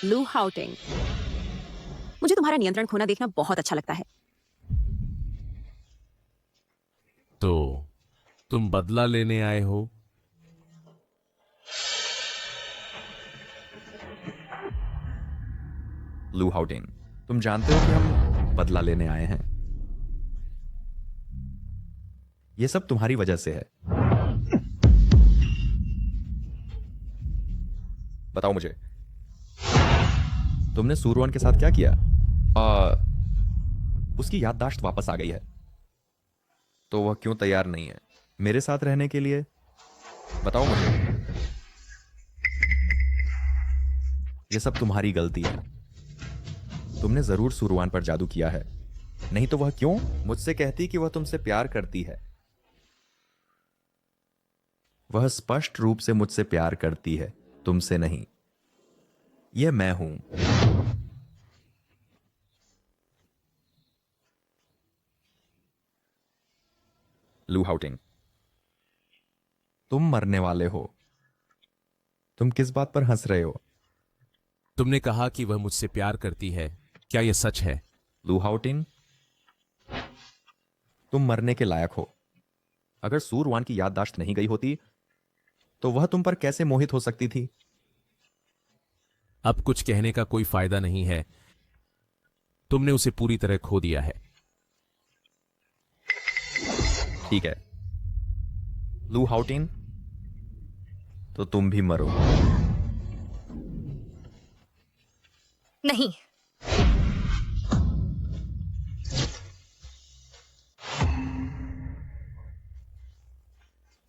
लू हाउटिंग, मुझे तुम्हारा नियंत्रण खोना देखना बहुत अच्छा लगता है। तो तुम बदला लेने आए हो? लू हाउटिंग, तुम जानते हो कि हम बदला लेने आए हैं। यह सब तुम्हारी वजह से है। बताओ मुझे, तुमने सूरवान के साथ क्या किया? उसकी याददाश्त वापस आ गई है, तो वह क्यों तैयार नहीं है मेरे साथ रहने के लिए? बताओ मुझे। ये सब तुम्हारी गलती है। तुमने जरूर सुरवान पर जादू किया है, नहीं तो वह क्यों मुझसे कहती कि वह तुमसे प्यार करती है। वह स्पष्ट रूप से मुझसे प्यार करती है, तुमसे नहीं। यह मैं हूं। लू हाउटिंग, तुम मरने वाले हो। तुम किस बात पर हंस रहे हो? तुमने कहा कि वह मुझसे प्यार करती है, क्या यह सच है? लू हाउटिंग, तुम मरने के लायक हो। अगर सूरवान की याददाश्त नहीं गई होती तो वह तुम पर कैसे मोहित हो सकती थी? अब कुछ कहने का कोई फायदा नहीं है, तुमने उसे पूरी तरह खो दिया है। ठीक है लू हाउटिन, तो तुम भी मरो। नहीं,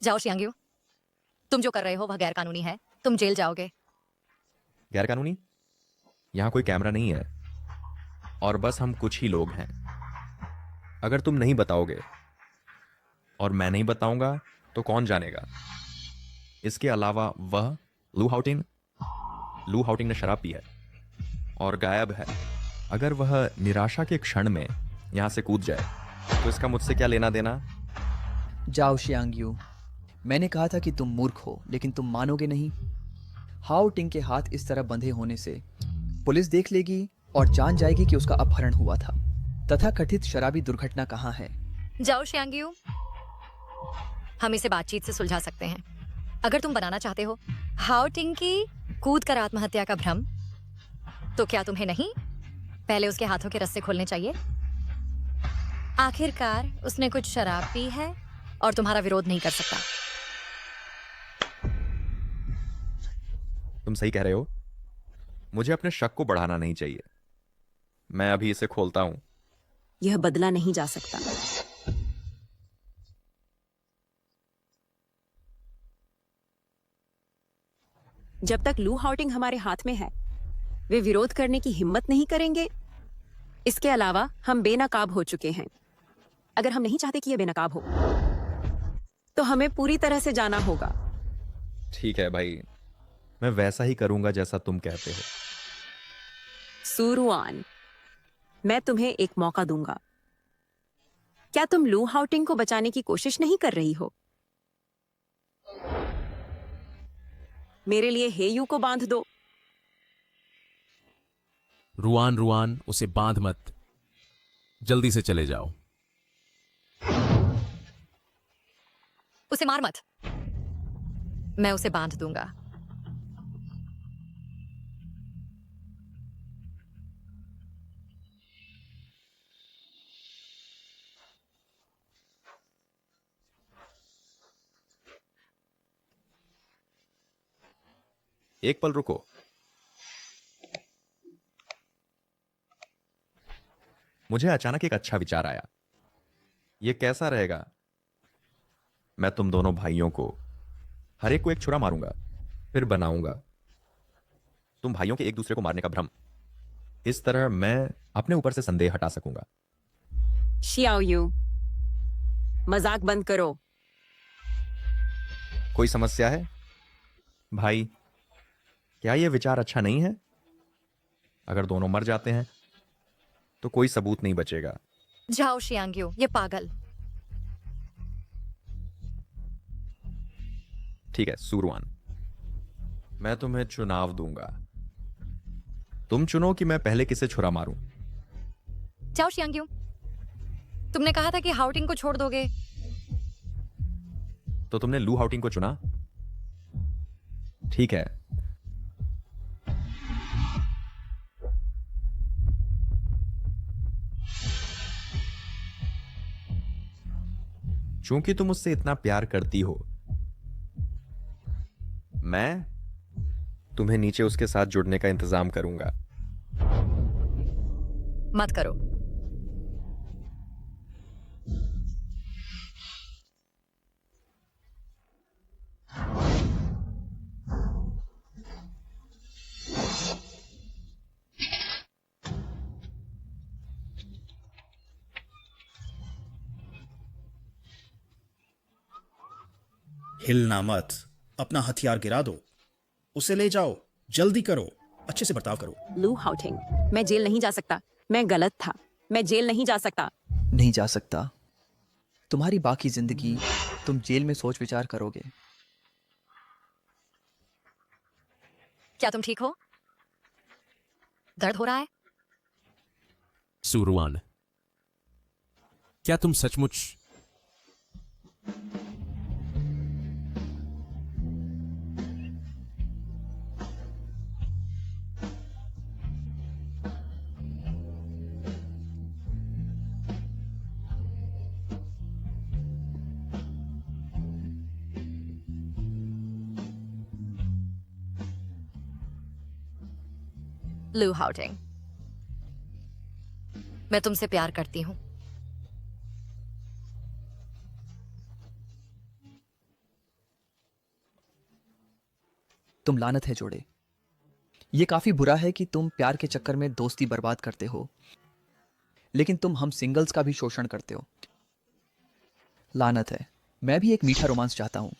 जाओ शियांग्यू, तुम जो कर रहे हो वह गैर कानूनी है, तुम जेल जाओगे। गैर कानूनी? यहां कोई कैमरा नहीं है और बस हम कुछ ही लोग हैं। अगर तुम नहीं बताओगे और मैं नहीं बताऊंगा तो कौन जानेगा? इसके अलावा वह लू हाउटिंग ने शराब पी है और गायब है। अगर वह निराशा के क्षण में यहां से कूद जाए तो इसका मुझसे क्या लेना देना? जाओ शियांग्यू, मैंने कहा था कि तुम मूर्ख हो, लेकिन तुम मानोगे नहीं। हाओ टिंग के हाथ इस तरह बंधे होने से पुलिस देख लेगी और जान जाएगी कि उसका अपहरण हुआ था। तथा कथित शराबी दुर्घटना कहाँ है? जाओ शियांग्यू, हम इसे बातचीत से सुलझा सकते हैं। अगर तुम बनाना चाहते हो हाओ टिंग की कूद कर आत्महत्या का भ्रम, तो क्या तुम्हें नहीं पहले उसके हाथों के रस्से खोलने चाहिए? आखिरकार उसने कुछ शराब पी है और तुम्हारा विरोध नहीं कर सकता। तुम सही कह रहे हो। मुझे अपने शक को बढ़ाना नहीं चाहिए। मैं अभी इसे खोलता हूं। यह बदला नहीं जा सकता। जब तक लू हाउटिंग हमारे हाथ में है, वे विरोध करने की हिम्मत नहीं करेंगे। इसके अलावा हम बेनकाब हो चुके हैं। अगर हम नहीं चाहते कि यह बेनकाब हो, तो हमें पूरी तरह से जाना होगा। ठीक है भाई, मैं वैसा ही करूंगा जैसा तुम कहते हो। सूरवान, मैं तुम्हें एक मौका दूंगा। क्या तुम लू हाउटिंग को बचाने की कोशिश नहीं कर रही हो? मेरे लिए हेयू को बांध दो। रुआन, उसे बांध मत, जल्दी से चले जाओ। उसे मार मत, मैं उसे बांध दूंगा। एक पल रुको। मुझे अचानक एक अच्छा विचार आया। यह कैसा रहेगा? मैं तुम दोनों भाइयों को हर एक को एक छुरा मारूंगा, फिर बनाऊंगा तुम भाइयों के एक दूसरे को मारने का भ्रम। इस तरह मैं अपने ऊपर से संदेह हटा सकूंगा। शियाओयू, मजाक बंद करो। कोई समस्या है भाई? क्या यह विचार अच्छा नहीं है? अगर दोनों मर जाते हैं तो कोई सबूत नहीं बचेगा। जाओ शियांग्यू, ये पागल। ठीक है सूरवान, मैं तुम्हें चुनाव दूंगा। तुम चुनो कि मैं पहले किसे छुरा मारूं। जाओ शियांग्यू, तुमने कहा था कि हाउटिंग को छोड़ दोगे। तो तुमने लू हाउटिंग को चुना। ठीक है, चूंकि तुम उससे इतना प्यार करती हो, मैं तुम्हें नीचे उसके साथ जुड़ने का इंतजाम करूंगा। मत करो। हिलना मत, अपना हथियार गिरा दो, उसे ले जाओ, जल्दी करो, अच्छे से बर्ताव करो। लू हाउटिंग, मैं जेल नहीं जा सकता। मैं गलत था। मैं जेल नहीं जा सकता। नहीं जा सकता। तुम्हारी बाकी जिंदगी तुम जेल में सोच विचार करोगे। क्या तुम ठीक हो? दर्द हो रहा है? सुरवान, क्या तुम सचमुच लू हाउटिंग, मैं तुमसे प्यार करती हूं। तुम लानत है जोड़े। ये काफी बुरा है कि तुम प्यार के चक्कर में दोस्ती बर्बाद करते हो, लेकिन तुम हम सिंगल्स का भी शोषण करते हो। लानत है। मैं भी एक मीठा रोमांस चाहता हूं,